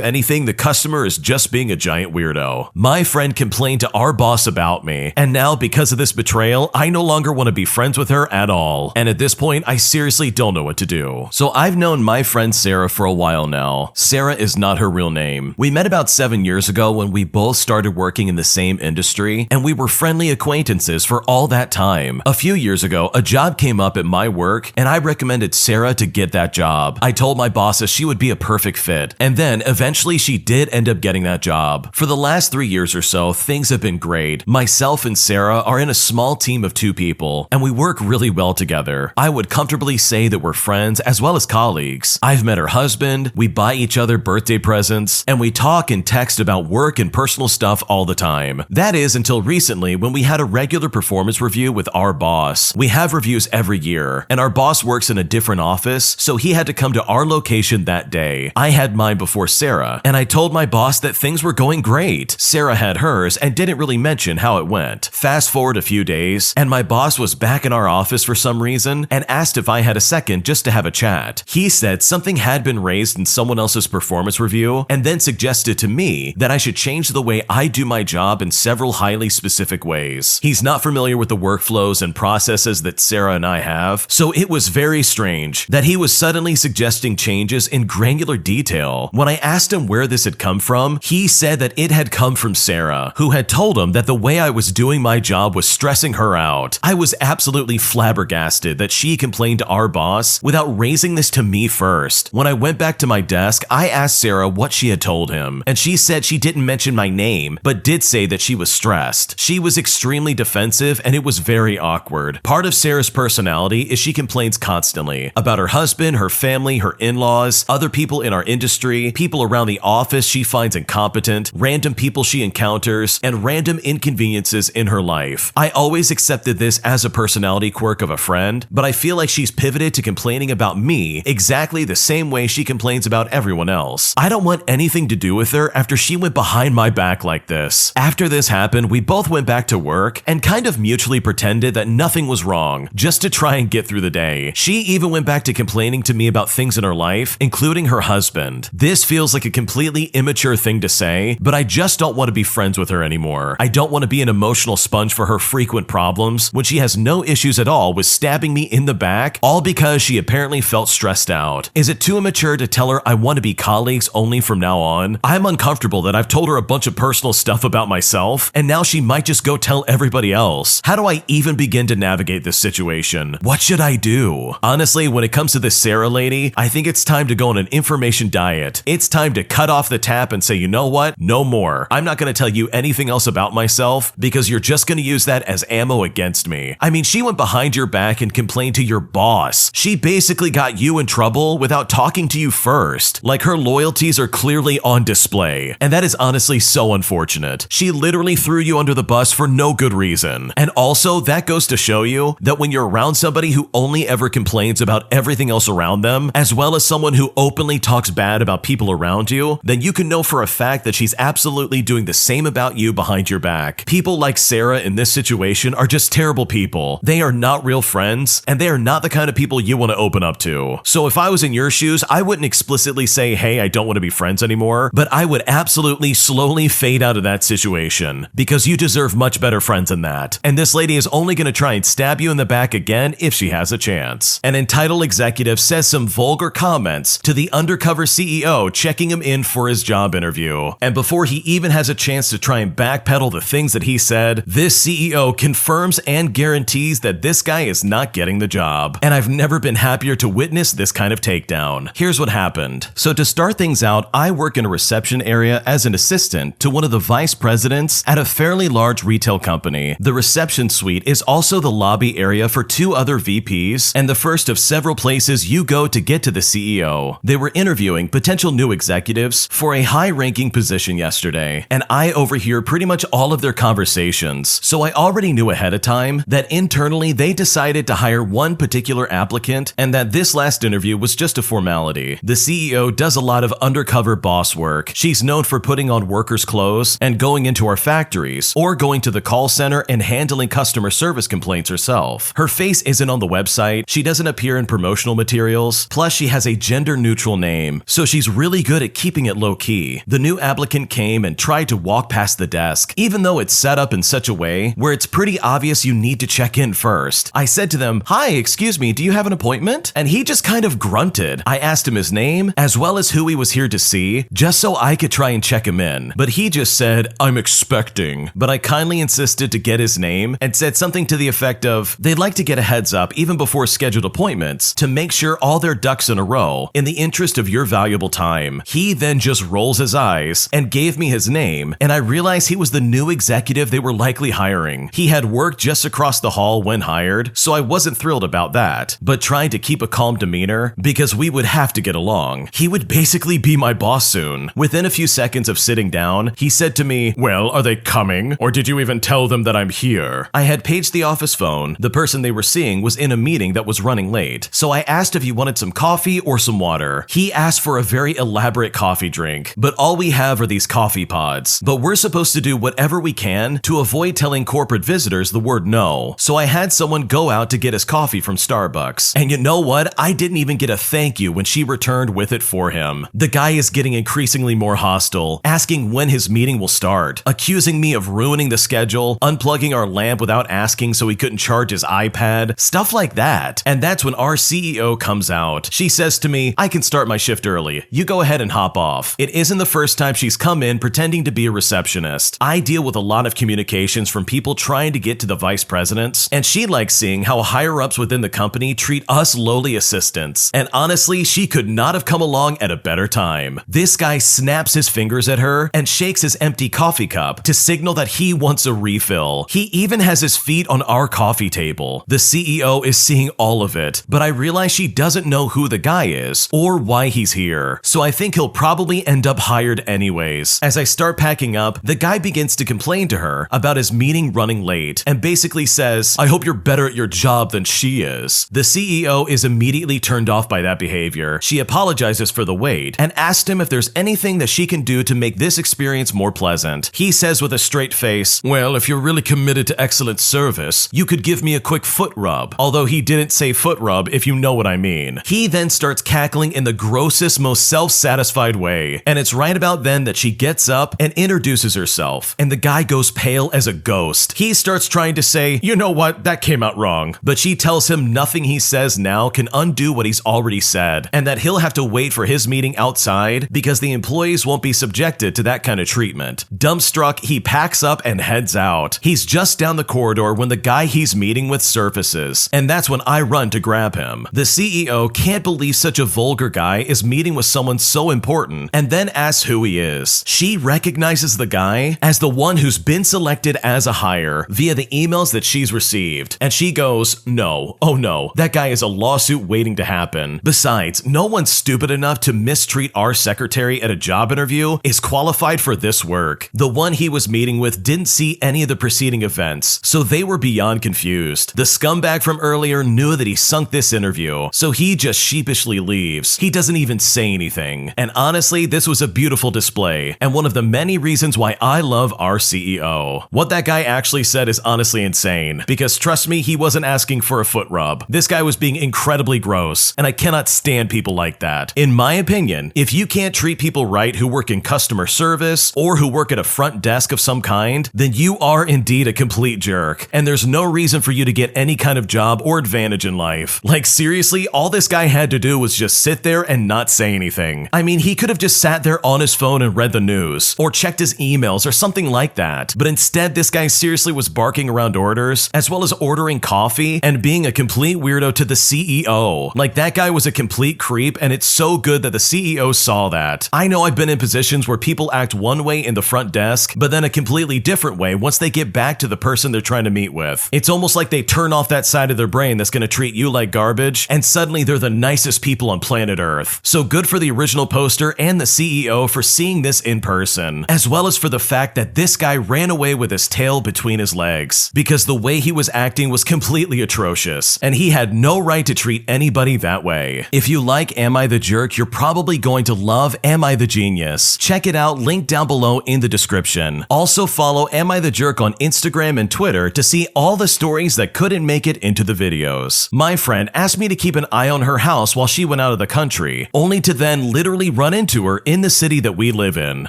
Speaker 1: anything, the customer is just being a giant weirdo. My friend complained to our boss about me, and now because of this betrayal, I no longer want to be friends with her at all. And at this point, I seriously don't know what to do. So I've known my friend Sarah for a while now. Sarah is not her real name. We met about 7 years ago when we both started working in the same industry, and we were friendly acquaintances for all that time. A few years ago, a job came up at my work, and I recommended Sarah to get that job. I told my bosses she would be a perfect fit, and then eventually she did end up getting that job. For the last 3 years or so, things have been great. Myself and Sarah are in a small team of 2 people, and we work really well together. I would comfortably say that we're friends as well as colleagues. I've met her husband, we buy each other birthday presents, and we talk and text about work and personal stuff all the time. That is until recently when we had a regular performance review with our boss. We have reviews every year, and our boss works in a different office, so he had to come to our location that day. I had mine before Sarah, and I told my boss that things were going great. Sarah had hers and didn't really mention how it went. Fast forward a few days, and my boss was back in our office for some reason and asked if I had a second just to have a chat. He said something had been raised in someone else's performance review and then suggested to me that I should change the way I do my job in several highly specific ways. He's not familiar with the workflows and processes that Sarah and I have, so it was very strange that he was suddenly suggesting changes in granular detail. When I asked him where this had come from, he said that it had come from Sarah, who had told him that the way I was doing my job was stressing her out. I was absolutely flabbergasted that she complained to our boss without raising this to me first. When I went back to my desk, I asked Sarah what she had told him, and she said she didn't mention my name, but did say that she was stressed. She was extremely defensive, and it was very awkward. Part of Sarah's personality is she complains constantly about her husband, her family, her in-laws, other people in our industry, people around the office she finds incompetent, random people she encounters, and random inconveniences in her life. I always accepted this as a personality quirk of a friend, but I feel like she's pivoted to complaining about me exactly the same way she complains about everyone else. I don't want anything to do with her after she went behind my back like this. After this happened, we both went back to work and kind of mutually pretended that nothing was wrong, just to try and get through the day. She even went back to complaining to me about things in her life, including her husband. This feels like a completely immature thing to say, but I just don't want to be friends with her anymore. I don't want to be an emotional sponge for her frequent problems when she has no issues at all with stabbing me in the back, all because she apparently felt stressed out. Is it too immature to tell her I want to be colleagues only from now on? I'm uncomfortable that I've told her a bunch of personal stuff about myself, and now she might just go tell everybody else. How do I even begin to navigate this situation? What should I do? Honestly, when it comes to this Sarah lady, I think it's time to go on an information diet. It's time to cut off the tap and say, you know what? No more. I'm not going to tell you anything else about myself because you're just going to use that as ammo against me. I mean, she went behind your back and complained to your boss. She basically got you in trouble without talking to you first. Like, her loyalties are clearly on display, and that is honestly so unfortunate. She literally threw you under the bus for no good reason, and all Also, that goes to show you that when you're around somebody who only ever complains about everything else around them, as well as someone who openly talks bad about people around you, then you can know for a fact that she's absolutely doing the same about you behind your back. People like Sarah in this situation are just terrible people. They are not real friends, and they are not the kind of people you want to open up to. So if I was in your shoes, I wouldn't explicitly say, hey, I don't want to be friends anymore, but I would absolutely slowly fade out of that situation, because you deserve much better friends than that. And this lady is only going to try and stab you in the back again if she has a chance. An entitled executive says some vulgar comments to the undercover CEO checking him in for his job interview. And before he even has a chance to try and backpedal the things that he said, this CEO confirms and guarantees that this guy is not getting the job. And I've never been happier to witness this kind of takedown. Here's what happened. So to start things out, I work in a reception area as an assistant to one of the vice presidents at a fairly large retail company. The reception suite is also the lobby area for two other VPs and the first of several places you go to get to the CEO. They were interviewing potential new executives for a high-ranking position yesterday, and I overhear pretty much all of their conversations. So I already knew ahead of time that internally they decided to hire one particular applicant and that this last interview was just a formality. The CEO does a lot of undercover boss work. She's known for putting on workers' clothes and going into our factories, or going to the call center and handling customer service complaints herself. Her face isn't on the website, she doesn't appear in promotional materials, plus she has a gender-neutral name, so she's really good at keeping it low-key. The new applicant came and tried to walk past the desk, even though it's set up in such a way where it's pretty obvious you need to check in first. I said to them, "Hi, excuse me, do you have an appointment?" And he just kind of grunted. I asked him his name, as well as who he was here to see, just so I could try and check him in. But he just said, "I'm expecting." But I kindly insisted to get his name and said something to the effect of, they'd like to get a heads up even before scheduled appointments to make sure all their ducks in a row in the interest of your valuable time. He then just rolls his eyes and gave me his name, and I realized he was the new executive they were likely hiring. He had worked just across the hall when hired, so I wasn't thrilled about that, but tried to keep a calm demeanor because we would have to get along. He would basically be my boss soon. Within a few seconds of sitting down, he said to me, "Well, are they coming? Or did you even tell them that I'm here?" I had paged the office phone. The person they were seeing was in a meeting that was running late, so I asked if he wanted some coffee or some water. He asked for a very elaborate coffee drink, but all we have are these coffee pods. But we're supposed to do whatever we can to avoid telling corporate visitors the word no, so I had someone go out to get his coffee from Starbucks. And you know what? I didn't even get a thank you when she returned with it for him. The guy is getting increasingly more hostile, asking when his meeting will start, accusing me of ruining the schedule, unplugging our lamp without asking so he couldn't charge his iPad, stuff like that. And that's when our CEO comes out. She says to me, "I can start my shift early. You go ahead and hop off." It isn't the first time she's come in pretending to be a receptionist. I deal with a lot of communications from people trying to get to the vice presidents, and she likes seeing how higher-ups within the company treat us lowly assistants. And honestly, she could not have come along at a better time. This guy snaps his fingers at her and shakes his empty coffee cup to signal that he wants a refill. He even has his feet on our coffee table. The CEO is seeing all of it, but I realize she doesn't know who the guy is or why he's here, so I think he'll probably end up hired anyways. As I start packing up, the guy begins to complain to her about his meeting running late and basically says, "I hope you're better at your job than she is." The CEO is immediately turned off by that behavior. She apologizes for the wait and asked him if there's anything that she can do to make this experience more pleasant. He says with a straight face, "Well, if you're really committed to excellent service, you could give me a quick foot rub." Although he didn't say foot rub, if you know what I mean. He then starts cackling in the grossest, most self-satisfied way, and it's right about then that she gets up and introduces herself, and the guy goes pale as a ghost. He starts trying to say, "You know what, that came out wrong," but she tells him nothing he says now can undo what he's already said, and that he'll have to wait for his meeting outside because the employees won't be subjected to that kind of treatment. Dumbstruck, he packs up and heads out. He's just down the corridor when the guy he's meeting with surfaces, and that's when I run to grab him. The CEO can't believe such a vulgar guy is meeting with someone so important, and then asks who he is. She recognizes the guy as the one who's been selected as a hire via the emails that she's received, and she goes, "No, oh no, that guy is a lawsuit waiting to happen. Besides, no one stupid enough to mistreat our secretary at a job interview is qualified for this work." The one he was meeting with didn't see any of the preceding events, so they were beyond confused. The scumbag from earlier knew that he sunk this interview, so he just sheepishly leaves. He doesn't even say anything. And honestly, this was a beautiful display, and one of the many reasons why I love our CEO. What that guy actually said is honestly insane, because trust me, he wasn't asking for a foot rub. This guy was being incredibly gross, and I cannot stand people like that. In my opinion, if you can't treat people right who work in customer service or who work at a front desk of some kind, then you are indeed a complete jerk, and there's no reason for you to get any kind of job or advantage in life. Like seriously, all this guy had to do was just sit there and not say anything. I mean, he could have just sat there on his phone and read the news, or checked his emails or something like that, but instead this guy seriously was barking around orders, as well as ordering coffee and being a complete weirdo to the CEO. Like that guy was a complete creep, and it's so good that the CEO saw that. I know I've been in positions where people act one way in the front desk, but then a completely different way once they get back to the person they're trying to meet with. It's almost like they turn off that side of their brain that's going to treat you like garbage, and suddenly they're the nicest people on planet Earth. So good for the original poster and the CEO for seeing this in person, as well as for the fact that this guy ran away with his tail between his legs, because the way he was acting was completely atrocious, and he had no right to treat anybody that way. If you like Am I the Jerk, you're probably going to love Am I the Genius. Check it out, link down below in the description. Also follow Am I the Jerk on Instagram and Twitter to see all the stories that couldn't make it into the videos. My friend asked me to keep an eye on her house while she went out of the country, only to then literally run into her in the city that we live in.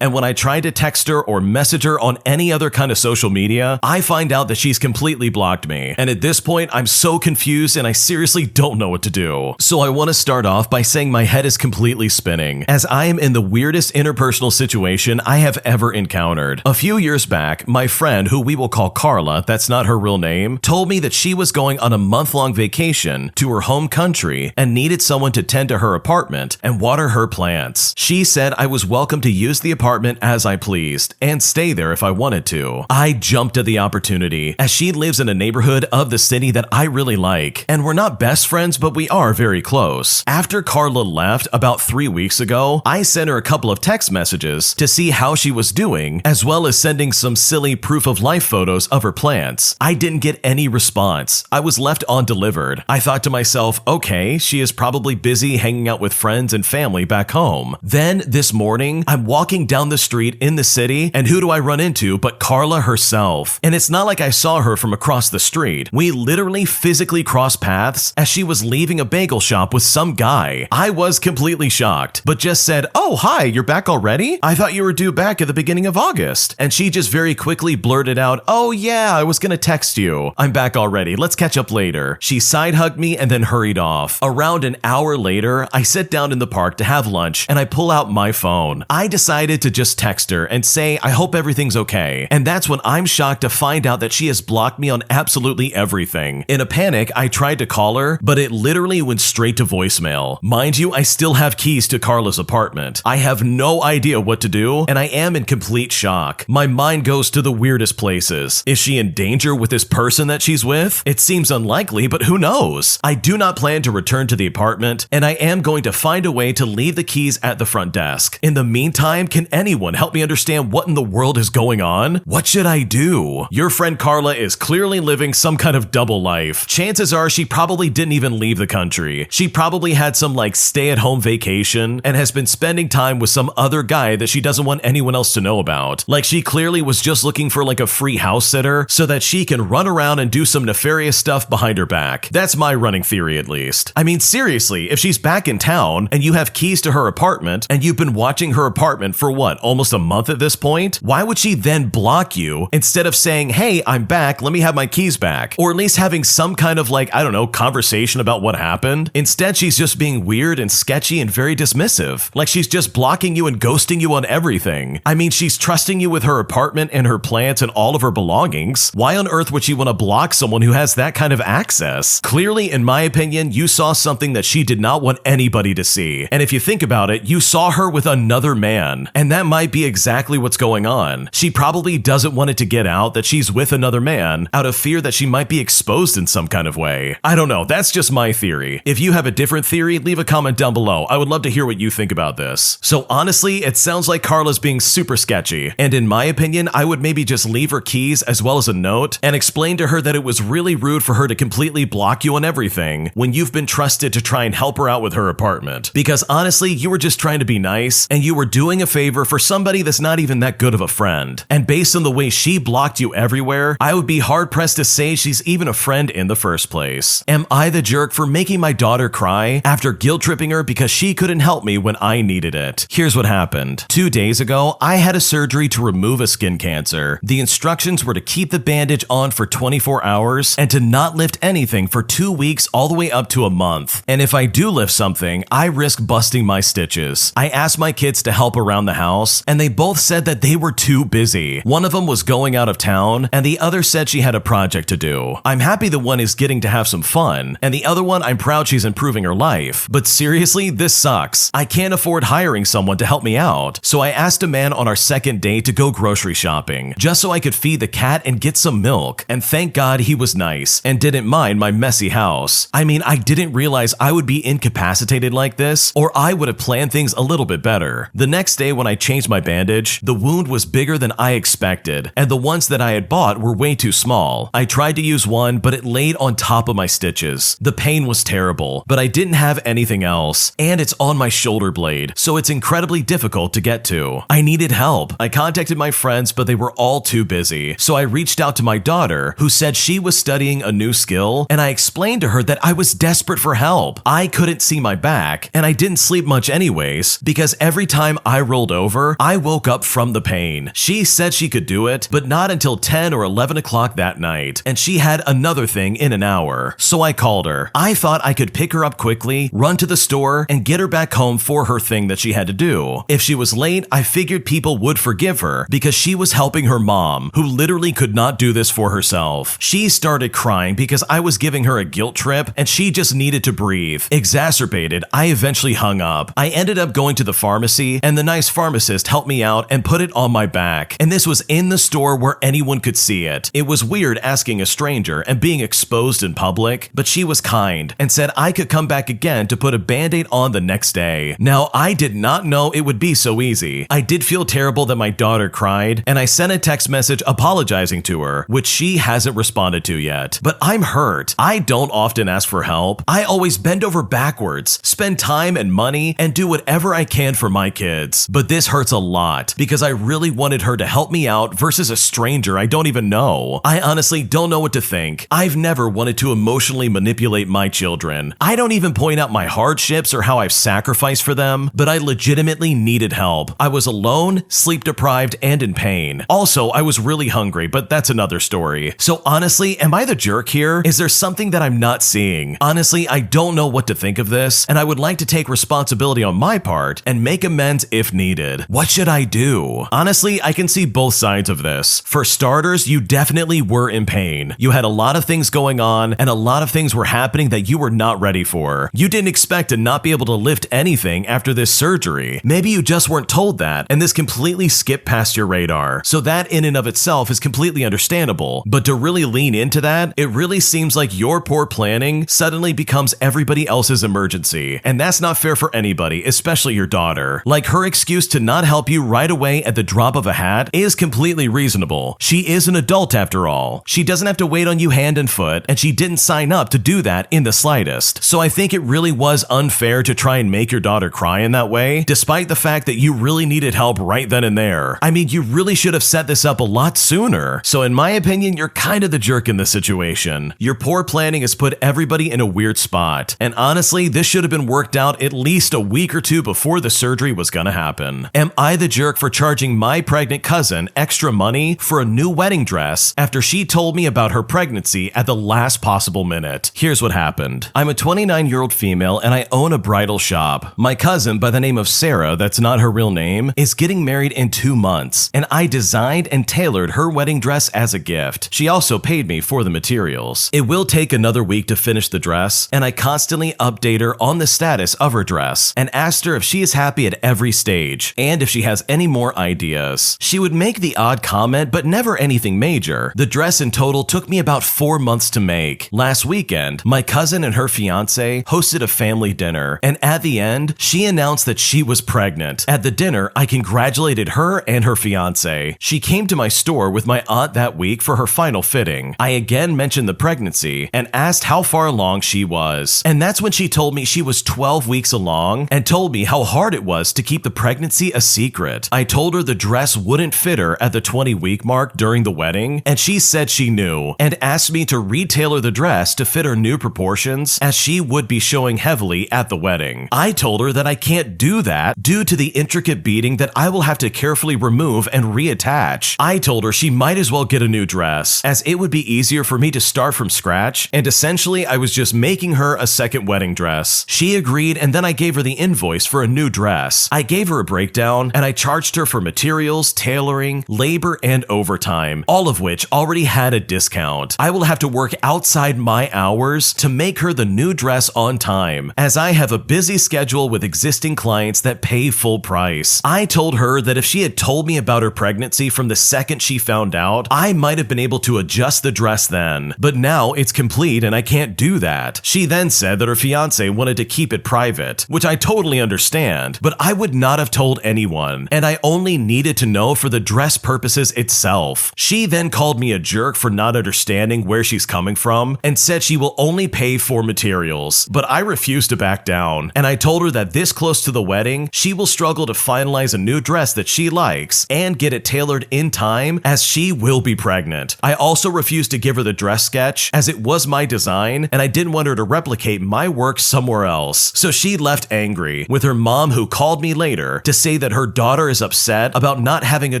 Speaker 1: And when I tried to text her or message her on any other kind of social media, I find out that she's completely blocked me. And at this point, I'm so confused and I seriously don't know what to do. So I want to start off by saying my head is completely spinning, as I am in the weirdest interpersonal situation I have ever encountered. A few years back, my friend, who we will call Carla, that's not her real name, told me that she was going on a month-long vacation to her home country and needed someone to tend to her apartment and water her plants. She said I was welcome to use the apartment as I pleased and stay there if I wanted to. I jumped at the opportunity, as she lives in a neighborhood of the city that I really like, and we're not best friends, but we are very close. After Carla left about 3 weeks ago, I sent her a couple of text messages to see how she was doing, as well as sending some silly proof of life photos of her plants. I didn't get any response. I was left undelivered. I thought to myself, okay, she is probably busy hanging out with friends and family back home. Then this morning, I'm walking down the street in the city, and who do I run into but Carla herself? And it's not like I saw her from across the street. We literally physically crossed paths as she was leaving a bagel shop with some guy. I was completely shocked, but just said, "Oh, hi, you're back already? I thought you were due back at the beginning of August." And she just very quickly blurted out, "Oh yeah, I was gonna text you. I'm back already. Let's catch up later." She side hugged me and then hurried off. Around an hour later, I sit down in the park to have lunch and I pull out my phone. I decided to just text her and say, "I hope everything's okay." And that's when I'm shocked to find out that she has blocked me on absolutely everything. In a panic, I tried to call her, but it literally went straight to voicemail. Mind you, I still have keys to Carla's apartment. I have no idea what to do, and I am in complete shock. My mind goes to the weirdest places. Is she in danger with this person that she's with? It seems unlikely, but who knows? I do not plan to return to the apartment, and I am going to find a way to leave the keys at the front desk. In the meantime, can anyone help me understand what in the world is going on? What should I do? Your friend Carla is clearly living some kind of double life. Chances are she probably didn't even leave the country. She probably had some like stay-at-home vacation and has been spending time with some other guy that she doesn't want anyone else to know about. Like she clearly was just looking for like a free house sitter so that she can run around and do some nefarious stuff behind her back. That's my running theory, at least. I mean, seriously, if she's back in town and you have keys to her apartment and you've been watching her apartment for what, almost a month at this point? Why would she then block you instead of saying, "Hey, I'm back, let me have my keys back"? Or at least having some kind of like, I don't know, conversation about what happened? Instead, she's just being weird and sketchy and very dismissive. Like she's just blocking you and ghosting you on everything. I mean, she's trusting you with her apartment and her plants and all of her belongings. Why on earth would she want to block someone who has that kind of access? Clearly, in my opinion, you saw something that she did not want anybody to see. And if you think about it, you saw her with another man. And that might be exactly what's going on. She probably doesn't want it to get out that she's with another man out of fear that she might be exposed in some kind of way. I don't know, that's just my theory. If you have a different theory, leave a comment down below. I would love to hear what you think about this. So honestly, it sounds like Carla's being super sketchy. And in my opinion, I would maybe just leave her keys as well as a note and explained to her that it was really rude for her to completely block you on everything when you've been trusted to try and help her out with her apartment. Because honestly, you were just trying to be nice and you were doing a favor for somebody that's not even that good of a friend. And based on the way she blocked you everywhere, I would be hard pressed to say she's even a friend in the first place. Am I the jerk for making my daughter cry after guilt tripping her because she couldn't help me when I needed it? Here's what happened. 2 days ago, I had a surgery to remove a skin cancer. The instructions were to keep the bandage on for 24 hours and to not lift anything for 2 weeks all the way up to a month. And if I do lift something, I risk busting my stitches. I asked my kids to help around the house, and they both said that they were too busy. One of them was going out of town, and the other said she had a project to do. I'm happy the one is getting to have some fun, and the other one I'm proud she's improving her life. But seriously, this sucks. I can't afford hiring someone to help me out, so I asked a man on our second date to go grocery shopping, just so I could feed the cat and get some milk, and thank God he was nice and didn't mind my messy house. I mean, I didn't realize I would be incapacitated like this, or I would have planned things a little bit better. The next day when I changed my bandage, the wound was bigger than I expected, and the ones that I had bought were way too small. I tried to use one, but it laid on top of my stitches. The pain was terrible, but I didn't have anything else, and it's on my shoulder blade, so it's incredibly difficult to get to. I needed help. I contacted my friends, but they were all too busy, so I reached out to my daughter, who said she was studying a new skill, and I explained to her that I was desperate for help. I couldn't see my back, and I didn't sleep much anyways, because every time I rolled over, I woke up from the pain. She said she could do it, but not until 10 or 11 o'clock that night, and she had another thing in an hour. So I called her. I thought I could pick her up quickly, run to the store, and get her back home for her thing that she had to do. If she was late, I figured people would forgive her because she was helping her mom, who literally could not do this for herself. She started crying because I was giving her a guilt trip and she just needed to breathe. Exacerbated, I eventually hung up. I ended up going to the pharmacy, and the nice pharmacist helped me out and put it on my back. And this was in the store where anyone could see it. It was weird asking a stranger and being exposed in public, but she was kind and said I could come back again to put a band-aid on the next day. Now, I did not know it would be so easy. I did feel terrible that my daughter cried, and I sent a text message apologizing to her, which she hasn't responded to yet. But I'm hurt. I don't often ask for help. I always bend over backwards, spend time and money, and do whatever I can for my kids. But this hurts a lot because I really wanted her to help me out versus a stranger I don't even know. I honestly don't know what to think. I've never wanted to emotionally manipulate my children. I don't even point out my hardships or how I've sacrificed for them, but I legitimately needed help. I was alone, sleep deprived, and in pain. Also, I was really hungry, but that's another story. So honestly, am I the jerk here? Is there something that I'm not seeing? Honestly, I don't know what to think of this, and I would like to take responsibility on my part and make amends if needed. What should I do? Honestly, I can see both sides of this. For starters, you definitely were in pain. You had a lot of things going on, and a lot of things were happening that you were not ready for. You didn't expect to not be able to lift anything after this surgery. Maybe you just weren't told that, and this completely skipped past your radar. So that in and of itself is completely understandable. But to really lean into that, it really seems like your poor planning suddenly becomes everybody else's emergency. And that's not fair for anybody, especially your daughter. Like, her excuse to not help you right away at the drop of a hat is completely reasonable. She is an adult after all. She doesn't have to wait on you hand and foot, and she didn't sign up to do that in the slightest. So I think it really was unfair to try and make your daughter cry in that way, despite the fact that you really needed help right then and there. I mean, you really should have set this up a lot sooner. So in my opinion, you're kind of the jerk in this situation. Your poor planning has put everybody in a weird spot. And honestly, this should have been worked out at least a week or two before the surgery was gonna happen. Am I the jerk for charging my pregnant cousin extra money for a new wedding dress after she told me about her pregnancy at the last possible minute? Here's what happened. I'm a 29-year-old female and I own a bridal shop. My cousin, by the name of Sarah, that's not her real name, is getting married in 2 months, and I designed and tailored her wedding dress as a gift. She also paid me for the materials. It will take another week to finish the dress, and I constantly update her on the status of her dress and asked her if she is happy at every stage and if she has any more ideas. She would make the odd comment, but never anything major. The dress in total took me about 4 months to make. Last weekend, my cousin and her fiance hosted a family dinner, and at the end, she announced that she was pregnant. At the dinner, I congratulated her and her fiance. She came to my store with my aunt that week for her final fitting. I again mentioned the pregnancy and asked how far along she was. And that's when she told me she was 12 weeks along and told me how hard it was to keep the pregnancy a secret. I told her the dress wouldn't fit her at the 20-week mark during the wedding, and she said she knew and asked me to retailor the dress to fit her new proportions as she would be showing heavily at the wedding. I told her that I can't do that due to the intricate beading that I will have to carefully remove and reattach. I told her she might as well get a new dress, as it would be easier for me to start from scratch, and essentially I was just making her a second wedding dress. She agreed, and then I gave her the invoice for a new dress. I gave her a breakdown, and I charged her for materials, tailoring, labor, and overtime, all of which already had a discount. I will have to work outside my hours to make her the new dress on time, as I have a busy schedule with existing clients that pay full price. I told her that if she had told me about her pregnancy from the second she found out, I might have been able to adjust the dress then, but now it's complete and I can't do that. She then said that her fiance wanted to keep it private, which I totally understand, but I would not have told anyone, and I only needed to know for the dress purposes itself. She then called me a jerk for not understanding where she's coming from and said she will only pay for materials, but I refused to back down, and I told her that this close to the wedding, she will struggle to finalize a new dress that she likes and get it tailored in time as she will be pregnant. I also refused to give her the dress sketch as it was my design and I didn't want her to replicate my work somewhere else. So she left angry, with her mom who called me later to say that her daughter is upset about not having a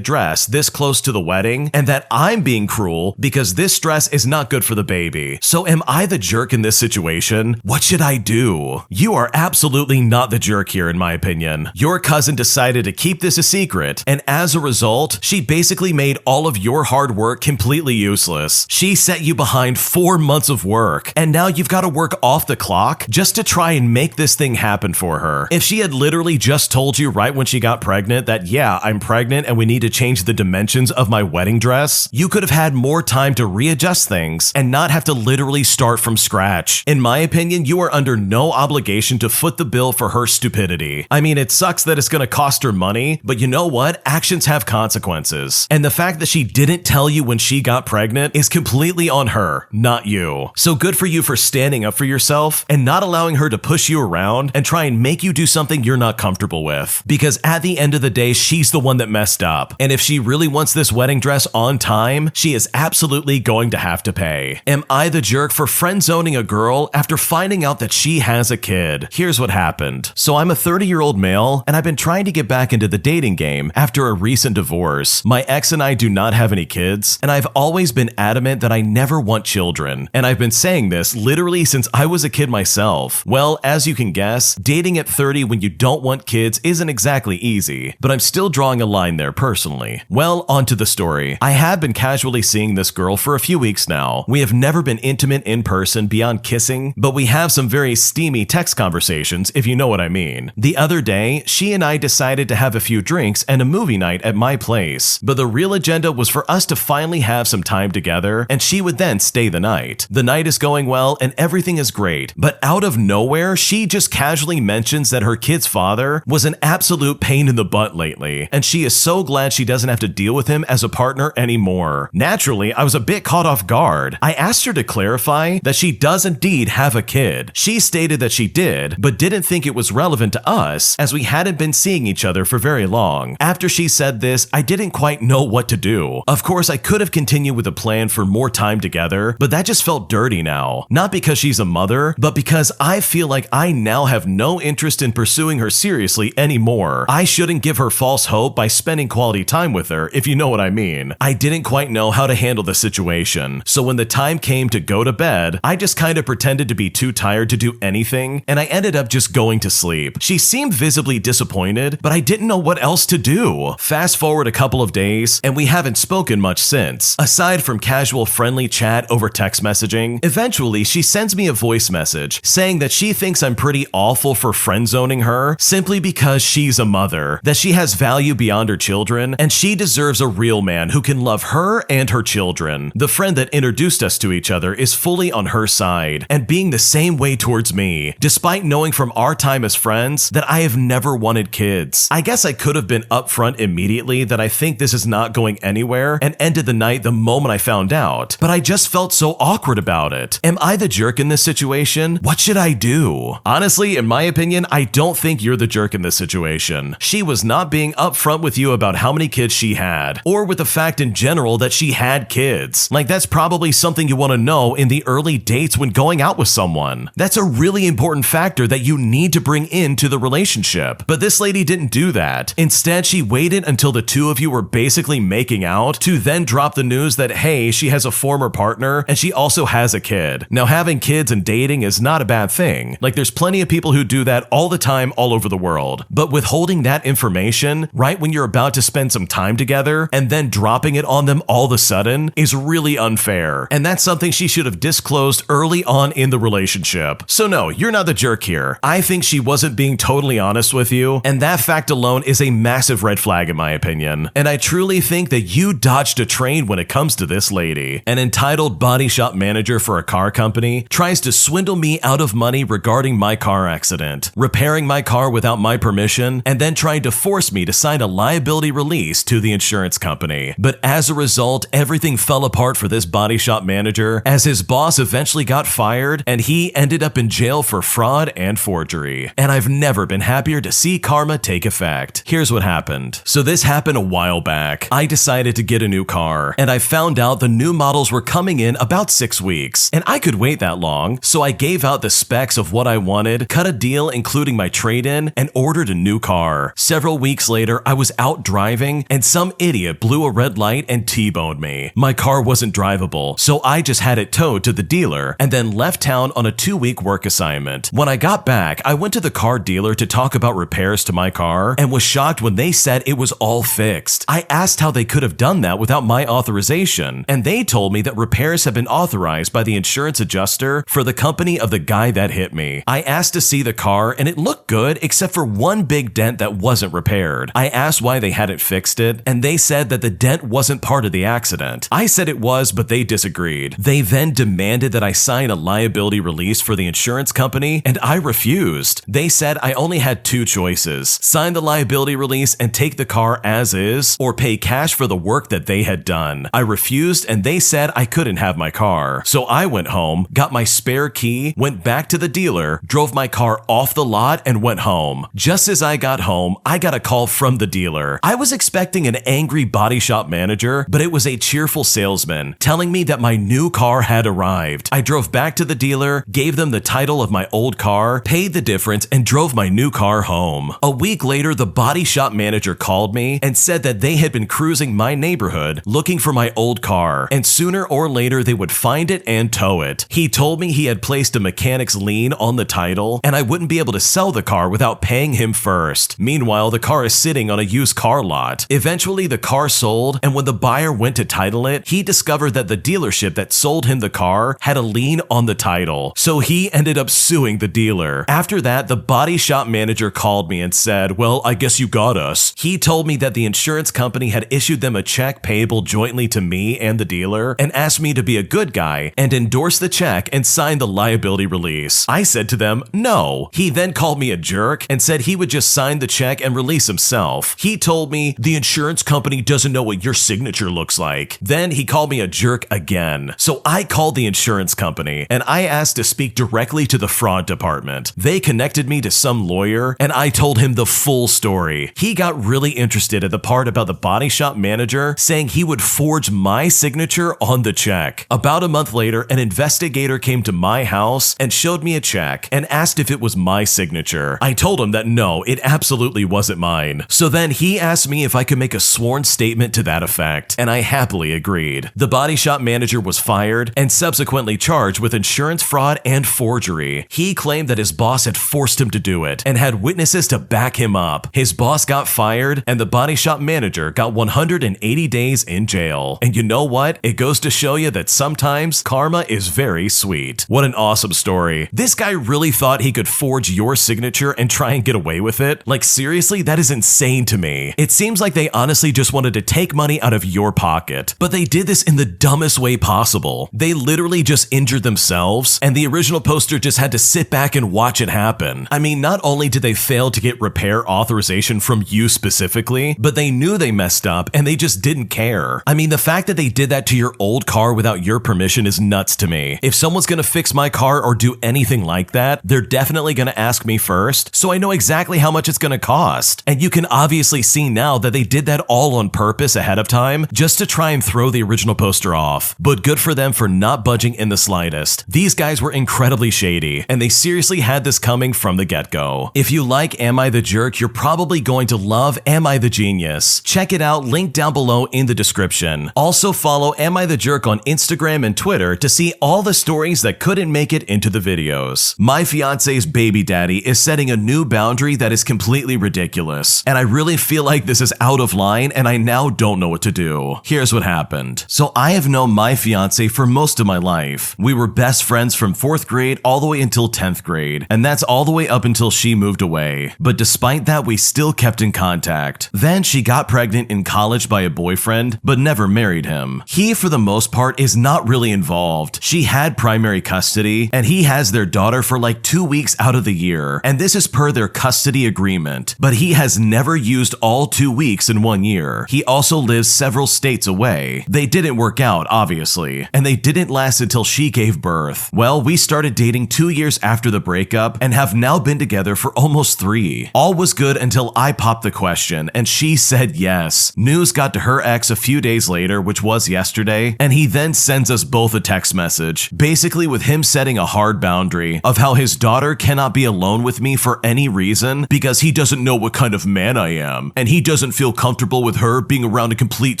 Speaker 1: dress this close to the wedding and that I'm being cruel because this dress is not good for the baby. So am I the jerk in this situation? What should I do? You are absolutely not the jerk here in my opinion. Your cousin decided to keep this a secret, and as a result, she basically made all of your hard work completely useless. She set you behind 4 months of work, and now you've got to work off the clock just to try and make this thing happen for her. If she had literally just told you right when she got pregnant that, yeah, I'm pregnant and we need to change the dimensions of my wedding dress, you could have had more time to readjust things and not have to literally start from scratch. In my opinion, you are under no obligation to foot the bill for her stupidity. I mean, it sucks that it's gonna cost her money, but you know what? Actions have consequences. And the fact that she didn't tell you when she got pregnant is completely on her, not you. So good for you for standing up for yourself and not allowing her to push you around and try and make you do something you're not comfortable with. Because at the end of the day, she's the one that messed up. And if she really wants this wedding dress on time, she is absolutely going to have to pay. Am I the jerk for friend zoning a girl after finding out that she has a kid? Here's what happened. So I'm a 30-year-old male, and I've been trying to get back into the dating game after a recent divorce. My ex and I do not have any kids, and I've always been adamant that I never want children. And I've been saying this literally since I was a kid myself. Well, as you can guess, dating at 30 when you don't want kids isn't exactly easy, but I'm still drawing a line there personally. Well, on to the story. I have been casually seeing this girl for a few weeks now. We have never been intimate in person beyond kissing, but we have some very steamy text conversations, if you know what I mean. The other day, she and I decided to have a few drinks and a movie night at my place, but the real agenda was for us to finally have some time together, and she would then stay the night. The night is going well and everything is great, but out of nowhere, she just casually mentions that her kid's father was an absolute pain in the butt lately, and she is so glad she doesn't have to deal with him as a partner anymore. Naturally, I was a bit caught off guard. I asked her to clarify that she does indeed have a kid. She stated that she did, but didn't think it was relevant to us as we hadn't been seeing each other for very long. After she said this, I didn't quite know what to do. Of course, I could have continued with a plan for more time together, but that just felt dirty now. Not because she's a mother, but because I feel like I now have no interest in pursuing her seriously anymore. I shouldn't give her false hope by spending quality time with her, if you know what I mean. I didn't quite know how to handle the situation, so when the time came to go to bed, I just kind of pretended to be too tired to do anything, and I ended up just going to sleep. She seemed visibly disappointed, but I didn't know what else to do. Fast forward a couple of days, and we haven't spoken much since, aside from casual friendly chat over text messaging. Eventually, she sends me a voice message saying that she thinks I'm pretty awful for friend zoning her simply because she's a mother, that she has value beyond her children, and she deserves a real man who can love her and her children. The friend that introduced us to each other is fully on her side and being the same way towards me, despite knowing from our time as friends that I have never wanted kids. I guess I could have been upfront immediately that I think this is not going anywhere and ended the night the moment I found out, but I just felt so awkward about it. Am I the jerk in this situation? What should I do? Honestly, in my opinion, I don't think you're the jerk in this situation. She was not being upfront with you about how many kids she had, or with the fact in general that she had kids. Like, that's probably something you want to know in the early dates when going out with someone. That's a really important factor that you need to bring into the relationship. But this lady didn't do that. Instead, she waited until the two of you were basically making out to then drop the news that, hey, she has a former partner and she also has a kid. Now, having kids and dating is not a bad thing. Like, there's plenty of people who do that all the time all over the world. But withholding that information right when you're about to spend some time together and then dropping it on them all of a sudden is really unfair. And that's something she should have disclosed early on in the relationship. So no, you're not the jerk here. I think she wasn't being totally honest with you, and that fact alone is a massive red flag in my opinion. And I truly think that you dodged a train when it comes to this lady. An entitled body shop manager for a car company tries to swindle me out of money regarding my car accident, repairing my car without my permission, and then trying to force me to sign a liability release to the insurance company. But as a result, everything fell apart for this body shop manager as his boss eventually got fired and he ended up in jail for fraud and forgery. And I've never been happier to see karma take effect. Here's what happened. So this happened a while back. I decided to get a new car, and I found out the new models were coming in about 6 weeks, and I could wait that long, so I gave out the specs of what I wanted, cut a deal including my trade-in, and ordered a new car. Several weeks later, I was out driving, and some idiot blew a red light and T-boned me. My car wasn't drivable, so I just had it towed to the dealer, and then left town on a 2-week work assignment. When I got back, I went to the car dealer to talk about repairs to my car, and was shocked when they said it was all fixed. I asked how they could have done that without my authorization, and they told me that repairs have been authorized by the insurance adjuster for the company of the guy that hit me. I asked to see the car, and it looked good except for one big dent that wasn't repaired. I asked why they hadn't fixed it, and they said that the dent wasn't part of the accident. I said it was, but they disagreed. They then demanded that I sign a liability release for the insurance company, and I refused. They said I only had 2 choices: sign the liability release and take the car as is, or pay cash for the work that they had done. I refused, and they said I couldn't have my car. So I went home, got my spare key, went back to the dealer, drove my car off the lot, and went home. Just as I got home, I got a call from the dealer. I was expecting an angry body shop manager, but it was a cheerful salesman telling me that my new car had arrived. I drove back to the dealer, gave them the title of my old car, paid the difference, and drove my new car home. A week later, the body shop manager called me and said that they had been cruising my neighborhood looking for my old car, and sooner or later they would find it and tow it. He told me he had placed a mechanic's lien on the title, and I wouldn't be able to sell the car without paying him first. Meanwhile, the car is sitting on a used car lot. Eventually, the car sold, and when the buyer went to title it, he discovered that the dealership that sold him the car had a lien on the title, so he ended up suing the dealer. After that, the body shop manager called me and said, "Well, I guess you got us." He told me that the insurance company had issued them a check payable jointly to me and the dealer, and asked me to be a good guy and endorse the check and sign the liability release. I said to them, no. He then called me a jerk and said he would just sign the check and release himself. He told me, "The insurance company doesn't know what your signature looks like." Then he called me a jerk again. So I called the insurance company and I asked to speak directly to the fraud department. They connected me to some lawyer and I told him the full story. He got really interested at the part about the body shop manager saying he would forge my signature on the check. About a month later, an investigator came to my house and showed me a check and asked if it was my signature. I told him that no, it absolutely wasn't mine. So then he asked me if I could make a sworn statement to that effect, and I happily agreed. The body shop manager was fired and subsequently charged with insurance fraud and forgery. He claimed that his boss had forced him to do it and had witnesses to back him up. His boss got fired and the body shop manager got 180 days in jail. And you know what? It goes to show you that sometimes karma is very sweet. What an awesome story. This guy really thought he could forge your signature and try and get away with it? Like, seriously, that is insane to me. It seems like they honestly just wanted to take money out of your pocket, but they did this in the dumbest way possible. They literally just injured themselves, and the original poster just had to sit back and watch it happen. I mean, not only did they fail to get repair authorization from you specifically, but they knew they messed up and they just didn't care. care. I mean, the fact that they did that to your old car without your permission is nuts to me. If someone's gonna fix my car or do anything like that, they're definitely gonna ask me first, so I know exactly how much it's gonna cost. And you can obviously see now that they did that all on purpose ahead of time, just to try and throw the original poster off. But good for them for not budging in the slightest. These guys were incredibly shady, and they seriously had this coming from the get-go. If you like Am I the Jerk, you're probably going to love Am I the Genius. Check it out, link down below in the description. Also follow Am I the Jerk on Instagram and Twitter to see all the stories that couldn't make it into the videos. My fiance's baby daddy is setting a new boundary that is completely ridiculous, and I really feel like this is out of line and I now don't know what to do. Here's what happened. So I have known my fiance for most of my life. We were best friends from 4th grade all the way until 10th grade, and that's all the way up until she moved away. But despite that, we still kept in contact. Then she got pregnant in college by a boyfriend, but never married him. He, for the most part, is not really involved. She had primary custody, and he has their daughter for like 2 weeks out of the year, and this is per their custody agreement. But he has never used all 2 weeks in 1 year. He also lives several states away. They didn't work out, obviously, and they didn't last until she gave birth. Well, we started dating 2 years after the breakup and have now been together for almost 3. All was good until I popped the question, and she said yes. News got to her ex a few days later, which was yesterday, and he then sends us both a text message, basically with him setting a hard boundary of how his daughter cannot be alone with me for any reason because he doesn't know what kind of man I am, and he doesn't feel comfortable with her being around a complete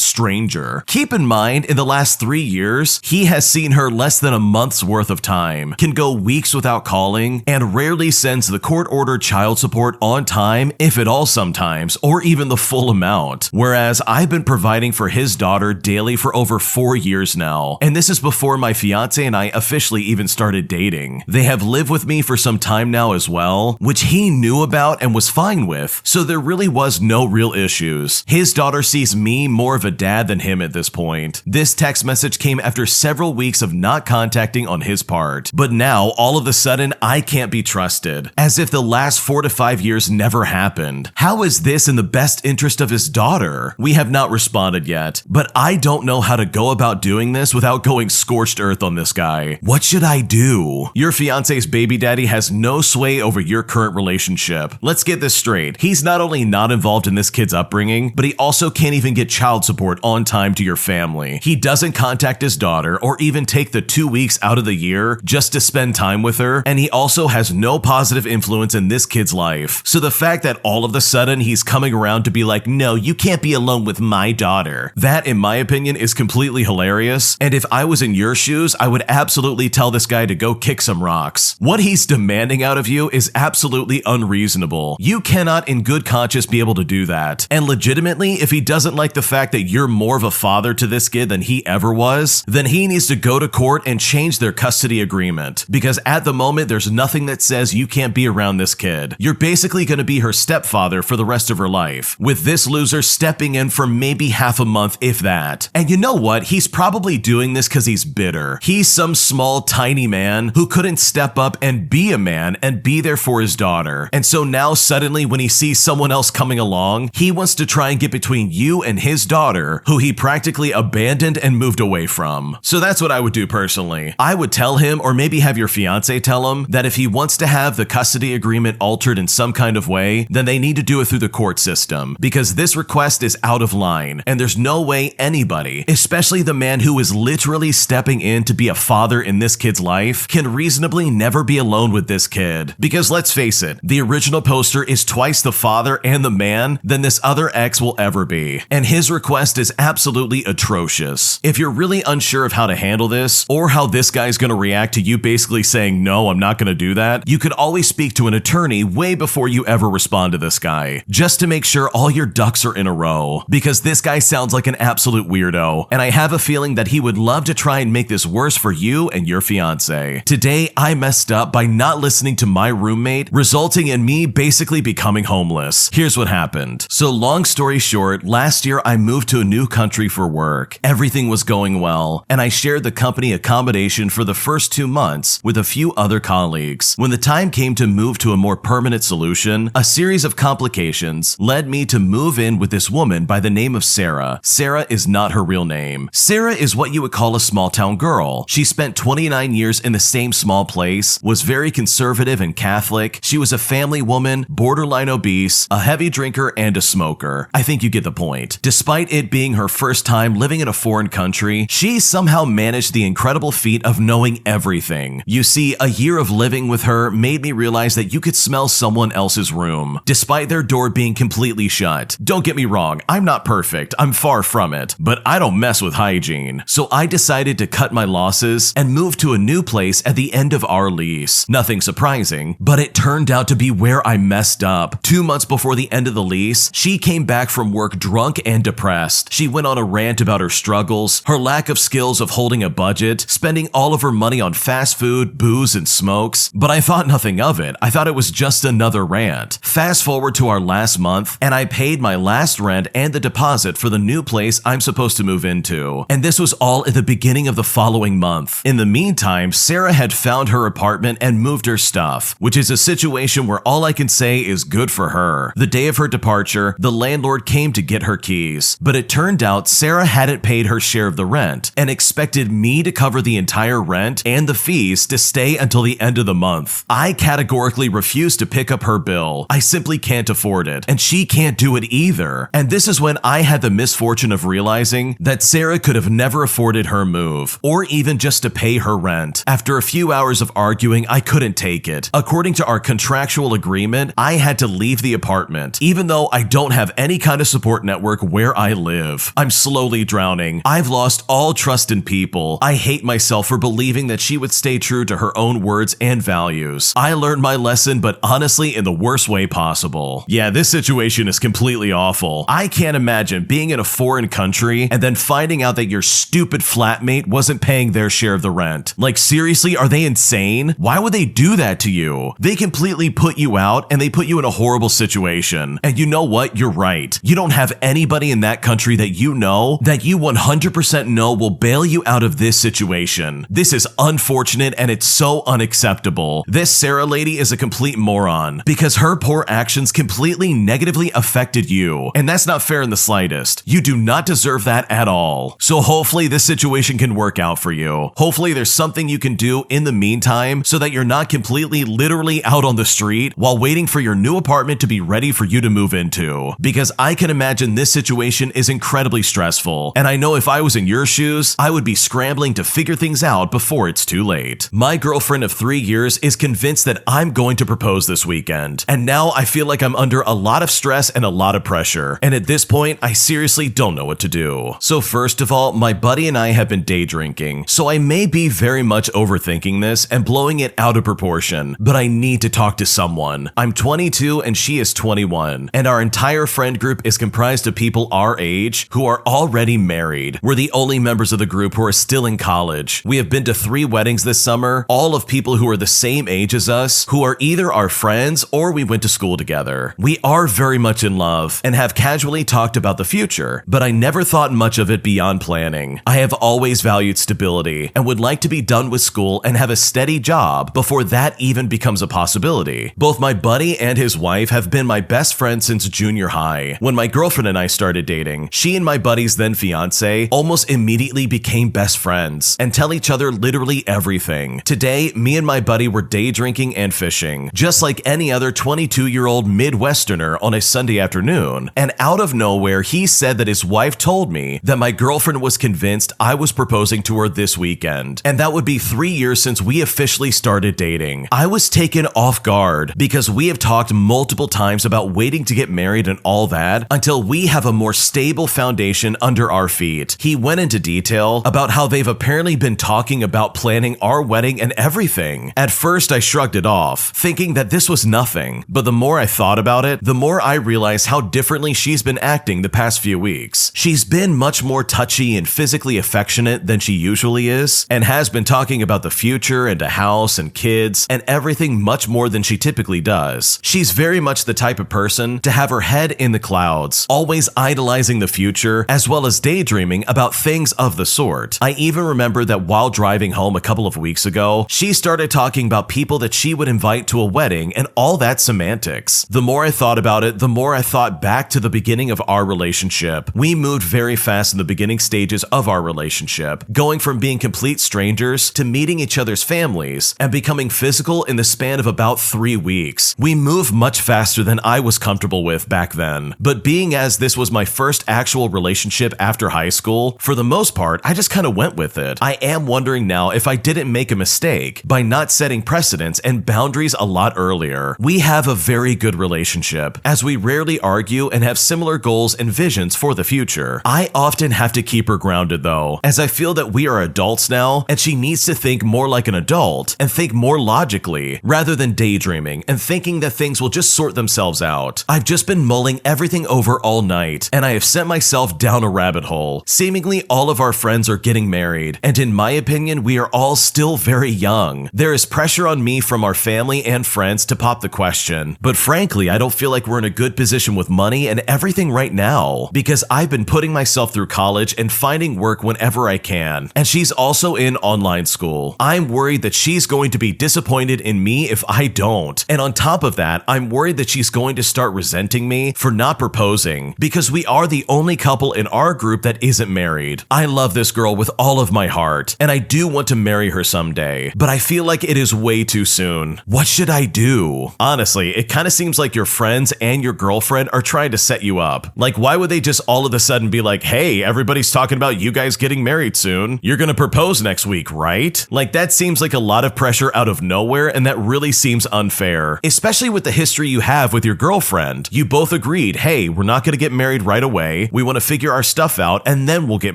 Speaker 1: stranger. Keep in mind, in the last 3 years, he has seen her less than a month's worth of time, can go weeks without calling, and rarely sends the court-ordered child support on time, if at all sometimes, or even the full amount. Whereas I've been providing for his daughter daily for over 4 years now, and this is before my fiance and I officially even started dating. They have lived with me for some time now as well, which he knew about and was fine with, so there really was no real issues. His daughter sees me more of a dad than him at this point. This text message came after several weeks of not contacting on his part, but now all of a sudden I can't be trusted, as if the last 4 to 5 years never happened. How is this in the best interest of his daughter? We have not responded yet, but I don't know how to go about doing this without going scorched earth on this guy. What should I do? Your fiance's baby daddy has no sway over your current relationship. Let's get this straight. He's not only not involved in this kid's upbringing, but he also can't even get child support on time to your family. He doesn't contact his daughter or even take the 2 weeks out of the year just to spend time with her, and he also has no positive influence in this kid's life. So the fact that all of a sudden he's coming around to be like, no, you can't be alone with my daughter, that in my opinion is completely hilarious, and if I was in your shoes, I would absolutely tell this guy to go kick some rocks. What he's demanding out of you is absolutely unreasonable. You cannot in good conscience be able to do that. And legitimately, if he doesn't like the fact that you're more of a father to this kid than he ever was, then he needs to go to court and change their custody agreement, because at the moment there's nothing that says you can't be around this kid. You're basically going to be her stepfather for the rest of her life, with this loser stepping in for maybe half a month, if that. And you know what? He's probably doing this because he's bitter. He's some small tiny man who couldn't step up and be a man and be there for his daughter. And so now suddenly when he sees someone else coming along, he wants to try and get between you and his daughter, who he practically abandoned and moved away from. So that's what I would do personally. I would tell him, or maybe have your fiance tell him, that if he wants to have the custody agreement altered in some kind of way, then they need to do it through the court system, because this request is out of line, and there's no way anybody, especially the man who is literally stepping in to be a father in this kid's life, can reasonably never be alone with this kid. Because let's face it, the original poster is twice the father and the man than this other ex will ever be, and his request is absolutely atrocious. If you're really unsure of how to handle this, or how this guy's gonna react to you basically saying, no, I'm not gonna do that, you could always speak to an attorney way before you ever respond to this guy, just to make sure all your ducks are in a row, because this guy sounds like an absolute weirdo, and I have a feeling that he would love to try and make this worse for you and your fiance. Today, I messed up by not listening to my roommate, resulting in me basically becoming homeless. Here's what happened. So long story short, last year I moved to a new country for work. Everything was going well, and I shared the company accommodation for the first 2 months with a few other colleagues. When the time came to move to a more permanent solution, a series of complications led me to move in with this woman by the name of Sarah. Sarah is not her real name. Sarah is what you would call a small town girl. She spent 29 years in the same small place, was very conservative and Catholic. She was a family woman, borderline obese, a heavy drinker, and a smoker. I think you get the point. Despite it being her first time living in a foreign country, she somehow managed the incredible feat of knowing everything. You see, a year of living with her made me realize that you could smell someone else's room, despite their door being completely shut. Don't get me wrong, I'm not perfect, I'm far from it, but I don't mess with hygiene. So I decided to cut my losses and move to a new place at the end of our lease. Nothing surprising, but it turned out to be where I messed up. 2 months before the end of the lease, she came back from work drunk and depressed. She went on a rant about her struggles, her lack of skills of holding a budget, spending all of her money on fast food, booze, and smokes, but I thought nothing of it. I thought it was just another rant. Fast forward to our last month, and I paid my last rent and the deposit for the new place I'm supposed to move into. And this was all at the beginning of the following month. In the meantime, Sarah had found her apartment and moved her stuff, which is a situation where all I can say is good for her. The day of her departure, the landlord came to get her keys, but it turned out Sarah hadn't paid her share of the rent and expected me to cover the entire rent and the fees to stay until the end of the month. I categorically refused to pick up her bill. I simply can't afford it, and she can't do it either. And this is when I had the misfortune of realizing that Sarah could have never afforded her move, or even just to pay her rent. After a few hours of arguing, I couldn't take it. According to our contractual agreement, I had to leave the apartment, even though I don't have any kind of support network where I live. I'm slowly drowning. I've lost all trust in people. I hate myself for believing that she would stay true to her own words and values. I learned my lesson, but honestly in the worst way possible. Yeah, this situation is completely awful. I can't imagine being in a foreign country and then finding out that your stupid flatmate wasn't paying their share of the rent. Like, seriously, are they insane? Why would they do that to you? They completely put you out and they put you in a horrible situation. And you know what? You're right. You don't have anybody in that country that you 100% know will bail you out of this situation. This is unfortunate and it's so unacceptable. This Sarah lady is a complete moron because her poor actions completely negatively affected you. And that's not fair in the slightest. You do not deserve that at all. So hopefully this situation can work out for you. Hopefully there's something you can do in the meantime so that you're not completely literally out on the street while waiting for your new apartment to be ready for you to move into. Because I can imagine this situation is incredibly stressful. And I know if I was in your shoes, I would be scrambling to figure things out before it's too late. My girlfriend of 3 years is convinced that I'm going to propose this weekend. And now I feel like I'm under a lot of stress and a lot of pressure. And at this point, I seriously don't know what to do. So first of all, my buddy and I have been day drinking. So I may be very much overthinking this and blowing it out of proportion, but I need to talk to someone. I'm 22 and she is 21. And our entire friend group is comprised of people our age who are already married. We're the only members of the group who are still in college. We have been to 3 weddings this summer, all of people who are the same age as us, who are either our friends or we went to school together. We are very much in love and have casually talked about the future, but I never thought much of it beyond planning. I have always valued stability and would like to be done with school and have a steady job before that even becomes a possibility. Both my buddy and his wife have been my best friends since junior high. When my girlfriend and I started dating, she and my buddy's then fiance almost immediately became best friends and tell each other literally everything. Today, me and my buddy were day drinking and fishing, just like any other 22-year-old Midwesterner on a Sunday afternoon. And out of nowhere, he said that his wife told me that my girlfriend was convinced I was proposing to her this weekend. And that would be 3 years since we officially started dating. I was taken off guard because we have talked multiple times about waiting to get married and all that until we have a more stable foundation under our feet. He went into detail about how they've apparently been talking about planning our wedding and everything. At first, I shrugged it off, thinking that this was nothing. But the more I thought about it, the more I realized how differently she's been acting the past few weeks. She's been much more touchy and physically affectionate than she usually is, and has been talking about the future and a house and kids and everything much more than she typically does. She's very much the type of person to have her head in the clouds, always idolizing the future as well as daydreaming about things of the sort. I even remember that while driving home a couple of weeks ago, she started talking about people that she would invite to a wedding and all that semantics. The more I thought about it, the more I thought back to the beginning of our relationship relationship. We moved very fast in the beginning stages of our relationship, going from being complete strangers to meeting each other's families and becoming physical in the span of about 3 weeks. We moved much faster than I was comfortable with back then, but being as this was my first actual relationship after high school, for the most part, I just kind of went with it. I am wondering now if I didn't make a mistake by not setting precedents and boundaries a lot earlier. We have a very good relationship, as we rarely argue and have similar goals and visions for the future. I often have to keep her grounded though, as I feel that we are adults now and she needs to think more like an adult and think more logically rather than daydreaming and thinking that things will just sort themselves out. I've just been mulling everything over all night and I have sent myself down a rabbit hole. Seemingly all of our friends are getting married, and in my opinion, we are all still very young. There is pressure on me from our family and friends to pop the question, but frankly, I don't feel like we're in a good position with money and everything right now because I've been putting myself through college and finding work whenever I can, and she's also in online school. I'm worried that she's going to be disappointed in me if I don't, and on top of that, I'm worried that she's going to start resenting me for not proposing because we are the only couple in our group that isn't married. I love this girl with all of my heart, and I do want to marry her someday, but I feel like it is way too soon. What should I do? Honestly, it kind of seems like your friends and your girlfriend are trying to set you up. Like, why would they just all of a sudden be like, hey, everybody's talking about you guys getting married soon. You're gonna propose next week, right? Like, that seems like a lot of pressure out of nowhere, and that really seems unfair, especially with the history you have with your girlfriend. You both agreed, hey, we're not gonna get married right away. We want to figure our stuff out, and then we'll get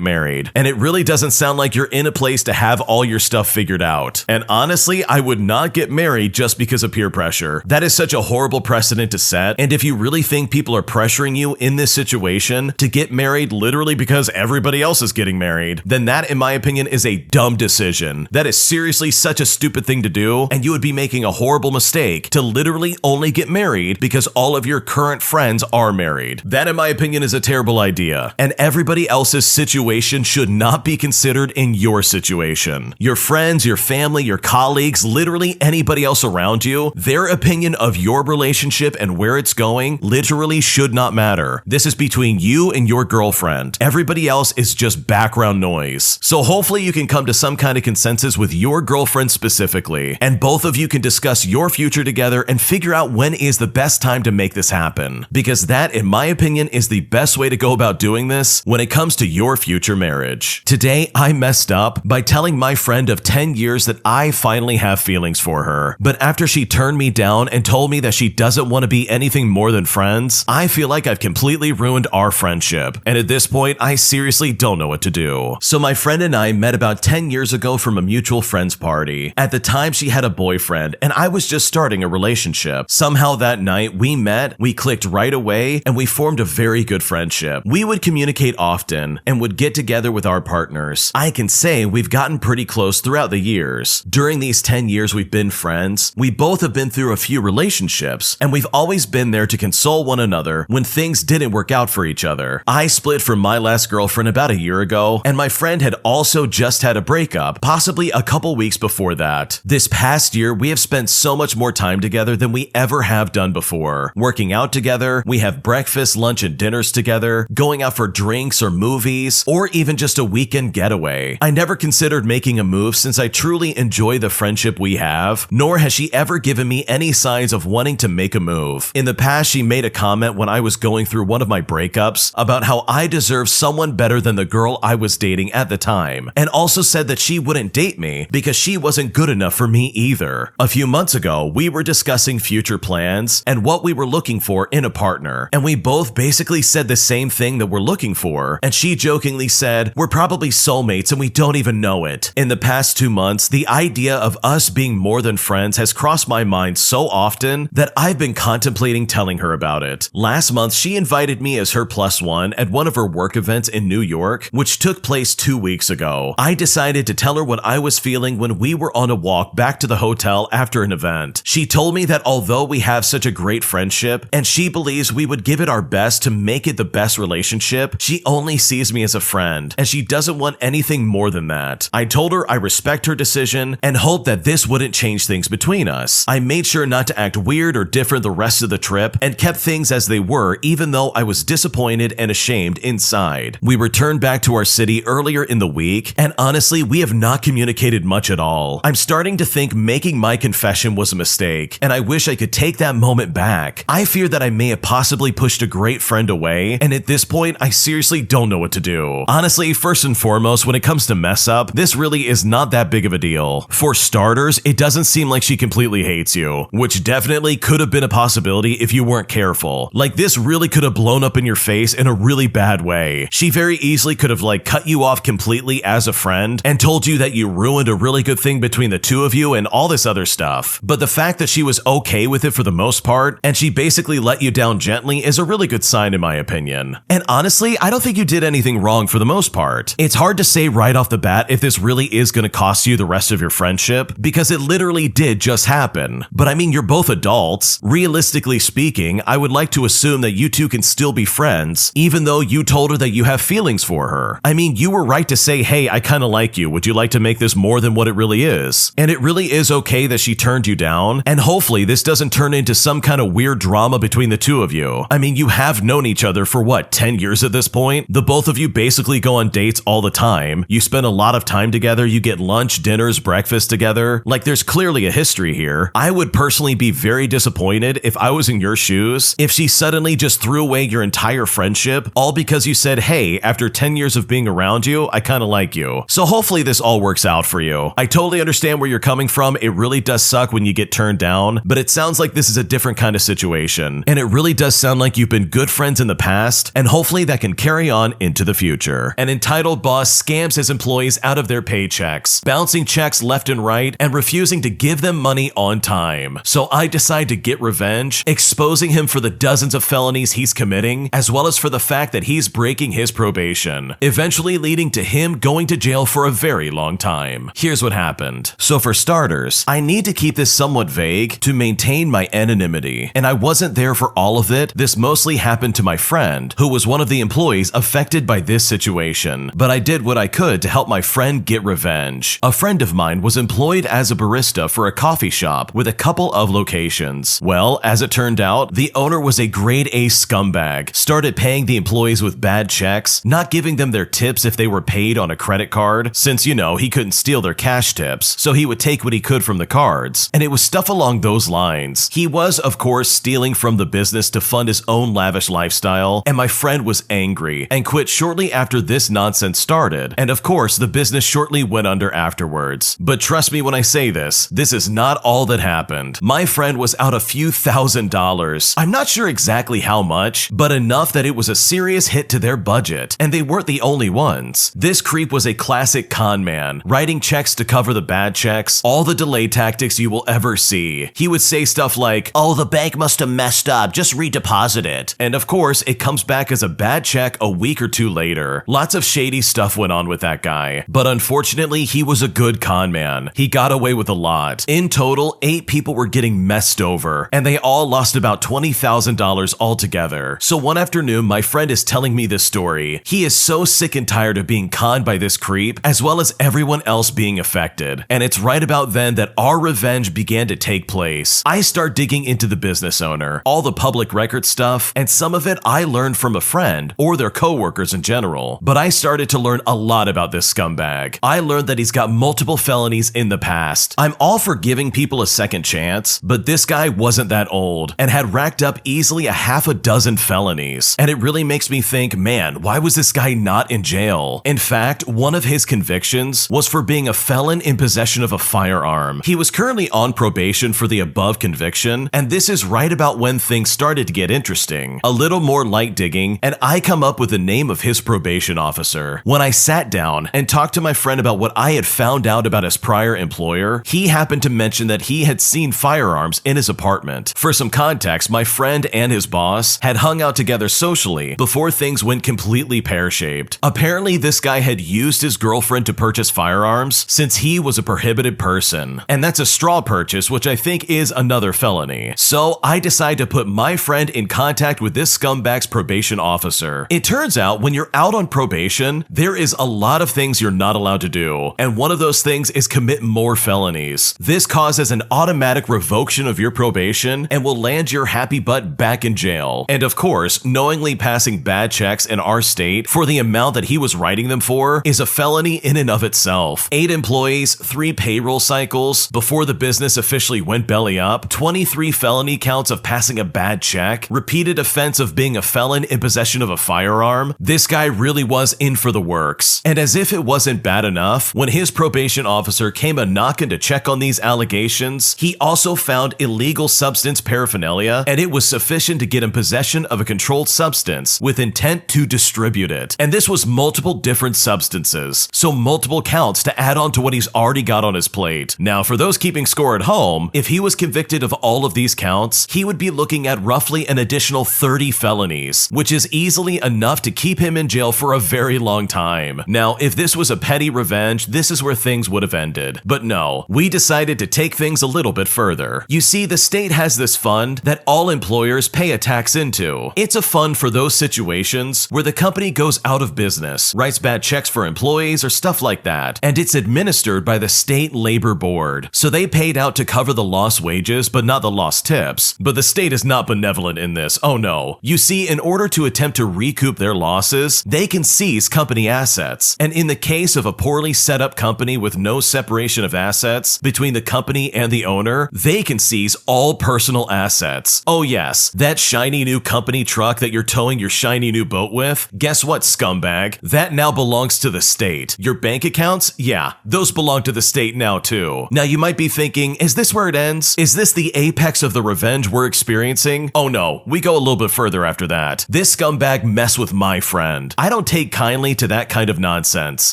Speaker 1: married. And it really doesn't sound like you're in a place to have all your stuff figured out. And honestly, I would not get married just because of peer pressure. That is such a horrible precedent to set. And if you really think people are pressuring you in this situation to get married literally because everybody else is getting married, then that, in my opinion, is a dumb decision. That is seriously such a stupid thing to do, and you would be making a horrible mistake to literally only get married because all of your current friends are married. That, in my opinion, is a terrible idea, and everybody else's situation should not be considered in your situation. Your friends, your family, your colleagues, literally anybody else around you, their opinion of your relationship and where it's going literally should not matter. This is between you and your girlfriend. Everybody else is just background noise. So hopefully you can come to some kind of consensus with your girlfriend specifically, and both of you can discuss your future together and figure out when is the best time to make this happen. Because that, in my opinion, is the best way to go about doing this when it comes to your future marriage. Today, I messed up by telling my friend of 10 years that I finally have feelings for her. But after she turned me down and told me that she doesn't want to be anything more than friends, I feel like I've completely ruined our friendship. And at this point, I seriously don't know what to do. So my friend and I met about 10 years ago from a mutual friends party. At the time, she had a boyfriend, and I was just starting a relationship. Somehow that night, we met, we clicked right away, and we formed a very good friendship. We would communicate often and would get together with our partners. I can say we've gotten pretty close throughout the years. During these 10 years we've been friends, we both have been through a few relationships, and we've always been there to console one another when things didn't work out for each other. I split from my last girlfriend about a year ago, and my friend had also just had a breakup, possibly a couple weeks before that. This past year, we have spent so much more time together than we ever have done before. Working out together, we have breakfast, lunch, and dinners together, going out for drinks or movies, or even just a weekend getaway. I never considered making a move since I truly enjoy the friendship we have, nor has she ever given me any signs of wanting to make a move. In the past, she made a comment when I was going through one of my breakups about how I deserve someone better than the girl I was dating at the time, and also said that she wouldn't date me because she wasn't good enough for me either. A few months ago, we were discussing future plans and what we were looking for in a partner, and we both basically said the same thing that we're looking for, and she jokingly said, "We're probably soulmates and we don't even know it." In the past 2 months, the idea of us being more than friends has crossed my mind so often that I've been contemplating telling her about it. Last month, she invited me as her +1 at one of her work events in New York, which took place 2 weeks ago. I decided to tell her what I was feeling when we were on a walk back to the hotel after an event. She told me that although we have such a great friendship and she believes we would give it our best to make it the best relationship, she only sees me as a friend and she doesn't want anything more than that. I told her I respect her decision and hope that this wouldn't change things between us. I made sure not to act weird or different the rest of the trip and kept things as they were, even though I was disappointed and ashamed inside. We returned back to our city earlier in the week, and honestly, we have not communicated much at all. I'm starting to think making my confession was a mistake, and I wish I could take that moment back. I fear that I may have possibly pushed a great friend away, and at this point, I seriously don't know what to do. Honestly, first and foremost, when it comes to mess up, this really is not that big of a deal. For starters, it doesn't seem like she completely hates you, which definitely could have been a possibility if you weren't careful. Like, this really could have blown up in your face in a really bad way. She very easily could have cut you off completely as a friend and told you that you ruined a really good thing between the two of you and all this other stuff. But the fact that she was okay with it for the most part, and she basically let you down gently, is a really good sign in my opinion. And honestly, I don't think you did anything wrong for the most part. It's hard to say right off the bat if this really is going to cost you the rest of your friendship, because it literally did just happen. But I mean, you're both adults. Realistically speaking, I would like to assume that you two can still be friends, even though you told her that you have feelings for her. I mean, you were right to say, hey, I kind of like you. Would you like to make this more than what it really is? And it really is okay that she turned you down, and hopefully this doesn't turn into some kind of weird drama between the two of you. I mean, you have known each other for what, 10 years at this point? The both of you basically go on dates all the time. You spend a lot of time together. You get lunch, dinners, breakfast together. Like, there's clearly a history here. I would personally be very disappointed if I was in your shoes if she suddenly just threw away your entire friendship all because you said, hey, after 10 years of being around you, I kind of like you. So hopefully this all works out for you. I totally understand where you're coming from. It really does suck when you get turned down, but it sounds like this is a different kind of situation. And it really does sound like you've been good friends in the past, and hopefully that can carry on into the future. An entitled boss scams his employees out of their paychecks, bouncing checks left and right, and refusing to give them money on time. So I decide to get revenge, exposing him for the dozens of felonies he's committing, as well as for the fact that he's breaking his probation, eventually leading to him going to jail for a very long time. Here's what happened. So for starters, I need to keep this somewhat vague to maintain my anonymity, and I wasn't there for all of it. This mostly happened to my friend, who was one of the employees affected by this situation, but I did what I could to help my friend get revenge. A friend of mine was employed as a barista for a coffee shop with a couple of locations. Well, as it turned out, the owner was a grade A scumbag, started paying the employees with bad checks, not giving them their tips if they were paid on a credit card, since, you know, he couldn't steal their cash tips, so he would take what he could from the cards, and it was stuff along those lines. He was, of course, stealing from the business to fund his own lavish lifestyle, and my friend was angry and quit shortly after this nonsense started, and of course, the business shortly went under afterwards. But trust me when I say this is not all that happened. My friend was out a few $1,000s. I'm not sure exactly how much, but enough that it was a serious hit to their budget, and they weren't the only ones. This creep was a classic con man, writing checks to cover the bad checks, all the delay tactics you will ever see. He would say stuff like, oh, the bank must have messed up, just redeposit it. And of course, it comes back as a bad check a week or two later. Lots of shady stuff went on with that guy, but unfortunately, he was a good con man. He got away with a lot. In total, 8 people were getting messed over, and they all lost about $20,000 altogether. So one afternoon, my friend is telling me this story. He is so sick and tired of being conned by this creep, as well as everyone else being affected. And it's right about then that our revenge began to take place. I start digging into the business owner, all the public record stuff, and some of it I learned from a friend or their coworkers in general. But I started to learn a lot about this scumbag. I learned that he's got multiple felonies in the past. I'm all for giving people a second chance, but this guy wasn't that old and had racked up easily a half a dozen felonies. And it really makes me think, man, why was this guy not in jail? In fact, one of his convictions was for being a felon in possession of a firearm. He was currently on probation for the above conviction, and this is right about when things started to get interesting. A little more light digging, and I come up with the name of his probation officer. When I sat down and talked to my friend about what I had found out about his prior employer, he happened to mention that he had seen firearms in his apartment. For some context, my friend and his boss had hung out together socially before things went completely pear-shaped. Apparently, this guy had used his girlfriend to purchase firearms since he was a prohibited person. And that's a straw purchase, which I think is another felony. So I decide to put my friend in contact with this scumbag's probation officer. It turns out when you're out on probation, there is a lot of things you're not allowed to do. And one of those things is commit more felonies. This causes an automatic revocation of your probation and will land your happy butt back in jail. And of course, knowingly passing passing bad checks in our state for the amount that he was writing them for is a felony in and of itself. 8 employees, 3 payroll cycles before the business officially went belly up, 23 felony counts of passing a bad check, repeated offense of being a felon in possession of a firearm. This guy really was in for the works. And as if it wasn't bad enough, when his probation officer came a-knocking to check on these allegations, he also found illegal substance paraphernalia, and it was sufficient to get in possession of a controlled substance with intent to distribute it. And this was multiple different substances, so multiple counts to add on to what he's already got on his plate. Now, for those keeping score at home, if he was convicted of all of these counts, he would be looking at roughly an additional 30 felonies, which is easily enough to keep him in jail for a very long time. Now, if this was a petty revenge, this is where things would have ended. But no, we decided to take things a little bit further. You see, the state has this fund that all employers pay a tax into. It's a fund for those situations where the company goes out of business, writes bad checks for employees or stuff like that, and it's administered by the state labor board. So they paid out to cover the lost wages, but not the lost tips. But the state is not benevolent in this. Oh no. You see, in order to attempt to recoup their losses, they can seize company assets. And in the case of a poorly set up company with no separation of assets between the company and the owner, they can seize all personal assets. Oh yes, that shiny new company truck that you're towing your shiny new boat with, guess what, scumbag? That now belongs to the state. Your bank accounts? Yeah, those belong to the state now too. Now you might be thinking, is this where it ends? Is this the apex of the revenge we're experiencing? Oh no, we go a little bit further after that. This scumbag messed with my friend. I don't take kindly to that kind of nonsense.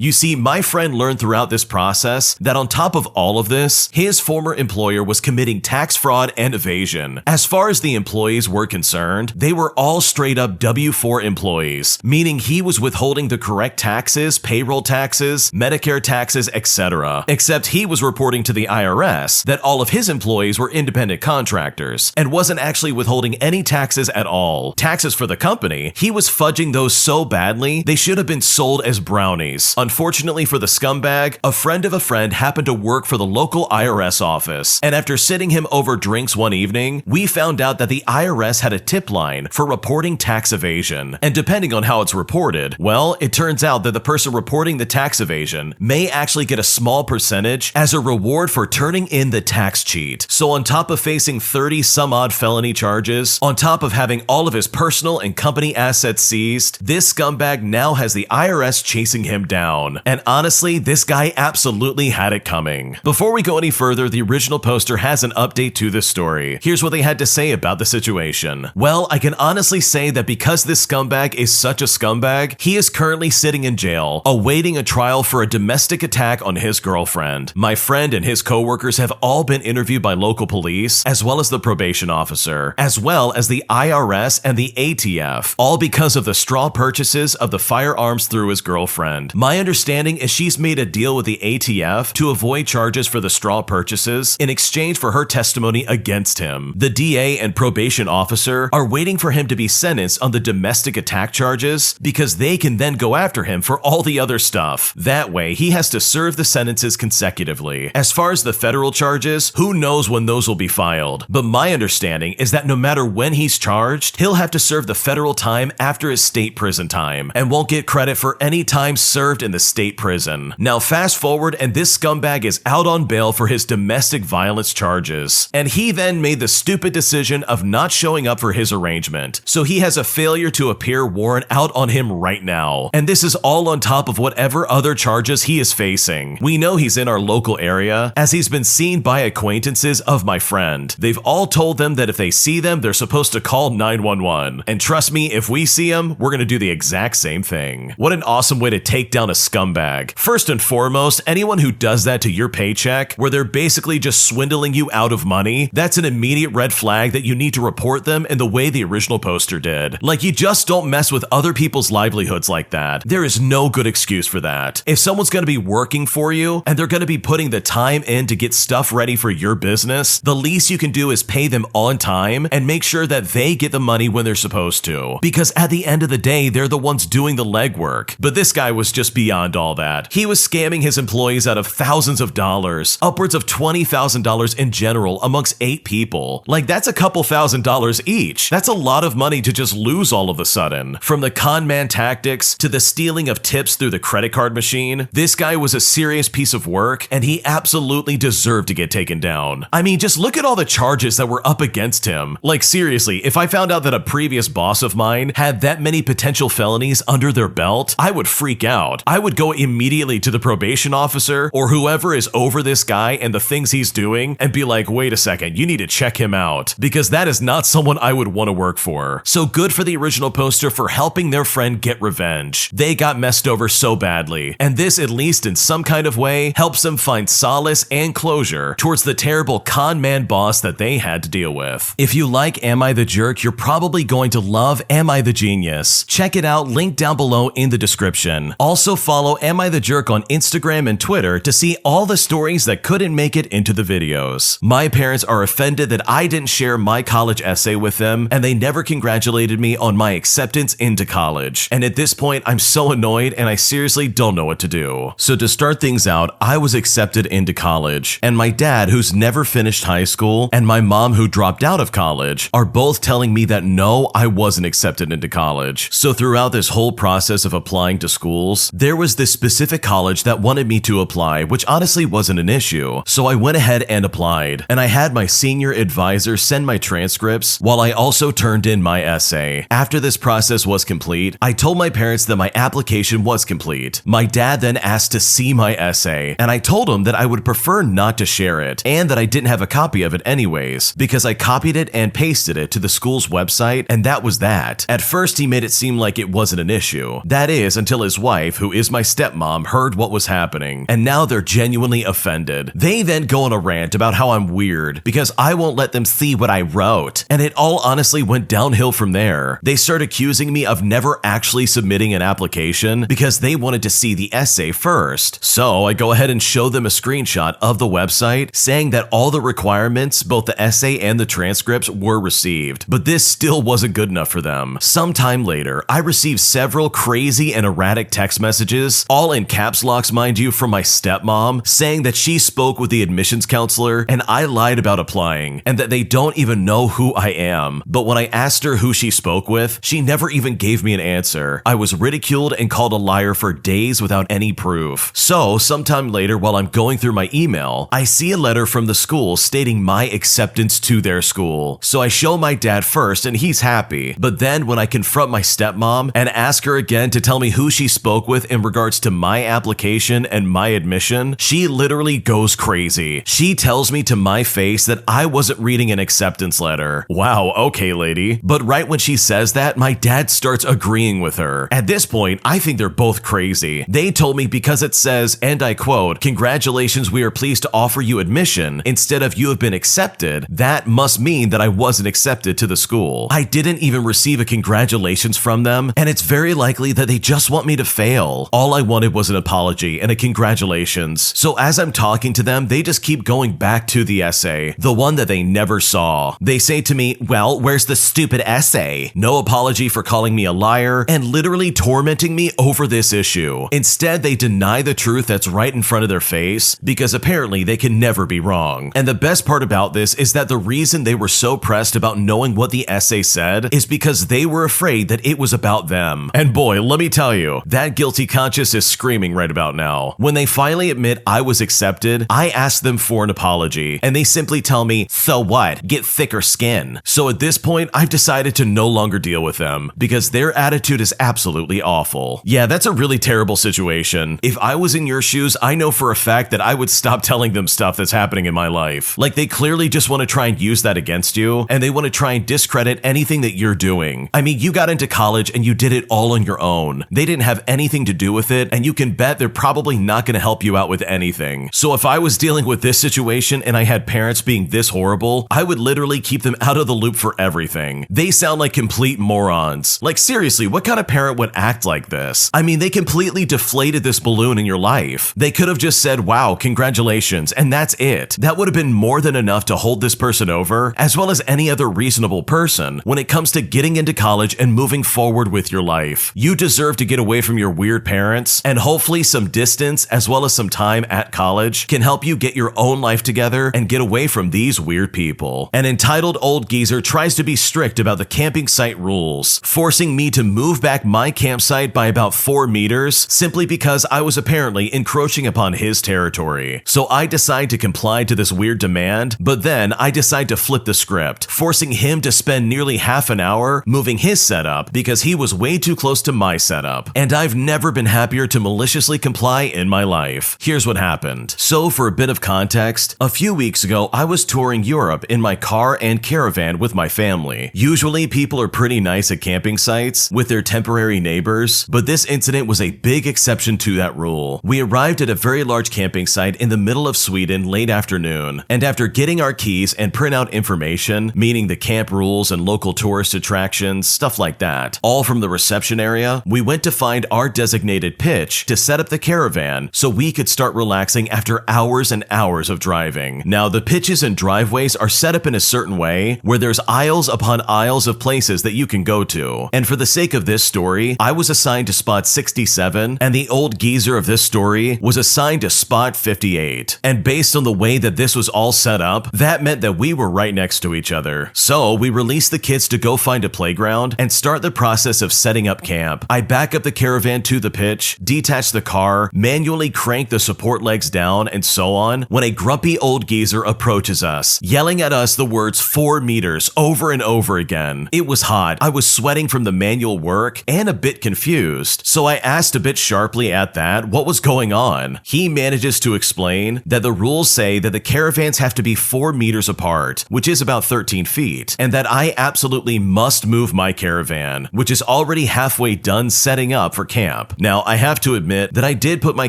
Speaker 1: You see, my friend learned throughout this process that on top of all of this, his former employer was committing tax fraud and evasion. As far as the employees were concerned, they were all straight up W-4 employees, meaning he was withholding the correct taxes, payroll taxes, Medicare taxes, etc. Except he was reporting to the IRS that all of his employees were independent contractors and wasn't actually withholding any taxes at all. Taxes for the company, he was fudging those so badly, they should have been sold as brownies. Unfortunately for the scumbag, a friend of a friend happened to work for the local IRS office, and after sitting him over drinks one evening, we found out that the IRS had a tip line for reporting tax evasion. And depending on how it's reported, well, it turns out that the person reporting the tax evasion may actually get a small percentage as a reward for turning in the tax cheat. So on top of facing 30 some odd felony charges, on top of having all of his personal and company assets seized, this scumbag now has the IRS chasing him down. And honestly, this guy absolutely had it coming. Before we go any further, the original poster has an update to this story. Here's what they had to say about the situation. Well, I can honestly say that because this scumbag is such a scumbag, he is currently sitting in jail, awaiting a trial for a domestic attack on his girlfriend. My friend and his coworkers have all been interviewed by local police, as well as the probation officer, as well as the IRS and the ATF, all because of the straw purchases of the firearms through his girlfriend. My understanding is she's made a deal with the ATF to avoid charges for the straw purchases in exchange for her testimony against him. The DA and probation officer are waiting for him to be sentenced on the domestic attack charges because they can then go after him for all the other stuff. That way, he has to serve the sentences consecutively. As far as the federal charges, who knows when those will be filed, but my understanding is that no matter when he's charged, he'll have to serve the federal time after his state prison time and won't get credit for any time served in the state prison. Now fast forward and this scumbag is out on bail for his domestic violence charges, and he then made the stupid decision of not showing up for his arraignment, so he has a failure to appear warrant out on him right now. And this is all on top of whatever other charges he is facing. We know he's in our local area as he's been seen by acquaintances of my friend. They've all told them that if they see them, they're supposed to call 911. And trust me, if we see him, we're gonna do the exact same thing. What an awesome way to take down a scumbag. First and foremost, anyone who does that to your paycheck, where they're basically just swindling you out of money, that's an immediate red flag that you need to report them in the way the original poster did. Like, you just don't mess with other people's livelihoods like that. There is no good excuse for that. If someone's gonna be working for you and they're gonna be putting the time in to get stuff ready for your business, the least you can do is pay them on time and make sure that they get the money when they're supposed to. Because at the end of the day, they're the ones doing the legwork. But this guy was just beyond all that. He was scamming his employees out of thousands of dollars, upwards of $20,000 in general amongst 8 people. Like, that's a couple $1,000s each. That's a lot of money to just lose lose all of a sudden. From the con man tactics to the stealing of tips through the credit card machine, this guy was a serious piece of work and he absolutely deserved to get taken down. I mean, just look at all the charges that were up against him. Like seriously, if I found out that a previous boss of mine had that many potential felonies under their belt, I would freak out. I would go immediately to the probation officer or whoever is over this guy and the things he's doing and be like, wait a second, you need to check him out, because that is not someone I would want to work for. So good for the original poster for helping their friend get revenge. They got messed over so badly, and this, at least in some kind of way, helps them find solace and closure towards the terrible con man boss that they had to deal with. If you like Am I the Jerk, you're probably going to love Am I the Genius. Check it out, link down below in the description. Also follow Am I the Jerk on Instagram and Twitter to see all the stories that couldn't make it into the videos. My parents are offended that I didn't share my college essay with them, and they never congratulated me on my acceptance into college. And at this point, I'm so annoyed and I seriously don't know what to do. So to start things out, I was accepted into college, and my dad, who's never finished high school, and my mom, who dropped out of college, are both telling me that no, I wasn't accepted into college. So throughout this whole process of applying to schools, there was this specific college that wanted me to apply, which honestly wasn't an issue. So I went ahead and applied, and I had my senior advisor send my transcripts while I also turned in my essay. After this process was complete, I told my parents that my application was complete. My dad then asked to see my essay, and I told him that I would prefer not to share it, and that I didn't have a copy of it anyways, because I copied it and pasted it to the school's website, and that was that. At first, he made it seem like it wasn't an issue. That is, until his wife, who is my stepmom, heard what was happening, and now they're genuinely offended. They then go on a rant about how I'm weird because I won't let them see what I wrote, and it all honestly went downhill from there. They start accusing me of never actually submitting an application because they wanted to see the essay first. So I go ahead and show them a screenshot of the website saying that all the requirements, both the essay and the transcripts, were received, but this still wasn't good enough for them. Sometime later, I received several crazy and erratic text messages, all in caps locks mind you, from my stepmom, saying that she spoke with the admissions counselor and I lied about applying, and that they don't even know who I am. But when I asked her who she spoke with, she never even gave me an answer. I was ridiculed and called a liar for days without any proof. So sometime later, while I'm going through my email, I see a letter from the school stating my acceptance to their school. So I show my dad first and he's happy, but then when I confront my stepmom and ask her again to tell me who she spoke with in regards to my application and my admission, she literally goes crazy. She tells me to my face that I wasn't reading an acceptance letter. Wow, okay, lady. But right when she says that, my dad starts agreeing with her. At this point, I think they're both crazy. They told me because it says, and I quote, "Congratulations, we are pleased to offer you admission," instead of "you have been accepted," that must mean that I wasn't accepted to the school. I didn't even receive a congratulations from them, and it's very likely that they just want me to fail. All I wanted was an apology and a congratulations. So as I'm talking to them, they just keep going back to the essay, the one that they never saw. They say to me, "Well, where's the stupid essay?" No apology for calling me a liar and literally tormenting me over this issue. Instead, they deny the truth that's right in front of their face because apparently they can never be wrong. And the best part about this is that the reason they were so pressed about knowing what the essay said is because they were afraid that it was about them. And boy, let me tell you, that guilty conscience is screaming right about now. When they finally admit I was accepted, I ask them for an apology, and they simply tell me, "So what? Get thicker skin." So at this point, I've decided to no longer deal with them because their attitude is absolutely awful. Yeah, that's a really terrible situation. If I was in your shoes, I know for a fact that I would stop telling them stuff that's happening in my life. Like, they clearly just want to try and use that against you, and they want to try and discredit anything that you're doing. I mean, you got into college and you did it all on your own. They didn't have anything to do with it, and you can bet they're probably not going to help you out with anything. So if I was dealing with this situation and I had parents being this horrible, I would literally keep them out of the loop for everything. They sound like complete morons. Like, seriously, what kind of parent would act like this? I mean, they completely deflated this balloon in your life. They could have just said, "Wow, congratulations," and that's it. That would have been more than enough to hold this person over, as well as any other reasonable person, when it comes to getting into college and moving forward with your life. You deserve to get away from your weird parents, and hopefully some distance as well as some time at college can help you get your own life together and get away from these weird people. An entitled old geezer tries to be strict about the camping site campsite rules, forcing me to move back my campsite by about 4 meters simply because I was apparently encroaching upon his territory. So I decide to comply to this weird demand, but then I decide to flip the script, forcing him to spend nearly half an hour moving his setup because he was way too close to my setup. And I've never been happier to maliciously comply in my life. Here's what happened. So for a bit of context, a few weeks ago I was touring Europe in my car and caravan with my family. Usually people are pretty nice at camping sites with their temporary neighbors, but this incident was a big exception to that rule. We arrived at a very large camping site in the middle of Sweden late afternoon, and after getting our keys and print out information, meaning the camp rules and local tourist attractions, stuff like that, all from the reception area, we went to find our designated pitch to set up the caravan so we could start relaxing after hours and hours of driving. Now, the pitches and driveways are set up in a certain way where there's aisles upon aisles of places that you can go to. And for the sake of this story, I was assigned to spot 67, and the old geezer of this story was assigned to spot 58. And based on the way that this was all set up, that meant that we were right next to each other. So we released the kids to go find a playground and start the process of setting up camp. I back up the caravan to the pitch, detach the car, manually crank the support legs down, and so on, when a grumpy old geezer approaches us, yelling at us the words 4 meters over and over again. It was hot. I was sweating from the manual work and a bit confused, so I asked a bit sharply at that what was going on. He manages to explain that the rules say that the caravans have to be 4 meters apart, which is about 13 feet, and that I absolutely must move my caravan, which is already halfway done setting up for camp. Now, I have to admit that I did put my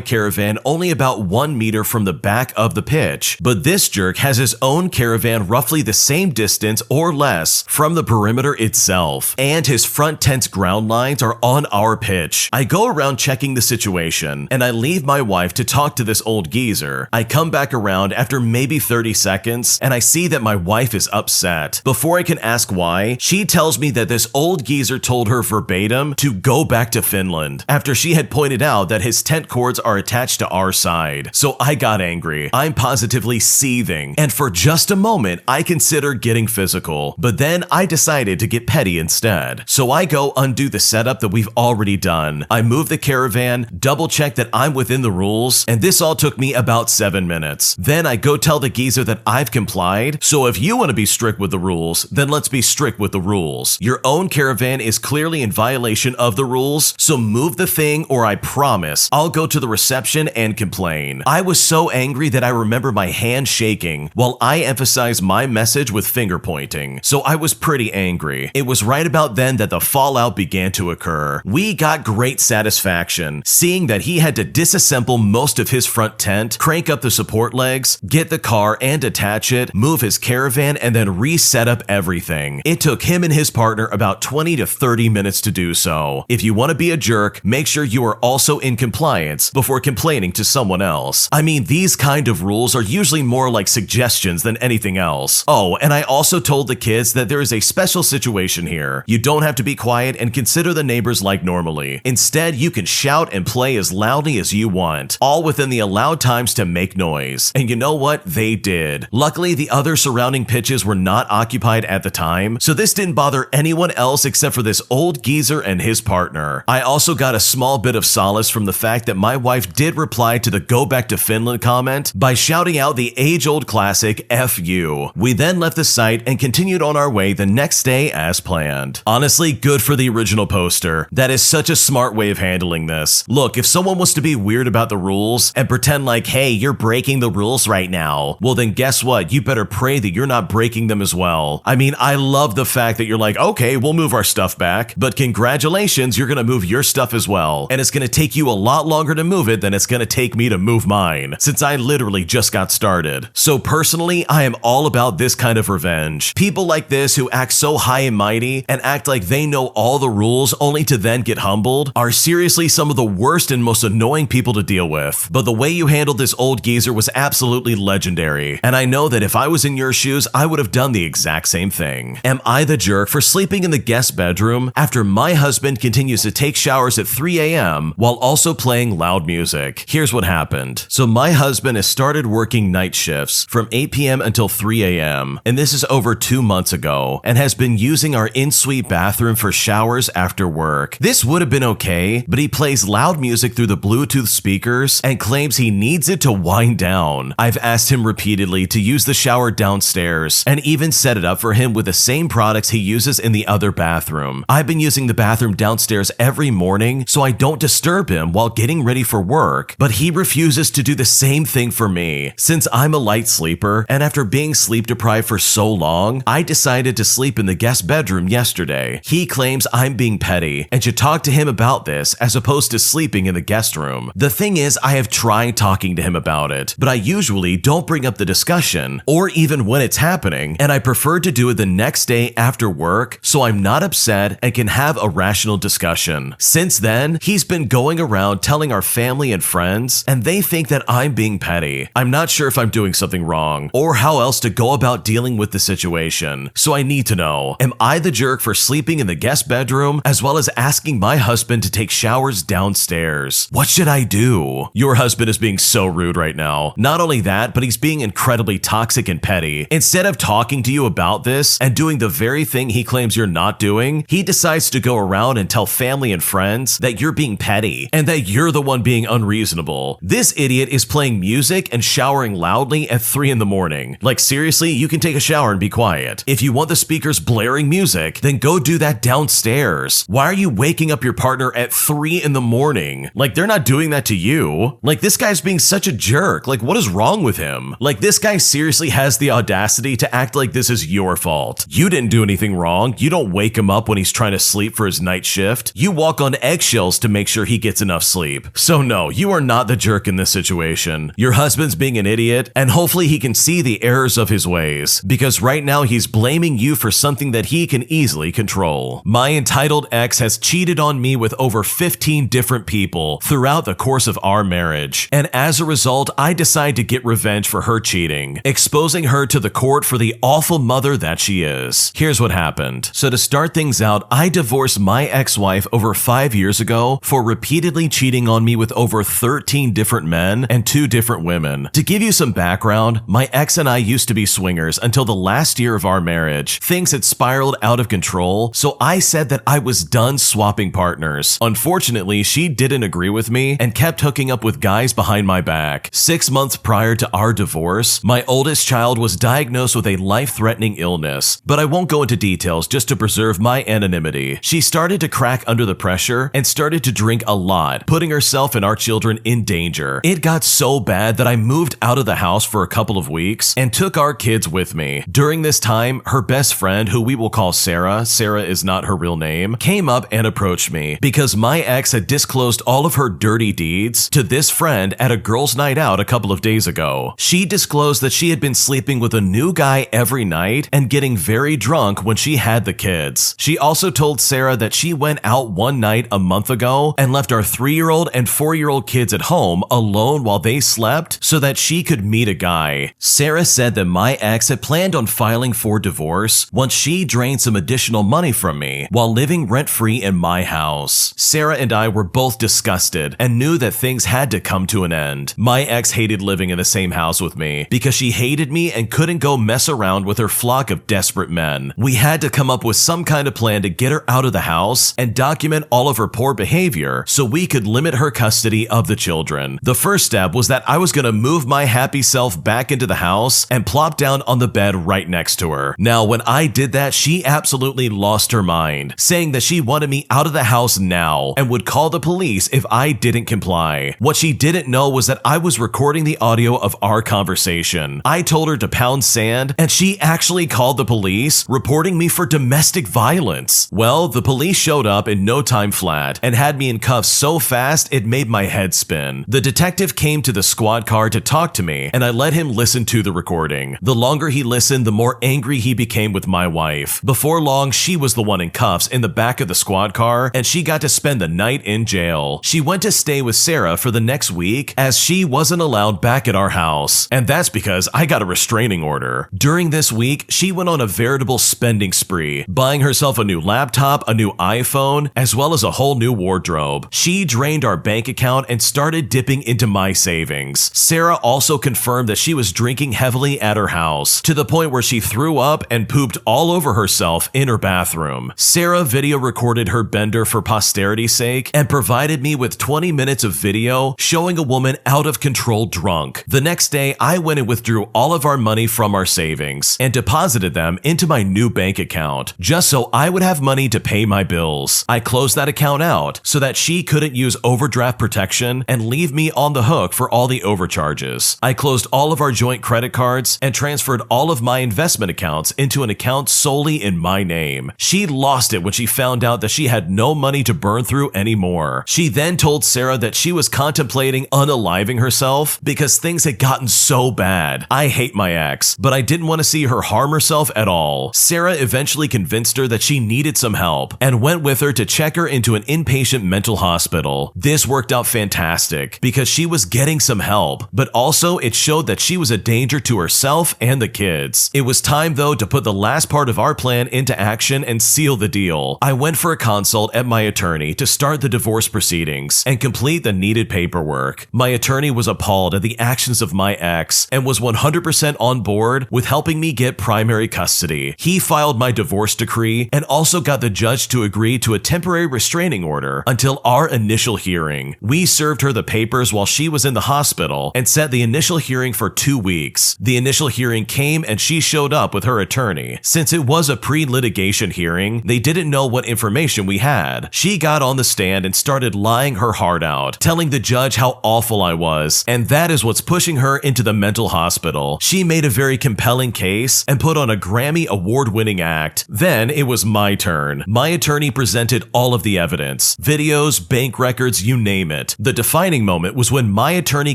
Speaker 1: caravan only about 1 meter from the back of the pitch, but this jerk has his own caravan roughly the same distance or less from the perimeter itself, and his front tent's ground lines are on our pitch. I go around checking the situation, and I leave my wife to talk to this old geezer. I come back around after maybe 30 seconds, and I see that my wife is upset. Before I can ask why, she tells me that this old geezer told her verbatim to go back to Finland after she had pointed out that his tent cords are attached to our side. So I got angry. I'm positively seething, and for just a moment, I considered getting physical, but then I decided to get petty instead. So I go undo the setup that we've already done. I move the caravan, double check that I'm within the rules, and this all took me about 7 minutes. Then I go tell the geezer that I've complied, so if you want to be strict with the rules, then let's be strict with the rules. Your own caravan is clearly in violation of the rules, so move the thing or I promise I'll go to the reception and complain. I was so angry that I remember my hand shaking while I emphasized my message with finger pointing, so I was pretty angry. It was right about then that the fallout began to occur. We got great satisfaction seeing that he had to disassemble most of his front tent, crank up the support legs, get the car and attach it, move his caravan, and then reset up everything. It took him and his partner about 20 to 30 minutes to do so. If you want to be a jerk, make sure you are also in compliance before complaining to someone else. I mean, these kind of rules are usually more like suggestions than anything else. Oh, and I also told the kids that there is a special situation here. You don't have to be quiet and consider the neighbors like normally. Instead, you can shout and play as loudly as you want, all within the allowed times to make noise. And you know what? They did. Luckily, the other surrounding pitches were not occupied at the time, so this didn't bother anyone else except for this old geezer and his partner. I also got a small bit of solace from the fact that my wife did reply to the go back to Finland comment by shouting out the age-old classic F you. We then left the site and continued on our way the next day as planned. Honestly, good for the original poster. That is such a smart way of handling this. Look, if someone was to be weird about the rules and pretend like, hey, you're breaking the rules right now, well then guess what? You better pray that you're not breaking them as well. I mean, I love the fact that you're like, okay, we'll move our stuff back, but congratulations, you're gonna move your stuff as well. And it's gonna take you a lot longer to move it than it's gonna take me to move mine, since I literally just got started. So personally, I am all about this kind of revenge. People like this who act so high and mighty and act like they know all the rules only to then get humbled are seriously some of the worst and most annoying people to deal with. But the way you handled this old geezer was absolutely legendary, and I know that if I was in your shoes, I would have done the exact same thing. Am I the jerk for sleeping in the guest bedroom after my husband continues to take showers at 3 a.m. while also playing loud music? Here's what happened. So my husband has started working night shifts from 8 p.m. until 3 a.m., and this is over 2 months ago, and has been using our our in-suite bathroom for showers after work. This would have been okay, but he plays loud music through the Bluetooth speakers and claims he needs it to wind down. I've asked him repeatedly to use the shower downstairs and even set it up for him with the same products he uses in the other bathroom. I've been using the bathroom downstairs every morning so I don't disturb him while getting ready for work, but he refuses to do the same thing for me. Since I'm a light sleeper, and after being sleep deprived for so long, I decided to sleep in the guest bedroom yesterday. He claims I'm being petty and should talk to him about this as opposed to sleeping in the guest room. The thing is, I have tried talking to him about it, but I usually don't bring up the discussion or even when it's happening, and I prefer to do it the next day after work so I'm not upset and can have a rational discussion. Since then, he's been going around telling our family and friends, and they think that I'm being petty. I'm not sure if I'm doing something wrong or how else to go about dealing with the situation. So I need to know, am I the jerk for sleeping in the guest bedroom as well as asking my husband to take showers downstairs? What should I do? Your husband is being so rude right now. Not only that, but he's being incredibly toxic and petty. Instead of talking to you about this and doing the very thing he claims you're not doing, he decides to go around and tell family and friends that you're being petty and that you're the one being unreasonable. This idiot is playing music and showering loudly at 3 in the morning. Like seriously, you can take a shower and be quiet. If you want the speakers blaring music, then go do that downstairs. Why are you waking up your partner at 3 in the morning? Like they're not doing that to you. Like this guy's being such a jerk. Like what is wrong with him? Like this guy seriously has the audacity to act like this is your fault. You didn't do anything wrong. You don't wake him up when he's trying to sleep for his night shift. You walk on eggshells to make sure he gets enough sleep. So no, you are not the jerk in this situation. Your husband's being an idiot, and hopefully he can see the errors of his ways, because right now he's blaming you for something that he can easily control. My entitled ex has cheated on me with over 15 different people throughout the course of our marriage, and as a result, I decide to get revenge for her cheating, exposing her to the court for the awful mother that she is. Here's what happened. So to start things out, I divorced my ex-wife over 5 years ago for repeatedly cheating on me with over 13 different men and 2 different women. To give you some background, my ex and I used to be swingers until the last year of our marriage. Things had spiraled out of control, so I said that I was done swapping partners. Unfortunately, she didn't agree with me and kept hooking up with guys behind my back. 6 months prior to our divorce, my oldest child was diagnosed with a life-threatening illness, but I won't go into details just to preserve my anonymity. She started to crack under the pressure and started to drink a lot, putting herself and our children in danger. It got so bad that I moved out of the house for a couple of weeks and took our kids with me. During this time, her best friend, who we will call Sarah is not her real name, came up and approached me because my ex had disclosed all of her dirty deeds to this friend at a girls' night out a couple of days ago. She disclosed that she had been sleeping with a new guy every night and getting very drunk when she had the kids. She also told Sarah that she went out one night a month ago and left our 3-year-old and 4-year-old kids at home alone while they slept so that she could meet a guy. Sarah said that my ex had planned on filing for divorce once she drained some additional money from me while living rent-free in my house. Sarah and I were both disgusted and knew that things had to come to an end. My ex hated living in the same house with me because she hated me and couldn't go mess around with her flock of desperate men. We had to come up with some kind of plan to get her out of the house and document all of her poor behavior so we could limit her custody of the children. The first step was that I was going to move my happy self back into the house and plop down on the bed right next to her. Now, when I did that, she absolutely lost her mind, saying that she wanted me out of the house now and would call the police if I didn't comply. What she didn't know was that I was recording the audio of our conversation. I told her to pound sand, and she actually called the police, reporting me for domestic violence. Well, the police showed up in no time flat and had me in cuffs so fast it made my head spin. The detective came to the squad car to talk to me, and I let him listen to the recording. The longer he listened, the more angry he became with my wife. Before long, she was the one in cuffs in the back of the squad car, and she got to spend the night in jail. She went to stay with Sarah for the next week as she wasn't allowed back at our house, and that's because I got a restraining order. During this week, she went on a veritable spending spree, buying herself a new laptop, a new iPhone, as well as a whole new wardrobe. She drained our bank account and started dipping into my savings. Sarah also confirmed that she was drinking heavily at her house, to the point where she threw up and pooped all over herself herself in her bathroom. Sarah video recorded her bender for posterity's sake and provided me with 20 minutes of video showing a woman out of control drunk. The next day, I went and withdrew all of our money from our savings and deposited them into my new bank account, just so I would have money to pay my bills. I closed that account out so that she couldn't use overdraft protection and leave me on the hook for all the overcharges. I closed all of our joint credit cards and transferred all of my investment accounts into an account solely in my name. She lost it when she found out that she had no money to burn through anymore. She then told Sarah that she was contemplating unaliving herself because things had gotten so bad. I hate my ex, but I didn't want to see her harm herself at all. Sarah eventually convinced her that she needed some help and went with her to check her into an inpatient mental hospital. This worked out fantastic because she was getting some help, but also it showed that she was a danger to herself and the kids. It was time though to put the last part of our plan into action and seal the deal. I went for a consult at my attorney to start the divorce proceedings and complete the needed paperwork. My attorney was appalled at the actions of my ex and was 100% on board with helping me get primary custody. He filed my divorce decree and also got the judge to agree to a temporary restraining order until our initial hearing. We served her the papers while she was in the hospital and set the initial hearing for 2 weeks. The initial hearing came and she showed up with her attorney. Since it was a pre-litigation hearing, they didn't know what information we had. She got on the stand and started lying her heart out, telling the judge how awful I was, and that is what's pushing her into the mental hospital. She made a very compelling case and put on a Grammy award-winning act. Then it was my turn. My attorney presented all of the evidence, videos, bank records, you name it. The defining moment was when my attorney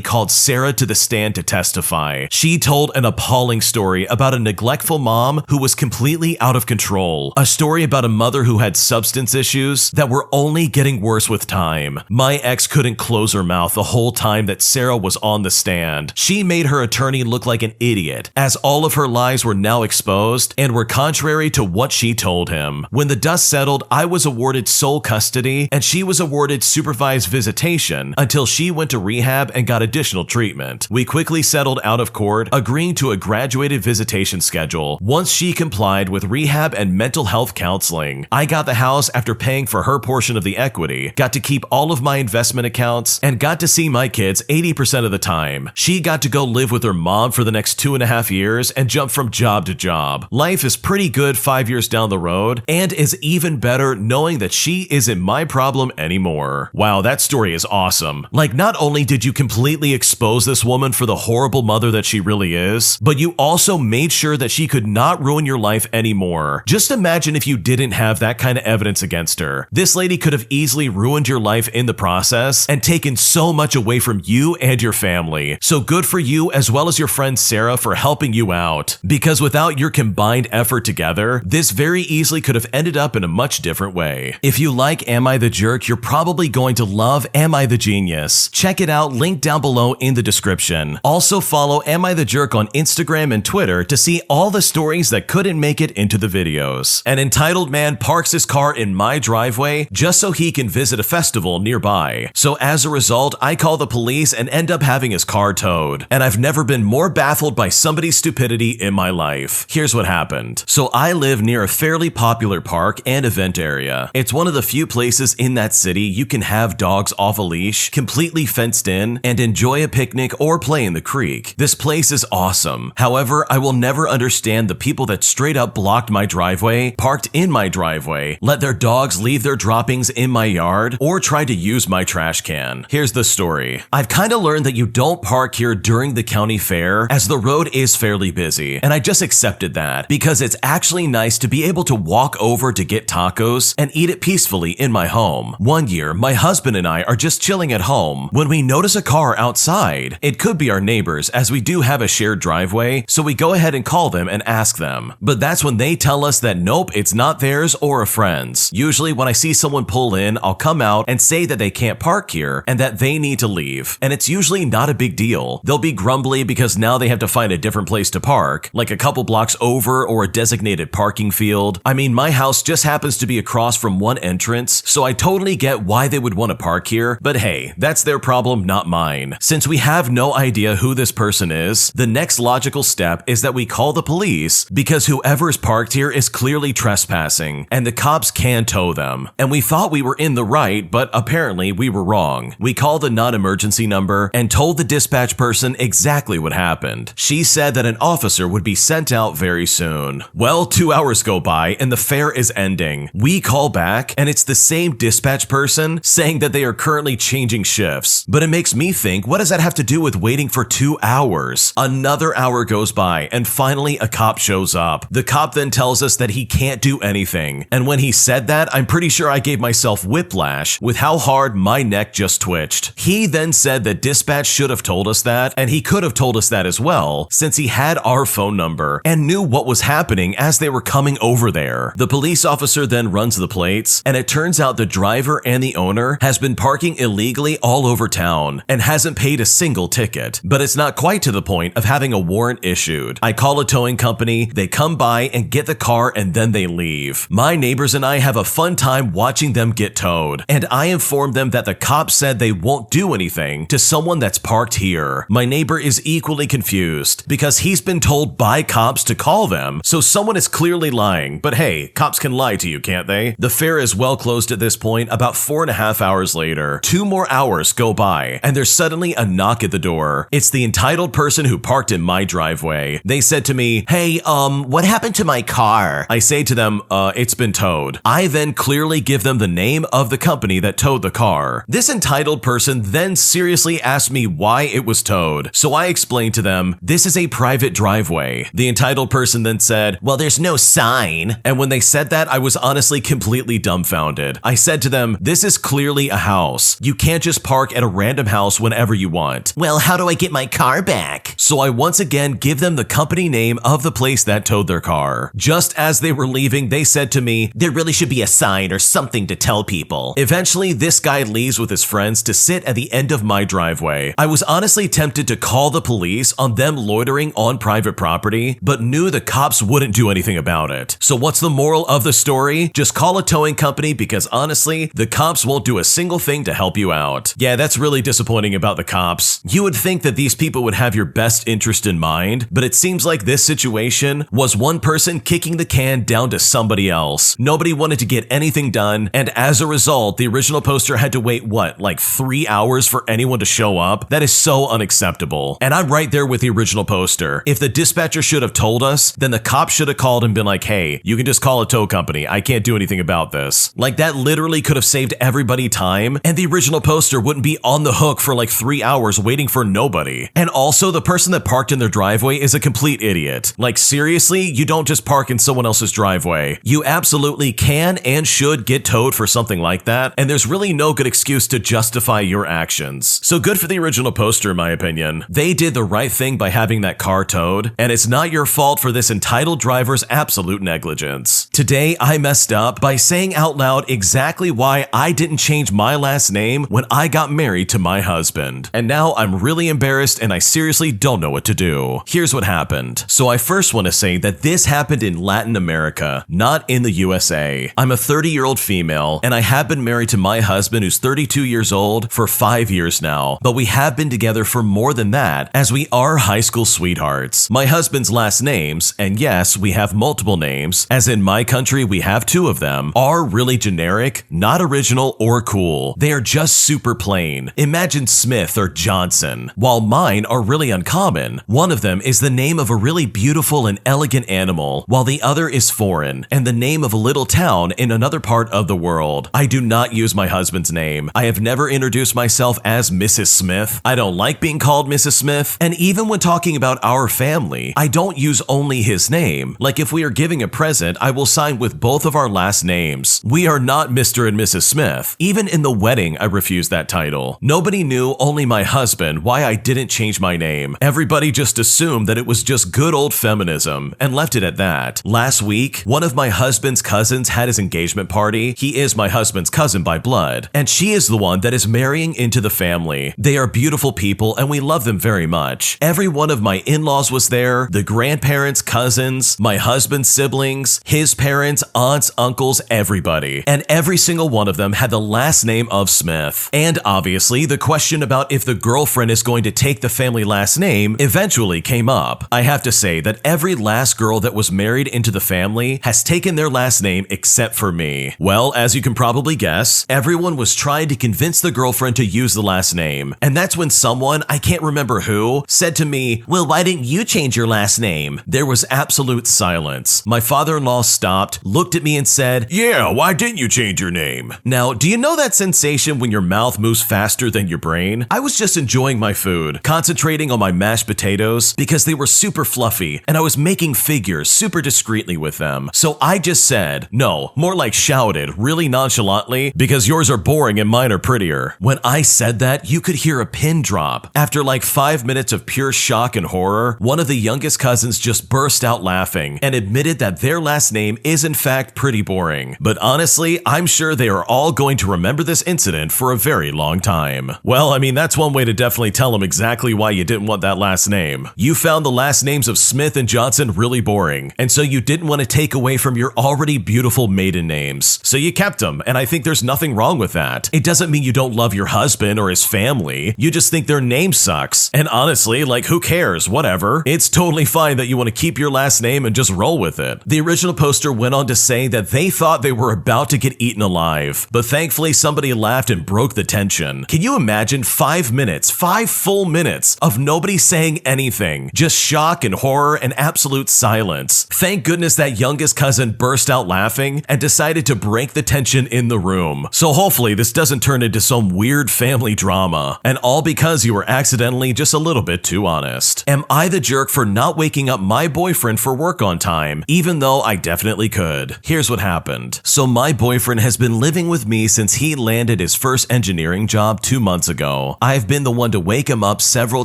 Speaker 1: called Sarah to the stand to testify. She told an appalling story about a neglectful mom who was completely out of control. A story about a mother who had substance issues that were only getting worse with time. My ex couldn't close her mouth the whole time that Sarah was on the stand. She made her attorney look like an idiot, as all of her lies were now exposed and were contrary to what she told him. When the dust settled, I was awarded sole custody and she was awarded supervised visitation until she went to rehab and got additional treatment. We quickly settled out of court, agreeing to a graduated visitation schedule. Once she complied with rehab and mental health counseling, I got the house after paying for her portion of the equity, got to keep all of my investment accounts, and got to see my kids 80% of the time. She got to go live with her mom for the next 2.5 years and jump from job to job. Life is pretty good 5 years down the road, and is even better knowing that she isn't my problem anymore. Wow, that story is awesome. Like, not only did you completely expose this woman for the horrible mother that she really is, but you also made sure that she could not ruin your life anymore. Just imagine if you didn't have that kind of evidence against her. This lady could have easily ruined your life in the process and taken so much away from you and your family. So good for you as well as your friend Sarah for helping you out. Because without your combined effort together, this very easily could have ended up in a much different way. If you like Am I the Jerk, you're probably going to love Am I the Genius. Check it out, linked down below in the description. Also follow Am I the Jerk on Instagram and Twitter to see all the stories that couldn't make it into the videos. An entitled man parks his car in my driveway just so he can visit a festival nearby. So as a result, I call the police and end up having his car towed. And I've never been more baffled by somebody's stupidity in my life. Here's what happened. So I live near a fairly popular park and event area. It's one of the few places in that city you can have dogs off a leash, completely fenced in, and enjoy a picnic or play in the creek. This place is awesome. However, I will never understand the people that straight up blocked my driveway, parked in my driveway, let their dogs leave their droppings in my yard, or tried to use my trash can. Here's the story. I've kinda learned that you don't park here during the county fair, as the road is fairly busy, and I just accepted that because it's actually nice to be able to walk over to get tacos and eat it peacefully in my home. One year, my husband and I are just chilling at home when we notice a car outside. It could be our neighbors, as we do have a shared driveway, so we go ahead and call them and ask them. But that's when they tell us that nope, it's not theirs or a friend's. Usually when I see someone pull in, I'll come out and say that they can't park here and that they need to leave. And it's usually not a big deal. They'll be grumbly because now they have to find a different place to park, like a couple blocks over or a designated parking field. I mean, my house just happens to be across from one entrance, so I totally get why they would want to park here, but hey, that's their problem, not mine. Since we have no idea who this person is, the next logical step is that we call the police because whoever's parked here is clearly trespassing, and the cops can tow them. And we thought we were in the right, but apparently we were wrong. We called the non-emergency number and told the dispatch person exactly what happened. She said that an officer would be sent out very soon. Well, 2 hours go by and the fair is ending. We call back and it's the same dispatch person saying that they are currently changing shifts. But it makes me think, what does that have to do with waiting for 2 hours? Another hour goes by and finally a cop shows up. The cop then tells us that he can't do anything. And when he said that, I'm pretty sure I gave myself whiplash with how hard my neck just twitched. He then said that dispatch should have told us that, and he could have told us that as well, since he had our phone number and knew what was happening as they were coming over there. The police officer then runs the plates, and it turns out the driver and the owner has been parking illegally all over town and hasn't paid a single ticket. But it's not quite to the point of having a warrant issued. I call a towing company, they come by and get the car, and then they leave. My neighbors and I have a fun time watching them get towed, and I informed them that the cops said they won't do anything to someone that's parked here. My neighbor is equally confused because he's been told by cops to call them, so someone is clearly lying. But hey, cops can lie to you, can't they? The fair is well closed at this point. About 4.5 hours later, 2 more hours go by, and there's suddenly a knock at the door. It's the entitled person who parked in my driveway. They said to me, "Hey, what happened to my car?" I say to them, it's been towed. I then clearly give them the name of the company that towed the car. This entitled person then seriously asked me why it was towed. So I explained to them, this is a private driveway. The entitled person then said, "Well, there's no sign." And when they said that, I was honestly completely dumbfounded. I said to them, this is clearly a house. You can't just park at a random house whenever you want. "Well, how do I get my car back?" So I once again give them the company name of the place that towed their car. Just as they were leaving, they said to me, "There really should be a sign or something to tell people." Eventually, this guy leaves with his friends to sit at the end of my driveway. I was honestly tempted to call the police on them loitering on private property, but knew the cops wouldn't do anything about it. So what's the moral of the story? Just call a towing company because honestly, the cops won't do a single thing to help you out. Yeah, that's really disappointing about the cops. You would think that these people would have your best interest in mind, but it seems like this situation was one person kicking the can down to somebody else. Nobody wanted to get anything done, and as a result, the original poster had to wait, like 3 hours for anyone to show up? That is so unacceptable. And I'm right there with the original poster. If the dispatcher should have told us, then the cop should have called and been like, "Hey, you can just call a tow company. I can't do anything about this." Like, that literally could have saved everybody time, and the original poster wouldn't be on the hook for like 3 hours waiting for nobody. And also, the person that parked in their driveway is a complete idiot. Like, seriously, you don't just park in someone else's driveway. You absolutely can and should get towed for something like that, and there's really no good excuse to justify your actions. So good for the original poster, in my opinion. They did the right thing by having that car towed, and it's not your fault for this entitled driver's absolute negligence. Today, I messed up by saying out loud exactly why I didn't change my last name when I got married to my husband. And now I'm really embarrassed and I seriously don't know what to do. Here's what happened. So I first want to say that this happened in Latin America, not in the USA. I'm a 30-year-old female, and I have been married to my husband, who's 32 years old, for 5 years now. But we have been together for more than that, as we are high school sweethearts. My husband's last names, and yes, we have multiple names, as in my country we have 2 of them, are really generic, not original or cool. They are just super plain. Imagine Smith or Johnson, while mine are really uncommon. One of them is the name of a really beautiful and elegant animal, while the other is foreign, and the name of a little town in another part of the world. I do not use my husband's name. I have never introduced myself as Mrs. Smith. I don't like being called Mrs. Smith, and even when talking about our family, I don't use only his name. Like, if we are giving a present, I will sign with both of our last names. We are not Mr. and Mrs. Smith. Even in the wedding, I refused that title. Nobody knew, only my husband, why I didn't change my name. Everybody just assumed that it was just good old feminism and left it at that. Last week, one of my husband's cousins had his engagement party. He is my husband's cousin by blood, and she is the one that is marrying into the family. They are beautiful people and we love them very much. Every one of my in-laws was there, the grandparents, cousins, my husband's siblings, his parents, aunts, uncles, everybody. And every single one of them had the last name of Smith. And obviously, the question about if the girlfriend is going to take the family last name eventually came up. I have to say that every last girl that was married into into the family has taken their last name except for me. Well, as you can probably guess, everyone was trying to convince the girlfriend to use the last name. And that's when someone, I can't remember who, said to me, "Well, why didn't you change your last name?" There was absolute silence. My father-in-law stopped, looked at me and said, "Yeah, why didn't you change your name?" Now, do you know that sensation when your mouth moves faster than your brain? I was just enjoying my food, concentrating on my mashed potatoes because they were super fluffy and I was making figures super discreetly with them. So I just said, no, more like shouted, really nonchalantly, because yours are boring and mine are prettier. When I said that, you could hear a pin drop. After like 5 minutes of pure shock and horror, one of the youngest cousins just burst out laughing and admitted that their last name is in fact pretty boring. But honestly, I'm sure they are all going to remember this incident for a very long time. Well, I mean, that's one way to definitely tell them exactly why you didn't want that last name. You found the last names of Smith and Johnson really boring, and so you didn't want to take away from your already beautiful maiden names. So you kept them, and I think there's nothing wrong with that. It doesn't mean you don't love your husband or his family, you just think their name sucks. And honestly, like, who cares? Whatever. It's totally fine that you want to keep your last name and just roll with it. The original poster went on to say that they thought they were about to get eaten alive, but thankfully somebody laughed and broke the tension. Can you imagine 5 minutes, 5 full minutes of nobody saying anything, just shock and horror and absolute silence? Thank goodness that youngest cousin burst out laughing and decided to break the tension in the room. So hopefully this doesn't turn into some weird family drama, and all because you were accidentally just a little bit too honest. Am I the jerk for not waking up my boyfriend for work on time, even though I definitely could? Here's what happened. So my boyfriend has been living with me since he landed his first engineering job 2 months ago. I've been the one to wake him up several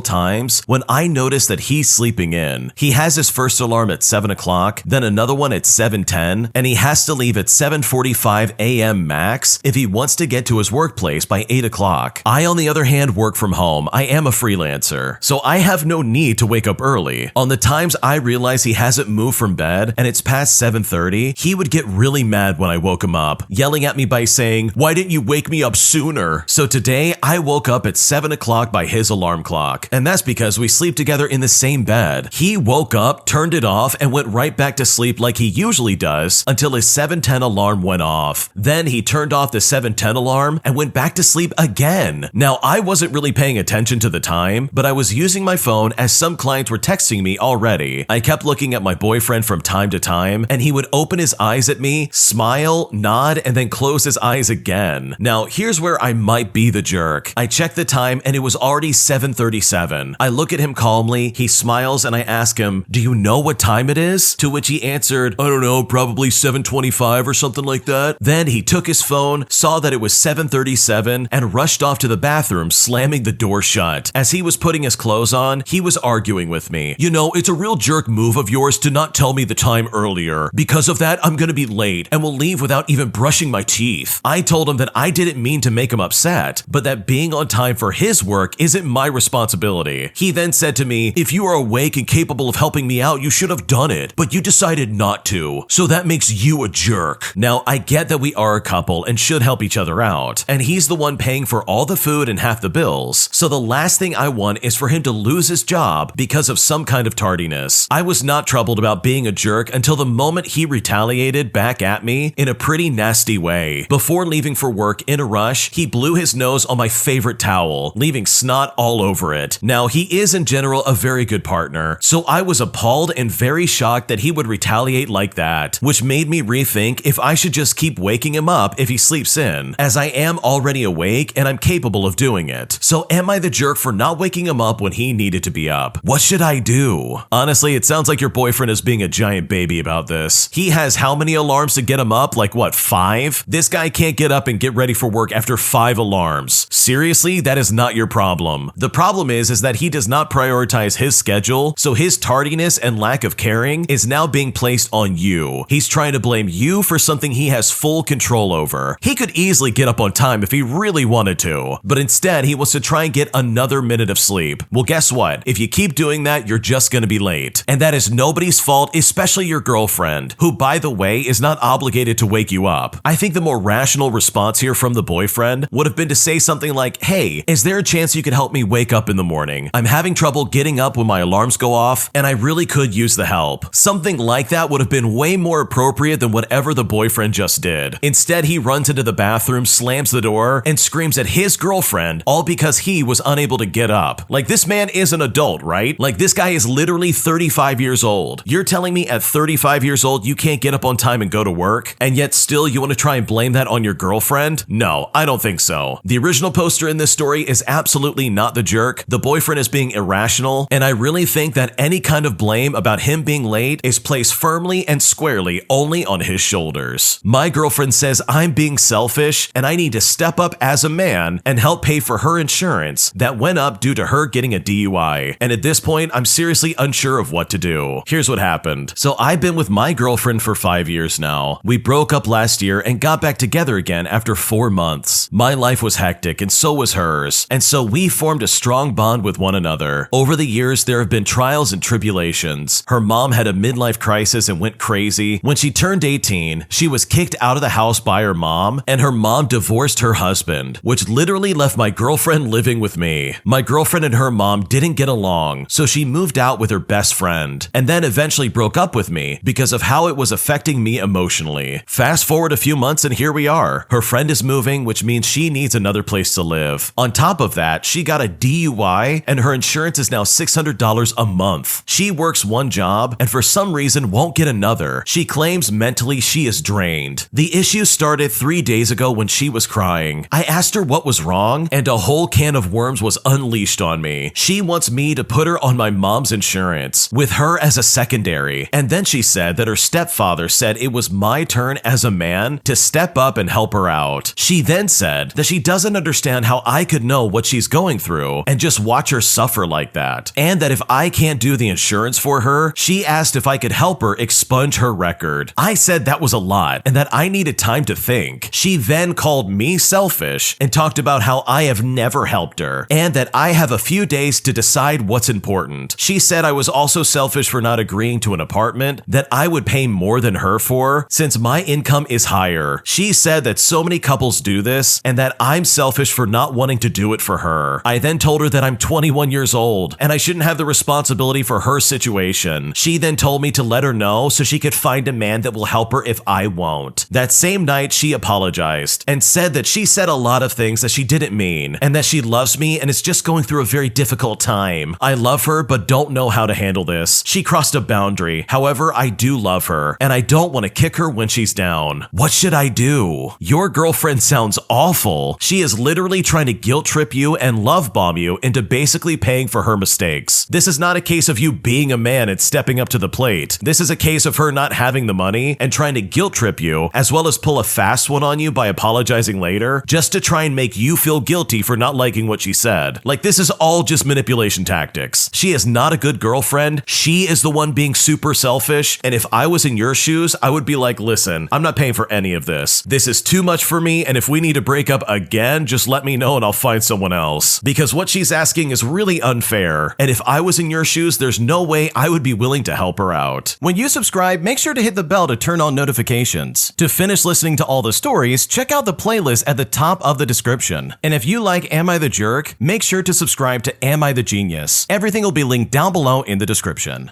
Speaker 1: times when I notice that he's sleeping in. He has his first alarm at 7 o'clock, then another one at 7:10, and he has to leave at 7:45 a.m. max if he wants to get to his workplace by 8 o'clock. I, on the other hand, work from home. I am a freelancer, so I have no need to wake up early. On the times I realize he hasn't moved from bed and it's past 7:30, he would get really mad when I woke him up, yelling at me by saying, "Why didn't you wake me up sooner?" So today, I woke up at 7 o'clock by his alarm clock, and that's because we sleep together in the same bed. He woke up, turned it off, and went right back to sleep like he usually does until his 7:10 alarm went off. Then he turned off the 7:10 alarm and went back to sleep again. Now, I wasn't really paying attention to the time, but I was using my phone as some clients were texting me already. I kept looking at my boyfriend from time to time, and he would open his eyes at me, smile, nod, and then close his eyes again. Now, here's where I might be the jerk. I checked the time and it was already 7:37. I look at him calmly, he smiles, and I ask him, "Do you know what time it is?" To which he answered, "I don't know, probably 7:25 or something like that." Then he took his phone, saw that it was 7:37, and rushed off to the bathroom, slamming the door shut. As he was putting his clothes on, he was arguing with me. "You know, it's a real jerk move of yours to not tell me the time earlier. Because of that, I'm gonna be late and will leave without even brushing my teeth." I told him that I didn't mean to make him upset, but that being on time for his work isn't my responsibility. He then said to me, "If you are awake and capable of helping me out, you should have done it, but you decided not to, so that makes you a jerk." Now, I get that we are a couple and should help each other out, and he's the one paying for all the food and half the bills, so the last thing I want is for him to lose his job because of some kind of tardiness. I was not troubled about being a jerk until the moment he retaliated back at me in a pretty nasty way. Before leaving for work in a rush, he blew his nose on my favorite towel, leaving snot all over it. Now, he is in general a very good partner, so I was appalled and very shocked that he would retaliate like that, which made me rethink if I should just keep waking him up if he sleeps in, as I am already awake and I'm capable of doing it. So am I the jerk for not waking him up when he needed to be up? What should I do? Honestly, it sounds like your boyfriend is being a giant baby about this. He has how many alarms to get him up? Like what, 5? This guy can't get up and get ready for work after 5 alarms. Seriously, that is not your problem. The problem is that he does not prioritize his schedule, so his tardiness and lack of caring is now being placed on you. He's trying to blame you for something he has full control over. He could easily get up on time if he really wanted to, but instead he wants to try and get another minute of sleep. Well, guess what? If you keep doing that, you're just gonna be late. And that is nobody's fault, especially your girlfriend, who, by the way, is not obligated to wake you up. I think the more rational response here from the boyfriend would have been to say something like, "Hey, is there a chance you could help me wake up in the morning? I'm having trouble getting up when my alarms go off, and I really could use the help." Something like that would have been way more appropriate than whatever the boyfriend just did. Instead, he runs into the bathroom, slams the door, and screams at his girlfriend, all because he was unable to get up. Like, this man is an adult, right? Like, this guy is literally 35 years old. You're telling me at 35 years old you can't get up on time and go to work, and yet still you want to try and blame that on your girlfriend? No, I don't think so. The original poster in this story is absolutely not the jerk. The boyfriend is being irrational, and I really think that any kind of blame about him being late is placed firmly and squarely only on his shoulders. My girlfriend says I'm being selfish and I need to step up as a man and help pay for her insurance that went up due to her getting a DUI. And at this point, I'm seriously unsure of what to do. Here's what happened. So I've been with my girlfriend for 5 years now. We broke up last year and got back together again after 4 months. My life was hectic and so was hers. And so we formed a strong bond with one another. Over the years, there have been trials and tribulations. Her mom had a midlife crisis and went crazy. When she turned 18, she was kicked out of the house by her mom, and her mom divorced her husband, which literally left my girlfriend living with me. My girlfriend and her mom didn't get along, so she moved out with her best friend, and then eventually broke up with me because of how it was affecting me emotionally. Fast forward a few months and here we are. Her friend is moving, which means she needs another place to live. On top of that, she got a DUI and her insurance is now $600 a month. She works one job and for some reason won't get another. She claims mentally she is drained. The issue started 3 days ago when she was crying. I asked her what was wrong and a whole can of worms was unleashed on me. She wants me to put her on my mom's insurance, with her as a secondary. And then she said that her stepfather said it was my turn as a man to step up and help her out. She then said that she doesn't understand how I could know what she's going through and just watch her suffer like that. And that if I can't do the insurance for her, she asked if I could help her expunge her record. I said that was a lot and that I needed time to think. She then called me selfish and talked about how I have never helped her and that I have a few days to decide what's important. She said I was also selfish for not agreeing to an apartment that I would pay more than her for since my income is higher. She said that so many couples do this and that I'm selfish for not wanting to do it for her. I then told her that I'm 21 years old and I shouldn't have the responsibility for her situation. She then told me to let her know so she could find a man that will help her if I won't. That same night, she apologized and said that she said a lot of things that she didn't mean and that she loves me and is just going through a very difficult time. I love her but don't know how to handle this. She crossed a boundary. However, I do love her and I don't want to kick her when she's down. What should I do? Your girlfriend sounds awful. She is literally trying to guilt trip you and love bomb you into basically paying for her mistakes. This is not a case of you being a man and stepping up to the plate. This is a case of her not having the money and trying to guilt trip you, as well as pull a fast one on you by apologizing later, just to try and make you feel guilty for not liking what she said. Like, this is all just manipulation tactics. She is not a good girlfriend. She is the one being super selfish, and if I was in your shoes, I would be like, listen, I'm not paying for any of this. This is too much for me, and if we need to break up again, just let me know and I'll find someone else. Because what she's asking is really unfair, and if I was in your shoes, there's no way I would be willing to help her out. When you subscribe, make sure to hit the bell to turn on notifications. To finish listening to all the stories, check out the playlist at the top of the description. And if you like Am I the Jerk, make sure to subscribe to Am I the Genius. Everything will be linked down below in the description.